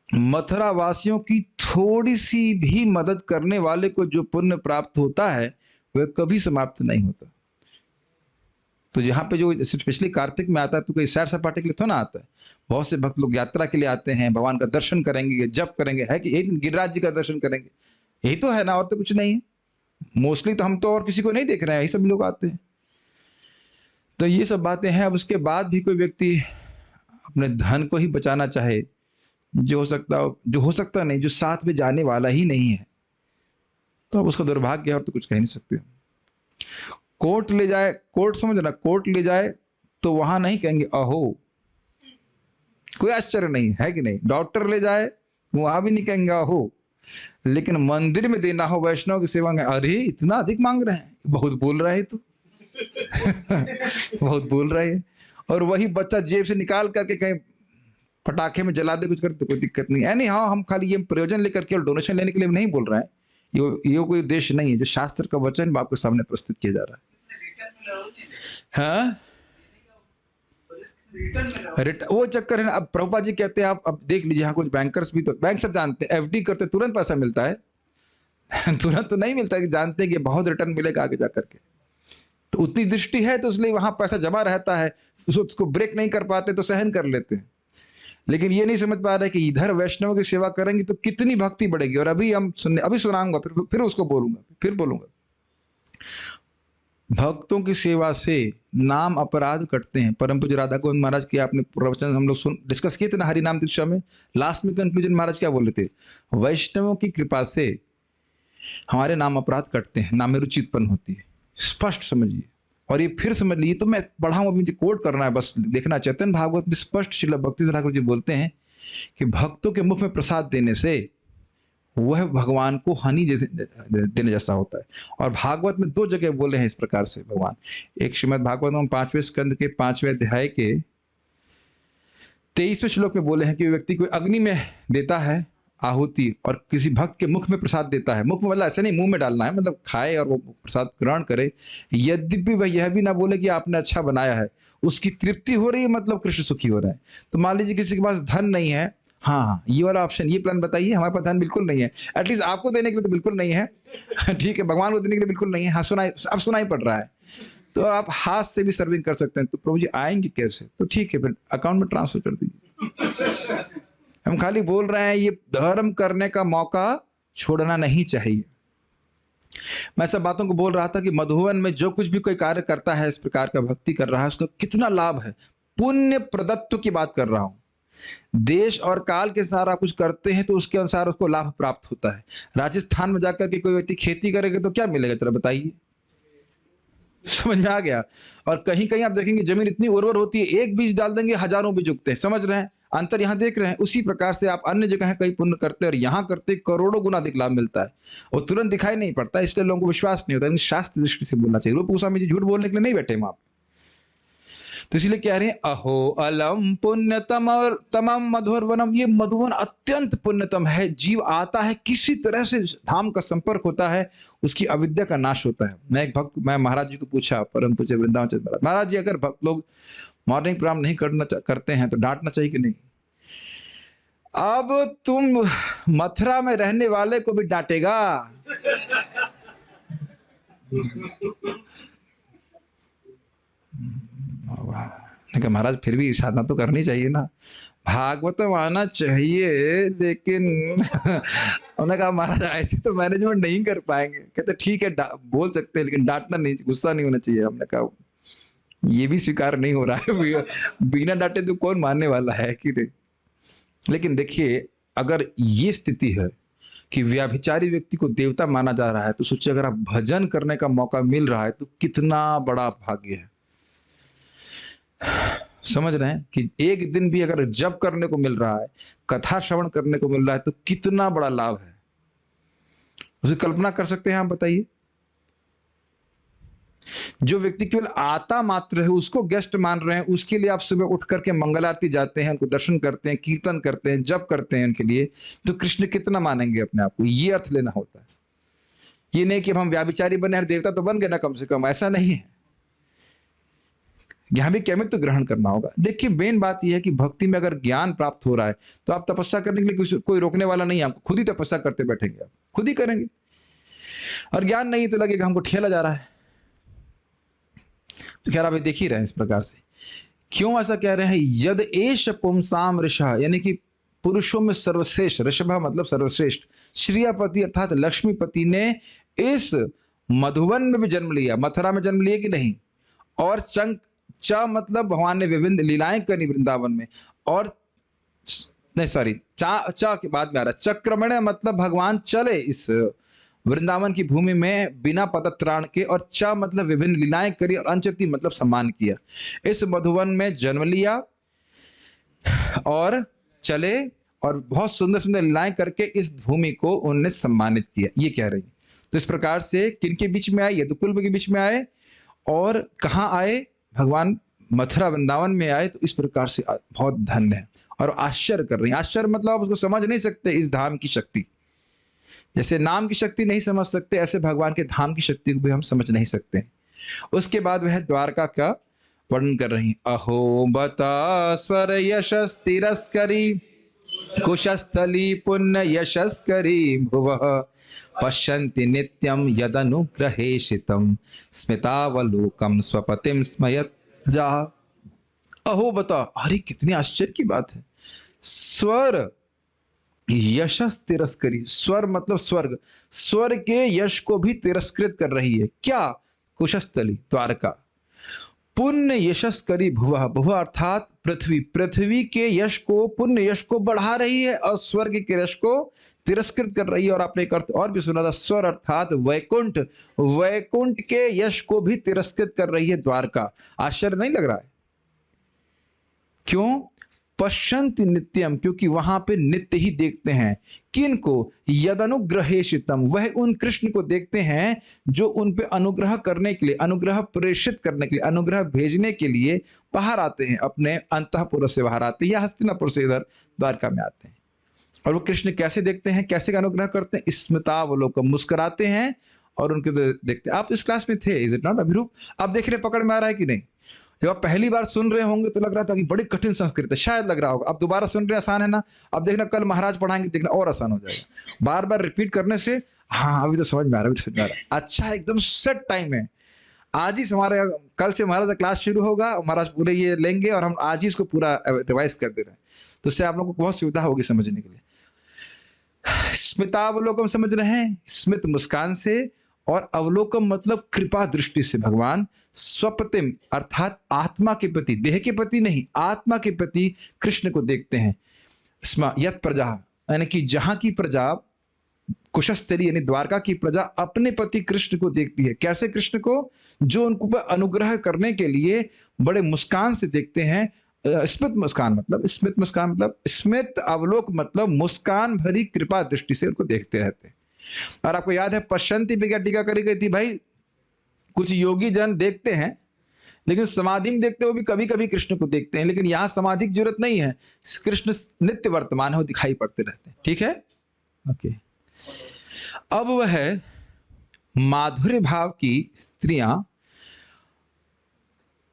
मथुरा वासियों की थोड़ी सी भी मदद करने वाले को जो पुण्य प्राप्त होता है वह कभी समाप्त नहीं होता। तो यहाँ पे जो स्पेशली कार्तिक में आता है, तो कोई सैर सपाटे के लिए तो ना आता है। बहुत से भक्त लोग यात्रा के लिए आते हैं, भगवान का दर्शन करेंगे, जप करेंगे, है कि एक गिरिराज जी का दर्शन करेंगे, यही तो है ना, और तो कुछ नहीं है। मोस्टली तो हम तो और किसी को नहीं देख रहे हैं, यही सब लोग आते हैं। तो ये सब बातें हैं। अब उसके बाद भी कोई व्यक्ति अपने धन को ही बचाना चाहे, जो हो सकता नहीं, जो साथ में जाने वाला ही नहीं है, तो अब उसका दुर्भाग्य है, और तो कुछ कह नहीं सकते। कोर्ट ले जाए, कोर्ट समझना, कोर्ट ले जाए तो वहां नहीं कहेंगे अहो, कोई आश्चर्य नहीं है कि नहीं। डॉक्टर ले जाए वहां भी नहीं कहेंगे अहो, लेकिन मंदिर में देना हो वैष्णव की सेवा में, अरे इतना अधिक मांग रहे हैं, बहुत बोल रहे हैं तो बहुत बोल रहे हैं। और वही बच्चा जेब से निकाल करके कहीं पटाखे में जला दे, कुछ करते, कोई दिक्कत नहीं है। नहीं, हाँ, हम खाली ये प्रयोजन लेकर केवल डोनेशन लेने के लिए नहीं बोल रहे हैं, ये कोई उद्देश्य नहीं है। जो शास्त्र का वचन आपके सामने प्रस्तुत किया जा रहा है। हाँ, वो चक्कर है ना। अब प्रभुपाद जी कहते हैं, आप अब देख लीजिए, हाँ, कुछ बैंकर्स भी, तो बैंक सब जानते हैं, एफडी करते तुरंत पैसा मिलता है तुरंत तो नहीं मिलता है, कि जानते हैं कि बहुत रिटर्न मिलेगा आगे जाकर के। तो उतनी दृष्टि है, तो इसलिए वहां पैसा जमा रहता है, उसको ब्रेक नहीं कर पाते तो सहन कर लेते हैं। लेकिन ये नहीं समझ पा रहे कि इधर वैष्णव की सेवा करेंगे तो कितनी भक्ति बढ़ेगी। और अभी अभी सुनाऊंगा, फिर उसको बोलूंगा, फिर बोलूंगा। भक्तों की सेवा से नाम अपराध कटते हैं। परम पूज्य राधा गोविंद महाराज के आपने प्रवचन हम लोग डिस्कस किए थे ना, हरि नाम दीक्षा में। लास्ट में कंक्लूजन महाराज क्या बोले थे? वैष्णवों की कृपा से हमारे नाम अपराध कटते हैं, नाम में रुचि उत्पन्न होती है। स्पष्ट समझिए, और ये फिर समझ लीजिए। तो मैं पढ़ाऊँ, अभी मुझे कोट करना है, बस देखना। चैतन्य भागवत में स्पष्ट श्रील भक्ति ठाकुर जी बोलते हैं कि भक्तों के मुख में प्रसाद देने से वह भगवान को हानि देने जैसा होता है। और भागवत में 2 जगह बोले हैं इस प्रकार से भगवान। एक श्रीमद् भागवत में 5वें स्कंद के 5वें अध्याय के 23वें श्लोक में बोले हैं कि व्यक्ति को अग्नि में देता है आहुति और किसी भक्त के मुख में प्रसाद देता है। मुख में मतलब ऐसे नहीं मुंह में डालना है, मतलब खाए और वो प्रसाद ग्रहण करे। यद्यपि वह यह भी ना बोले कि आपने अच्छा बनाया है, उसकी तृप्ति हो रही है, मतलब कृष्ण सुखी हो रहा है। तो मान लीजिए किसी के पास धन नहीं है, हाँ, ये वाला ऑप्शन, ये प्लान बताइए। हमारे पास धन बिल्कुल नहीं है, एटलीस्ट आपको देने के लिए तो बिल्कुल नहीं है ठीक है, भगवान को देने के लिए बिल्कुल नहीं है। हाँ, अब सुनाई पड़ रहा है, तो आप हाथ से भी सर्विंग कर सकते हैं। तो प्रभु जी आएंगे कैसे? तो ठीक है, फिर अकाउंट में ट्रांसफर कर दीजिए हम खाली बोल रहे हैं, ये धर्म करने का मौका छोड़ना नहीं चाहिए। मैं सब बातों को बोल रहा था कि मधुवन में जो कुछ भी कोई कार्य करता है, इस प्रकार का भक्ति कर रहा है, उसका कितना लाभ है। पुण्य प्रदत्व की बात कर रहा हूं। देश और काल के सारा कुछ करते हैं तो उसके अनुसार उसको लाभ प्राप्त होता है। राजस्थान में जाकर के कोई व्यक्ति खेती करेगा तो क्या मिलेगा, जरा बताइए। समझ में आ गया? और कहीं कहीं आप देखेंगे जमीन इतनी उर्वर होती है, एक बीज डाल देंगे हजारों बीज उगते हैं। समझ रहे हैं अंतर? यहां देख रहे हैं। उसी प्रकार से आप अन्य जगह कहीं पुण्य करते हैं और यहां करते करोड़ों गुना अधिक लाभ मिलता है, और तुरंत दिखाई नहीं पड़ता, इसलिए लोगों को विश्वास नहीं होता। शास्त्र दृष्टि से बोलना चाहिए। रूप गोस्वामी जी झूठ बोलने के लिए नहीं बैठे वहां। तो इसलिए कह रहे हैं अहो अलम पुण्यतम और तमम मधुर वनम, ये मधुवन अत्यंत पुण्यतम है। जीव आता है, किसी तरह से धाम का संपर्क होता है, उसकी अविद्या का नाश होता है। मैं महाराज जी को पूछा, परम पूज्य वृंदावन चंद्र महाराज जी, अगर भक्त लोग मॉर्निंग प्रोग्राम नहीं करते हैं तो डांटना चाहिए कि नहीं? अब तुम मथुरा में रहने वाले को भी डांटेगा। महाराज फिर भी साधना तो करनी चाहिए ना, भागवतम आना चाहिए, लेकिन उन्होंने कहा महाराज ऐसे तो मैनेजमेंट नहीं कर पाएंगे। कहते ठीक है, बोल सकते हैं, लेकिन डांटना नहीं, गुस्सा नहीं होना चाहिए। हमने कहा ये भी स्वीकार नहीं हो रहा है, बिना डांटे तो कौन मानने वाला है कि नहीं। लेकिन देखिए, अगर ये स्थिति है कि व्यभिचारी व्यक्ति को देवता माना जा रहा है, तो सोचिए अगर आप भजन करने का मौका मिल रहा है तो कितना बड़ा भाग्य है। समझ रहे हैं कि एक दिन भी अगर जप करने को मिल रहा है, कथा श्रवण करने को मिल रहा है, तो कितना बड़ा लाभ है। उसे कल्पना कर सकते हैं आप? बताइए, जो व्यक्ति केवल आता मात्र है, उसको गेस्ट मान रहे हैं, उसके लिए आप सुबह उठ करके मंगल आरती जाते हैं, उनको दर्शन करते हैं, कीर्तन करते हैं, जप करते हैं उनके लिए, तो कृष्ण कितना मानेंगे अपने आप को? ये अर्थ लेना होता है। ये नहीं कि हम व्याभिचारी बने हैं, देवता तो बन गए ना कम से कम, ऐसा नहीं है। यहां भी कैमित्व ग्रहण करना होगा। देखिए, मेन बात यह है कि भक्ति में अगर ज्ञान प्राप्त हो रहा है तो आप तपस्या करने के लिए कोई रोकने वाला नहीं है। आपको खुद ही तपस्या करते बैठेंगे, आप खुद ही करेंगे। और ज्ञान नहीं तो लगेगा हमको ठेला जा रहा है। तो खैर, आप देख ही रहे हैं इस प्रकार से। क्यों ऐसा कह रहे हैं? यद एष पुंसाम ऋषा, यानी कि पुरुषों में सर्वश्रेष्ठ, ऋषभ मतलब सर्वश्रेष्ठ, श्रियापति अर्थात लक्ष्मीपति ने इस मधुवन में भी जन्म लिया। मथुरा में जन्म लिया कि नहीं? और च मतलब भगवान ने विभिन्न लीलाएं करी वृंदावन में। और नहीं, सॉरी, चा के बाद में आ रहा चक्रमण, मतलब भगवान चले इस वृंदावन की भूमि में बिना पदत्राण के। और च मतलब विभिन्न लीलाएं करी, और अंचति मतलब सम्मान किया। इस मधुवन में जन्म लिया और चले, और बहुत सुंदर सुंदर लीलाएं करके इस भूमि को उन्होंने सम्मानित किया। ये कह रही। तो इस प्रकार से किनके बीच में आए? यदुकुल के बीच में आए। और कहाँ आए? भगवान मथुरा वृंदावन में आए। तो इस प्रकार से बहुत धन्य है और आश्चर्य कर रही है। आश्चर्य मतलब आप उसको समझ नहीं सकते, इस धाम की शक्ति। जैसे नाम की शक्ति नहीं समझ सकते, ऐसे भगवान के धाम की शक्ति को भी हम समझ नहीं सकते। उसके बाद वह द्वारका का वर्णन कर रही है। अहो बता स्वर यशस तिरस्करी, कुशस्थली पुण्य यशस्करी भुवः, पश्यन्ति नित्यं यदनुग्रहेशितं, स्मितावलोकं स्वपतिं स्मयत जा। अहो बता, अरे कितनी आश्चर्य की बात है। स्वर यशस तिरस्करी, स्वर मतलब स्वर्ग, स्वर्ग के यश को भी तिरस्कृत कर रही है। क्या? कुशस्थली द्वारका। पुण्य यशस्करी भुवः, भुवः अर्थात पृथ्वी, पृथ्वी के यश को, पुण्य यश को बढ़ा रही है और स्वर्ग के यश को तिरस्कृत कर रही है। और आपने एक अर्थ और भी सुना था, स्वर अर्थात वैकुंठ, वैकुंठ के यश को भी तिरस्कृत कर रही है द्वारका। आश्चर्य नहीं लग रहा है? क्यों? पश्यन्ति नित्यम, क्योंकि वहां पे नित्य ही देखते हैं। किनको? यदनुग्रहेशितम, वह उन कृष्ण को देखते हैं जो उन पे अनुग्रह करने के लिए, अनुग्रह प्रेषित करने के लिए, अनुग्रह भेजने के लिए बाहर आते हैं, अपने अंतःपुर से बाहर आते हैं या हस्तिनापुर से इधर द्वारका में आते हैं। और वो कृष्ण कैसे देखते हैं, कैसे अनुग्रह करते हैं? स्मितावलोकम, मुस्कुराते हैं और उनके देखते हैं। आप इस क्लास में थे, इज इट नॉट अभिरूप? आप देख रहे, पकड़ में आ रहा है कि नहीं? जब आप पहली बार सुन रहे होंगे तो लग रहा था कि बड़ी कठिन संस्कृत है, शायद लग रहा होगा। अब दोबारा सुन रहे आसान है ना? अब देखना कल महाराज पढ़ाएंगे, देखना और आसान हो जाएगा। बार बार रिपीट करने से हाँ अभी तो समझ में आ रहा है, अभी तो समझ में आ रहा है। अच्छा, एकदम सेट टाइम है। आज ही हमारे, कल से महाराज का क्लास शुरू होगा, महाराज पूरे ये लेंगे और हम आज ही इसको पूरा रिवाइज कर दे रहे हैं। तो इससे आप लोगों को बहुत सुविधा होगी समझने के लिए। स्मितावलोकम समझ रहे हैं? स्मित मुस्कान से, और अवलोकम मतलब कृपा दृष्टि से भगवान स्वपतिम अर्थात आत्मा के प्रति, देह के प्रति नहीं, आत्मा के प्रति कृष्ण को देखते हैं। स्म यत प्रजा, यानी कि जहां की प्रजा, कुशस्थली यानी द्वारका की प्रजा अपने पति कृष्ण को देखती है। कैसे कृष्ण को? जो उनको अनुग्रह करने के लिए बड़े मुस्कान से देखते हैं। स्मित मुस्कान मतलब, स्मित मुस्कान मतलब, स्मित अवलोक मतलब मुस्कान भरी कृपा दृष्टि से उनको देखते रहते हैं। और आपको याद है पश्यंती भी क्या टीका करी गई थी भाई? कुछ योगी जन देखते हैं, लेकिन समाधि में देखते हो भी कभी कभी कृष्ण को देखते हैं, लेकिन यहाँ समाधि की जरूरत नहीं है, कृष्ण नित्य वर्तमान हो, दिखाई पड़ते रहते हैं। ठीक है, ओके। अब वह माधुर्य भाव की स्त्रियां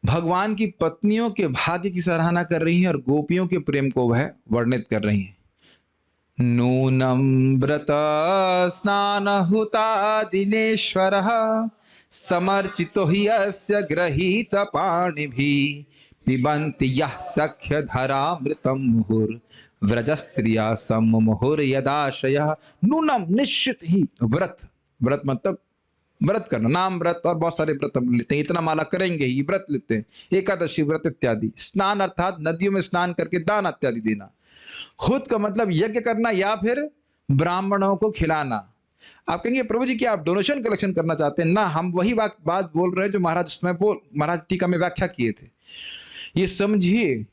भगवान की पत्नियों के भाग्य की सराहना कर रही हैं और गोपियों के प्रेम को वह वर्णित कर रही हैं। नूनम व्रत स्नान हुता दिनेश्वरः समर्चितो हि अस्य गृहीत पाणिभिः पिबन्ति यः सख्य धरामृतं मुहुर्व्रजस्त्रिया सम्मुहुर् यदाशयः। नूनम निश्चित ही, व्रत, व्रत मतलब व्रत करना, नाम व्रत और बहुत सारे व्रत हम लेते हैं, इतना माला करेंगे ही व्रत लेते हैं, एकादशी व्रत इत्यादि। स्नान अर्थात नदियों में स्नान करके दान इत्यादि देना। खुद का मतलब यज्ञ करना या फिर ब्राह्मणों को खिलाना। आप कहेंगे प्रभु जी क्या आप डोनेशन कलेक्शन करना चाहते हैं? ना, हम वही बात बोल रहे हैं जो महाराज टीका में व्याख्या किए थे। ये समझिए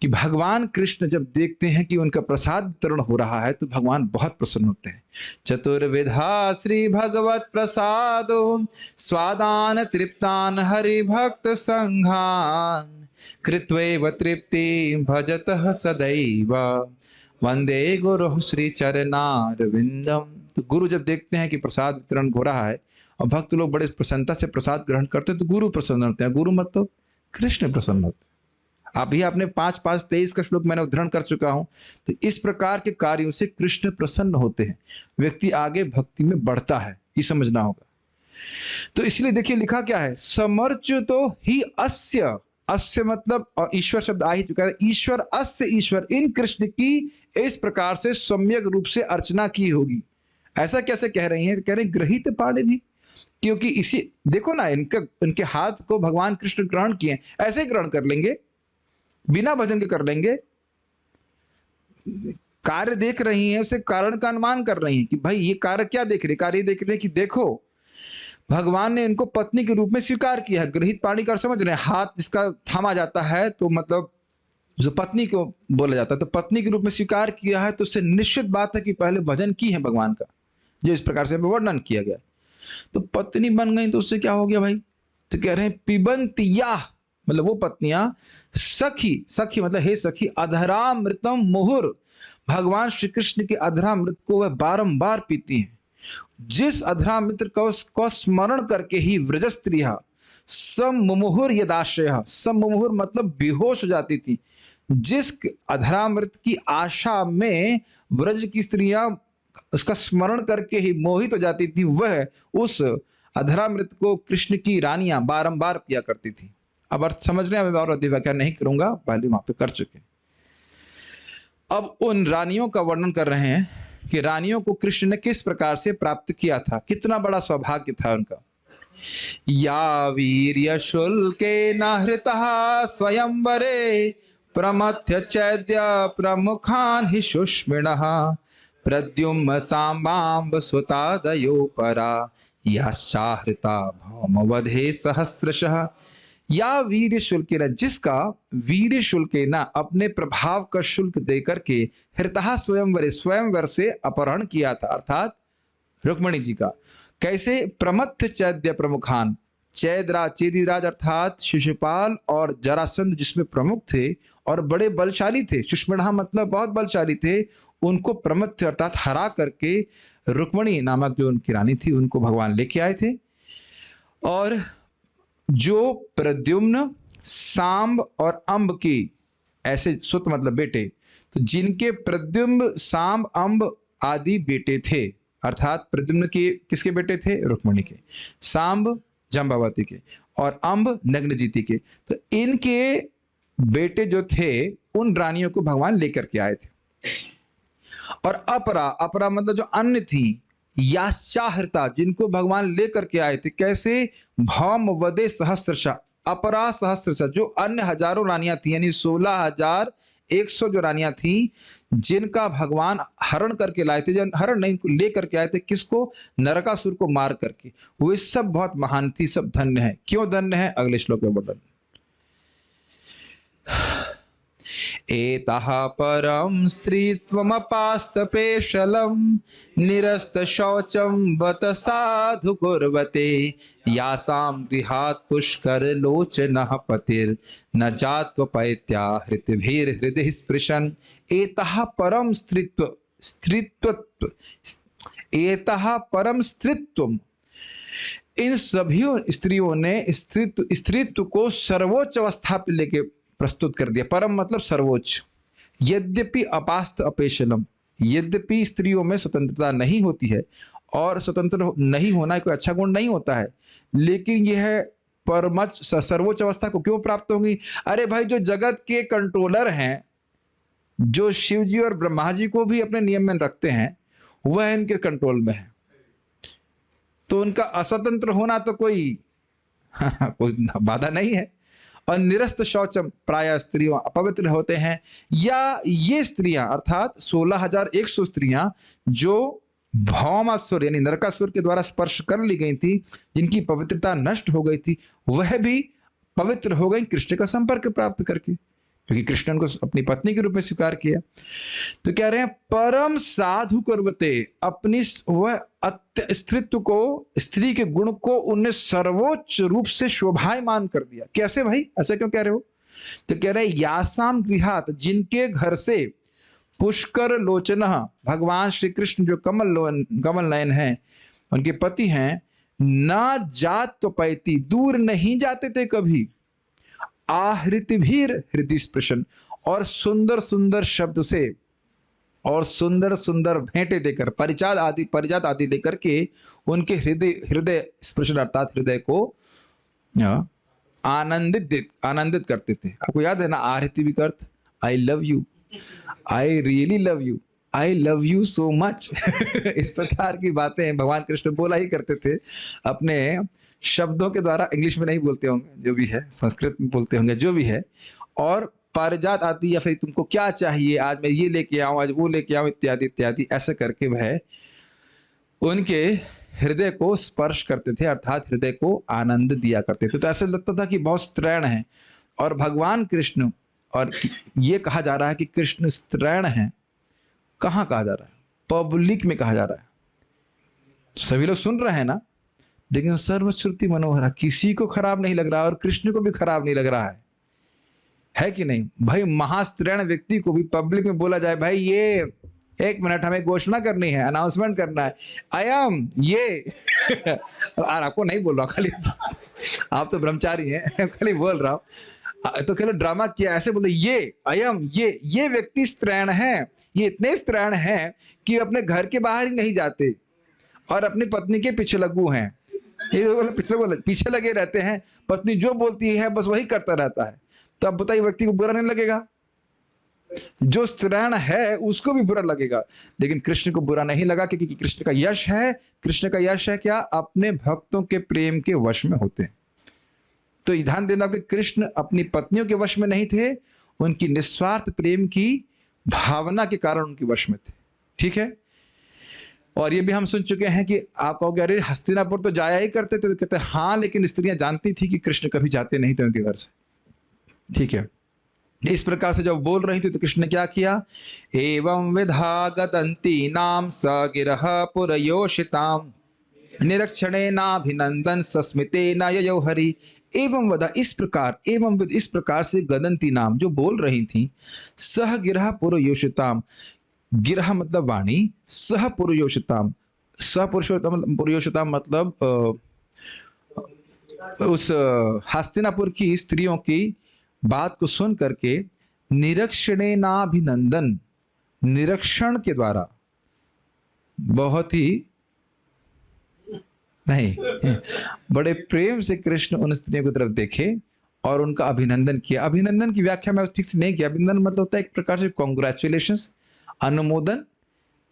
कि भगवान कृष्ण जब देखते हैं कि उनका प्रसाद वितरण हो रहा है तो भगवान बहुत प्रसन्न होते हैं। चतुर्विधा श्री भगवत प्रसादो स्वादान तृप्तान हरि भक्त संघान कृत्वैव तृप्ति भजतः सदैव वंदे गुरु श्री चरणारविंदम। तो गुरु जब देखते हैं कि प्रसाद वितरण हो रहा है और भक्त लोग बड़े प्रसन्नता से प्रसाद ग्रहण करते हैं तो गुरु प्रसन्न होते हैं। गुरु मतलब कृष्ण प्रसन्न होते हैं। अभी आपने 5:5:23 का श्लोक मैंने उद्धरण कर चुका हूं। तो इस प्रकार के कार्यों से कृष्ण प्रसन्न होते हैं, व्यक्ति आगे भक्ति में बढ़ता है, ये समझना होगा। तो इसलिए देखिए लिखा क्या है, समर्चितो ही अस्य, अस्य मतलब और ईश्वर शब्द आ ही चुका है, ईश्वर अस्य, ईश्वर इन कृष्ण की इस प्रकार से सम्यक रूप से अर्चना की होगी। ऐसा कैसे कह रही हैं? कह रहे हैं गृहीत पाणे भी, क्योंकि इसी देखो ना, इनके हाथ को भगवान कृष्ण ग्रहण किए, ऐसे ग्रहण कर लेंगे, बिना भजन के कर लेंगे। कार्य देख रही हैं, उसे कारण का अनुमान कर रही हैं कि भाई ये कार्य क्या देख रहे, कार्य देख रहे हैं कि देखो भगवान ने इनको पत्नी के रूप में स्वीकार किया है। गृहीत पाणी कर समझ रहे हैं, हाथ जिसका थामा जाता है तो मतलब जो पत्नी को बोला जाता है, तो पत्नी के रूप में स्वीकार किया है, तो उससे निश्चित बात है कि पहले भजन की है भगवान का, जो इस प्रकार से वर्णन किया गया। तो पत्नी बन गई तो उससे क्या हो गया भाई? तो कह रहे हैं पिबंतिया मतलब वो पत्नियां, सखी, सखी मतलब हे सखी, अधरामृतम मुहुर, भगवान श्री कृष्ण के अधरामृत को वह बारंबार पीती हैं। जिस अधरामृत को स्मरण करके ही व्रज स्त्रिया सम्मुहुर यदाशय, सम्मुहुर मतलब बेहोश हो जाती थी। जिस अधरामृत की आशा में व्रज की स्त्रियां उसका स्मरण करके ही मोहित हो जाती थी, वह उस अधरामृत को कृष्ण की रानियां बारंबार पिया करती थी। अब अर्थ समझने में और अधिक व्याख्या नहीं करूंगा, पहले वहां पे कर चुके। अब उन रानियों का वर्णन कर रहे हैं कि रानियों को कृष्ण ने किस प्रकार से प्राप्त किया था, कितना बड़ा सौभाग्य था उनका। या वीर्य शुल्के नहृतः स्वयंवरे प्रमथ्य चैद्य प्रमुखान हि शुष्मिणः प्रद्युम्न सांबाम्ब सुतादयो परा याश्चाहृता भौमवधे सहस्रशः। या वीर्य शुल्केन, जिसका वीर्य शुल्केन अपने प्रभाव का शुल्क देकर के हृतः स्वयंवरे, स्वयंवर से अपहरण किया था, अर्थात रुक्मिणी जी का। कैसे? प्रमथ चैद्य प्रमुखान, चेदिराज अर्थात शिशुपाल और जरासंध जिसमें प्रमुख थे और बड़े बलशाली थे, सुष्मिणा मतलब बहुत बलशाली थे, उनको प्रमथ अर्थात हरा करके रुक्मिणी नामक जो उनकी रानी थी उनको भगवान लेके आए थे। और जो प्रद्युम्न, सांब और अंब की ऐसे सुत मतलब बेटे, तो जिनके प्रद्युम्न, सांब, अंब आदि बेटे थे, अर्थात प्रद्युम्न के किसके बेटे थे? रुक्मिणी के, सांब जंबावती के और अंब नग्नजीति के। तो इनके बेटे जो थे उन रानियों को भगवान लेकर के आए थे। और अपरा, अपरा मतलब जो अन्य थी, याश्चाहृता जिनको भगवान लेकर के आए थे। कैसे? भौम वदे सहस्रशा, अपरा सहस्रशा, जो अन्य हजारों रानियां थी, यानी 16,100 जो रानियां थी जिनका भगवान हरण करके लाए थे, हरण नहीं लेकर के आए थे, किसको? नरकासुर को मार करके। वे सब बहुत महान थी, सब धन्य है। क्यों धन्य है? अगले श्लोक में वर्णन। एतः परं स्त्रीत्वमपास्तपेशलं निरस्तशौचं बत साधु कुर्वते यासां गृहात् पुष्करलोचनः पतिर्न जात्वपैत्या हृतिभिर्हृदि स्पृशन्। एतः परं एतः परम स्त्रीत्वम, इन सभी स्त्रियों ने स्त्रीत्व को सर्वोच्च अवस्था पे लेके प्रस्तुत कर दिया। परम मतलब सर्वोच्च। यद्यपि अपास्त अपेशलम, यद्यपि स्त्रियों में स्वतंत्रता नहीं होती है और स्वतंत्र नहीं होना कोई अच्छा गुण नहीं होता है, लेकिन यह परमच सर्वोच्च अवस्था को क्यों प्राप्त होगी? अरे भाई, जो जगत के कंट्रोलर हैं, जो शिव जी और ब्रह्मा जी को भी अपने नियम में रखते हैं, वह इनके कंट्रोल में है, तो उनका असतंत्र होना तो कोई कोई बाधा नहीं है। और निरस्त शौचम, प्राय स्त्रियों अपवित्र होते हैं, या ये स्त्रियां अर्थात 16,100 स्त्रियां जो भौमासुर यानी नरकासुर के द्वारा स्पर्श कर ली गई थी, जिनकी पवित्रता नष्ट हो गई थी, वह भी पवित्र हो गई कृष्ण का संपर्क प्राप्त करके, क्योंकि कृष्ण को अपनी पत्नी के रूप में स्वीकार किया। तो कह रहे हैं परम साधु कुर्वते, अपनी वह स्त्रीत्व को, स्त्री के गुण को उन्हें सर्वोच्च रूप से शोभायमान कर दिया। कैसे भाई, ऐसा क्यों कह रहे हो? तो कह रहे हैं यासाम गृहात, जिनके घर से पुष्कर लोचन, भगवान श्री कृष्ण जो कमल नयन है, उनके पति हैं, न जात तो पैती, दूर नहीं जाते थे कभी, आहृतिभीर हृदय स्पृशन, और सुंदर सुंदर शब्द से और सुंदर सुंदर भेंटे देकर, परिजात आदि देकर के उनके हृदय स्पृशन अर्थात हृदय को आनंदित करते थे। आपको याद है ना आहृति भी earth I love you, I really love you, I love you so much. इस प्रकार की बातें भगवान कृष्ण बोला ही करते थे अपने शब्दों के द्वारा। इंग्लिश में नहीं बोलते होंगे, जो भी है संस्कृत में बोलते होंगे, जो भी है। और पारिजात आती, या फिर तुमको क्या चाहिए, आज मैं ये लेके आऊं, आज वो लेके आऊं, इत्यादि इत्यादि, ऐसे करके वह उनके हृदय को स्पर्श करते थे, अर्थात हृदय को आनंद दिया करते थे। तो ऐसे लगता था कि बहुत स्त्रैण है। और भगवान कृष्ण, और ये कहा जा रहा है कि कृष्ण स्त्रैण है, कहाँ कहा जा रहा है? पब्लिक में कहा जा रहा है, सभी लोग सुन रहे हैं ना, लेकिन सर्वश्रुति मनोहरा, किसी को खराब नहीं लग रहा और कृष्ण को भी खराब नहीं लग रहा है कि नहीं भाई? महास्त्रैण व्यक्ति को भी पब्लिक में बोला जाए, भाई ये 1 मिनट हमें घोषणा करनी है, अनाउंसमेंट करना है, आई एम ये और आपको नहीं बोल रहा, खाली आप तो ब्रह्मचारी हैं, खाली बोल रहा हूँ, तो खाली ड्रामा किया, ऐसे बोले ये आई एम ये व्यक्ति स्त्रैण है, ये इतने स्त्रैण हैं कि अपने घर के बाहर ही नहीं जाते और अपनी पत्नी के पीछे लगू हैं। ये पीछे लगे रहते हैं, पत्नी जो बोलती है बस वही करता रहता है। तो अब बताइए, व्यक्ति को बुरा नहीं लगेगा? जो स्त्रैण है उसको भी बुरा लगेगा, लेकिन कृष्ण को बुरा नहीं लगा, क्योंकि कृष्ण का यश है। कृष्ण का यश है क्या? अपने भक्तों के प्रेम के वश में होते हैं। तो ध्यान देना कि कृष्ण अपनी पत्नियों के वश में नहीं थे, उनकी निस्वार्थ प्रेम की भावना के कारण उनके वश में थे। ठीक है। और ये भी हम सुन चुके हैं कि आप कहोगे अरे हस्तिनापुर तो जाया ही करते थे, तो कहते हैं हाँ, लेकिन स्त्रियां जानती थी कि कृष्ण कभी जाते नहीं थे उनके घर से। ठीक है। इस प्रकार से जब बोल रही थी तो कृष्ण ने क्या किया? एवं विधा गदंती नाम सगिरह पुरयोषिताम निरक्षणे नाभिनंदन सस्मिते न ययो हरि। एवं वधा, इस प्रकार, एवं विद, इस प्रकार से गदंती नाम जो बोल रही थी, सह गिरह पुरयोषिताम, गिरह मतलब वाणी, सह पुरयोषिताम, सह पुरयोषिताम मतलब उस हस्तिनापुर की स्त्रियों की बात को सुन करके निरक्षणेनाभिनंदन, निरीक्षण के द्वारा, बहुत ही नहीं बड़े प्रेम से कृष्ण उन स्त्रियों की तरफ देखे और उनका अभिनंदन किया। अभिनंदन की व्याख्या मैं ठीक से नहीं किया। अभिनंदन मतलब होता है एक प्रकार से कॉन्ग्रेचुलेशंस, अनुमोदन,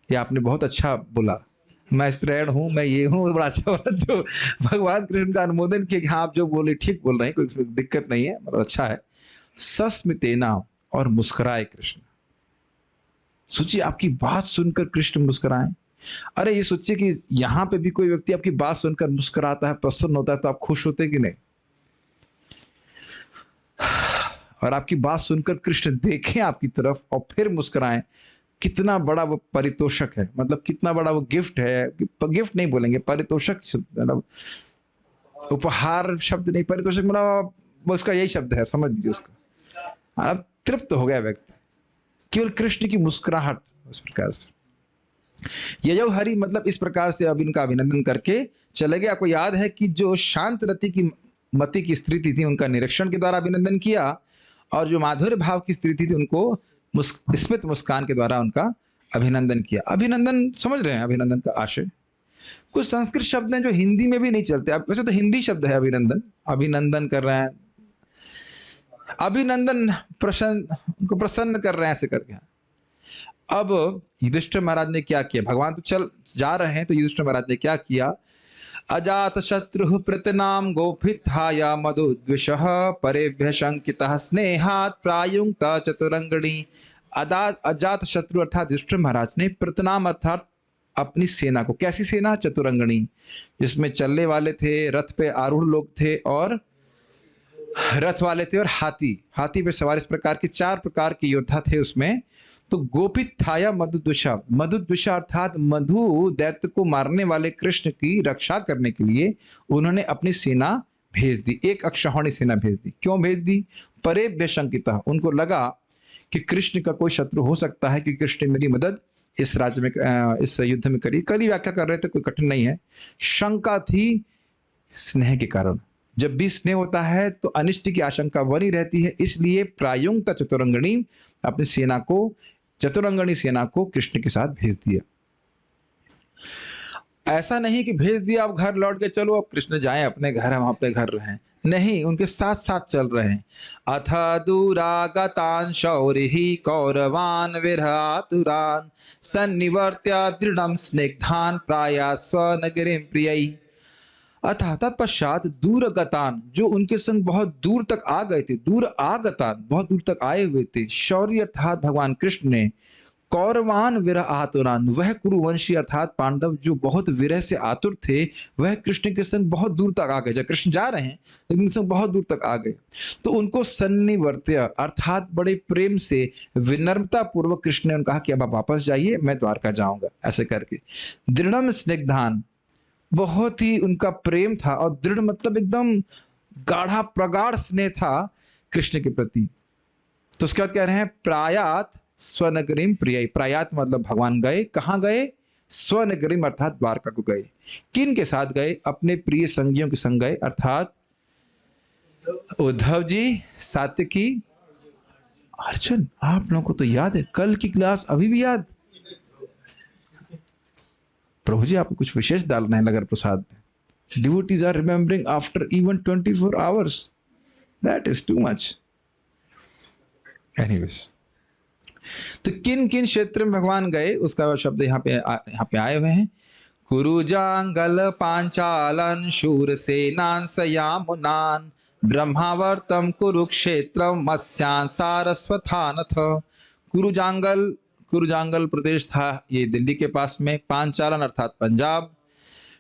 या आपने बहुत अच्छा बोला, मैं स्त्रैण हूँ, मैं ये हूँ, बड़ा अच्छा बोला। जो भगवान कृष्ण का अनुमोदन किया कि हाँ आप जो बोले ठीक बोल रहे हैं, कोई दिक्कत नहीं है, मतलब अच्छा है। सस्मितेना, और मुस्कुराए कृष्ण। सोचिए आपकी बात सुनकर कृष्ण मुस्कुराए। अरे ये सोचिए कि यहां पे भी कोई व्यक्ति आपकी बात सुनकर मुस्कुराता है, प्रसन्न होता है, तो आप खुश होते कि नहीं? और आपकी बात सुनकर कृष्ण देखें आपकी तरफ और फिर मुस्कुराएं, कितना बड़ा वो परितोषक है, मतलब कितना बड़ा वो गिफ्ट है। गिफ्ट नहीं बोलेंगे, परितोषक मतलब उपहार शब्द नहीं, परितोषक मतलब वो उसका यही शब्द है, समझ लीजिए उसको। अब तृप्त हो गया व्यक्ति केवल कृष्ण की मुस्कुराहट। उस प्रकार से यजौ हरि मतलब इस प्रकार से अब इनका अभिनंदन करके चले गए। आपको याद है कि जो शांत रति की मति की स्त्री थी उनका निरीक्षण के द्वारा अभिनंदन किया, और जो माधुर्य भाव की स्त्री थी उनको स्मित मुस्कान के द्वारा उनका अभिनंदन किया। अभिनंदन समझ रहे हैं, अभिनंदन का आशय। कुछ संस्कृत शब्द हैं जो हिंदी में भी नहीं चलते। अब वैसे तो हिंदी शब्द है अभिनंदन, अभिनंदन कर रहे हैं, अभिनंदन प्रसन्न, उनको प्रसन्न कर रहे हैं ऐसे करके। अब युधिष्ठिर महाराज ने क्या किया, भगवान तो चल जा रहे हैं, तो युधिष्ठिर महाराज ने क्या किया, अजात शत्रु प्रतनाम गोपित्थाया मधुद्विषः परेभ्य शंकितः स्नेहात् प्रायुक्त चतुरंगणी। अजात शत्रु अर्थात युधिष्ठिर महाराज ने प्रतनाम अर्थात अपनी सेना को, कैसी सेना, चतुरंगणी, जिसमें चलने वाले थे, रथ पे आरूढ़ लोग थे और रथ वाले थे और हाथी पे सवार, इस प्रकार के 4 प्रकार के योद्धा थे उसमें। तो गोपित थाया मधुद्विषा, मधुद्विषा अर्थात मधु दैत्य को मारने वाले कृष्ण की रक्षा करने के लिए उन्होंने अपनी सेना भेज दी, एक अक्षौहिणी सेना भेज दी। क्यों भेज दी, परेभ्य शंकिता, उनको लगा कि कृष्ण का कोई शत्रु हो सकता है, क्योंकि कृष्ण ने मेरी मदद इस राज्य में, इस युद्ध में करी। कल ही व्याख्या कर रहे थे, कोई कठिन नहीं है। शंका थी स्नेह के कारण, जब भी स्नेह होता है तो अनिष्ट की आशंका बनी रहती है, इसलिए प्रायुक्त चतुरंगणी, अपनी सेना को, चतुरंगणी सेना को कृष्ण के साथ भेज दिया। ऐसा नहीं कि भेज दिया अब घर लौट के चलो अब कृष्ण जाएं अपने घर, हम अपने घर रहें, नहीं, उनके साथ साथ चल रहे हैं। अथ दूरागतान शौरिहि कौरवान विरहातुरान सन्निवर्त्य दृढ़ं स्निग्धान प्राया स्वनगरीं प्रियैः। अतः तत्पश्चात दूरगतान, जो उनके संग बहुत दूर तक आ गए थे, दूर आगतान बहुत दूर तक आए हुए थे, शौर्य अर्थात भगवान कृष्ण ने, कौरवान विरह आतुरान, वह कुरुवंशी अर्थात पांडव जो बहुत विरह से आतुर थे, वह कृष्ण के संग बहुत दूर तक आ गए। जब कृष्ण जा रहे हैं लेकिन संग बहुत दूर तक आ गए, तो उनको सन्निवर्त्य अर्थात बड़े प्रेम से, विनम्रता पूर्वक कृष्ण ने कहा कि अब आप वापस जाइए, मैं द्वारका जाऊंगा, ऐसे करके। दृढ़म स्निग्धान, बहुत ही उनका प्रेम था, और दृढ़ मतलब एकदम गाढ़ा प्रगाढ़ स्नेह था कृष्ण के प्रति। तो उसके बाद कह रहे हैं प्रायात स्वनगरीम प्रिय, प्रायात मतलब भगवान गए, कहाँ गए, स्वनगरीम अर्थात द्वारका को गए। किन के साथ गए, अपने प्रिय संगियों के संग गए, अर्थात उद्धव जी, सात्यकी, अर्जुन। आप लोगों को तो याद है, कल की क्लास अभी भी याद। प्रभु जी आपको कुछ विशेष डालना है नगर प्रसाद में। Devotees are remembering after even 24 hours, that is too much. Anyways, तो किन किन क्षेत्र में भगवान गए उसका शब्द यहाँ पे आए हुए हैं। कुरुजांगल पांचालन शूरसेनान सयामुनान ब्रह्मावर्तम कुरुक्षेत्रम मत्स्यान सारस्वथानथ। कुरुजांगल प्रदेश था ये दिल्ली के पास में, पांचालन अर्थात पंजाब,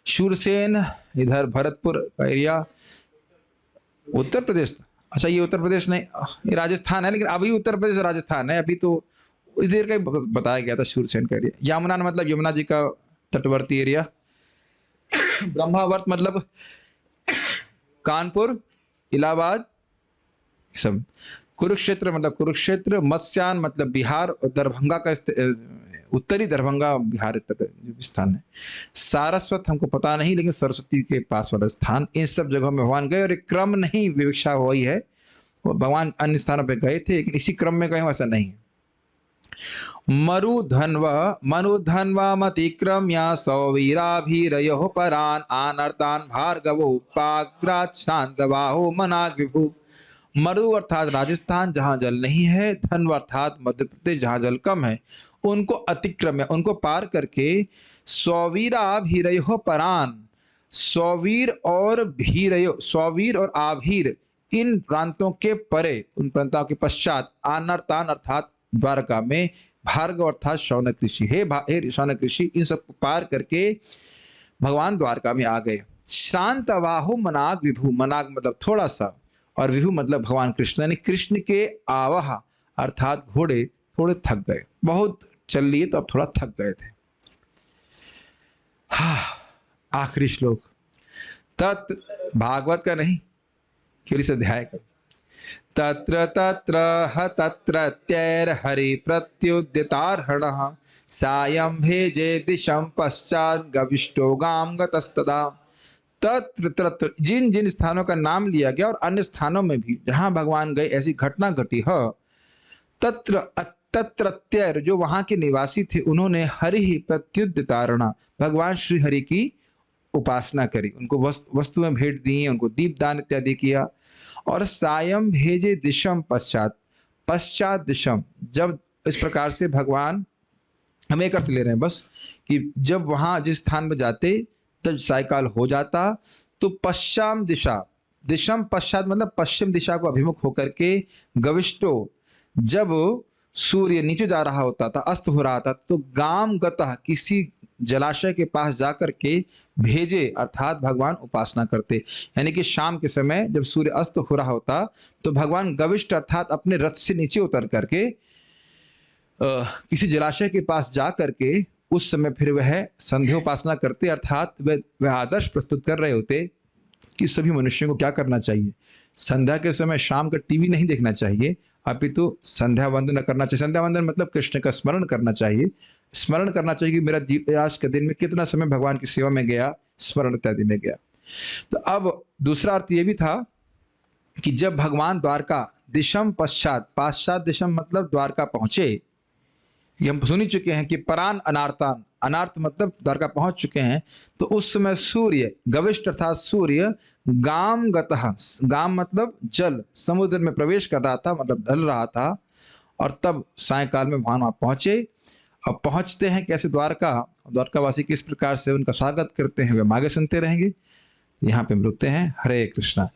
शूरसेन इधर भरतपुर का एरिया, उत्तर प्रदेश था। अच्छा ये उत्तर प्रदेश नहीं, ये राजस्थान है, लेकिन अभी उत्तर प्रदेश राजस्थान है, अभी तो इस देर का ही बताया गया था शूरसेन का एरिया। यमुना मतलब यमुना जी का तटवर्ती एरिया। ब्रह्मावर्त मतलब कानपुर, इलाहाबाद सब। कुरुक्षेत्र मतलब कुरुक्षेत्र, मत्स्यान मतलब बिहार और दरभंगा का उत्तरी दरभंगा बिहार स्थान है। सारस्वत हमको पता नहीं, लेकिन सरस्वती के पास वाला स्थान। इन सब जगहों में भगवान गए, और एक क्रम नहीं विवक्षा हुई है, वो भगवान अन्य स्थानों पे गए थे, लेकिन इसी क्रम में गए ऐसा नहीं। मरुधन्वा मतिक्रम्य सौवीराभिरयो परान आनर्तान भार्गवोपाग्राच्छांदबाहो मनाग विभु। मरु अर्थात राजस्थान जहाँ जल नहीं है, धन्व अर्थात मध्य प्रदेश जहाँ जल कम है, उनको अतिक्रम्य उनको पार करके सौवीराभिरयो परान, सौवीर और भीरयो, सौवीर और आभीर इन प्रांतों के परे, उन प्रांतों के पश्चात आनर्तान अर्थात द्वारका में भार्गव अर्थात शौनक ऋषि, हे शौनक ऋषि, इन सब को पार करके भगवान द्वारका में आ गए। शांत अवाहो मनाग विभु, मनाग मतलब थोड़ा सा, और विभु मतलब भगवान कृष्ण, यानी कृष्ण के आवाह अर्थात घोड़े थोड़े थक गए, बहुत चल लिए तो अब थोड़ा थक गए थे। आखिरी श्लोक, तत् भागवत का नहीं केवल इस अध्याय का। तत्र तत्र ह तत्रत्यैर हरि प्रत्युद्यतार्हणः सायं भेजे दिशं पश्चात् गविष्टो गाम गतस्तदा। तत्र तत्र जिन जिन स्थानों का नाम लिया गया और अन्य स्थानों में भी जहां भगवान गए ऐसी घटना घटी है। तत्र तत्रत्यैर जो वहां के निवासी थे उन्होंने हरि ही प्रत्युद्यतारणा भगवान श्री हरि की उपासना करी, उनको वस्तुएं भेंट दी, उनको दीपदान इत्यादि किया। और सायं भेजे दिशम पश्चात, पश्चात दिशम, जब इस प्रकार से भगवान, हम एक अर्थ ले रहे हैं बस कि जब वहां जिस स्थान पर जाते तब सायकाल हो जाता तो पश्चिम दिशा, दिशम पश्चात मतलब पश्चिम दिशा को अभिमुख होकर के गविष्टो, जब सूर्य नीचे जा रहा होता था, अस्त हो रहा था, तो गाम गतः किसी जलाशय के पास जाकर के भेजे अर्थात भगवान उपासना करते। यानी कि शाम के समय जब सूर्य अस्त हो रहा होता तो भगवान गविष्ट अर्थात अपने रथ से नीचे उतर करके किसी जलाशय के पास जा करके उस समय फिर वह संध्या उपासना करते, अर्थात वह आदर्श प्रस्तुत कर रहे होते कि सभी मनुष्यों को क्या करना चाहिए। संध्या के समय शाम का टीवी नहीं देखना चाहिए, अपितु संध्या वंदन करना चाहिए। संध्या वंदन मतलब कृष्ण का स्मरण करना चाहिए, स्मरण करना चाहिए कि मेरा आज के दिन में कितना समय भगवान की सेवा में गया, स्मरण इत्यादि में गया। तो अब दूसरा अर्थ ये भी था कि जब भगवान द्वारका दिशम पश्चात, पाश्चात दिशम मतलब द्वारका पहुंचे, ये हम सुन ही चुके हैं कि परान अनार्तान, अनार्थ मतलब द्वारका पहुंच चुके हैं, तो उस समय सूर्य गविष्ट अर्थात सूर्य गाम गतः, गाम मतलब जल, समुद्र में प्रवेश कर रहा था मतलब ढल रहा था। और तब सायकाल में भगवान वहां पहुंचे। अब पहुंचते हैं कैसे द्वारका, द्वारकावासी किस प्रकार से उनका स्वागत करते हैं वे हम आगे सुनते रहेंगे। यहाँ पे हम रुकते हैं। हरे कृष्णा।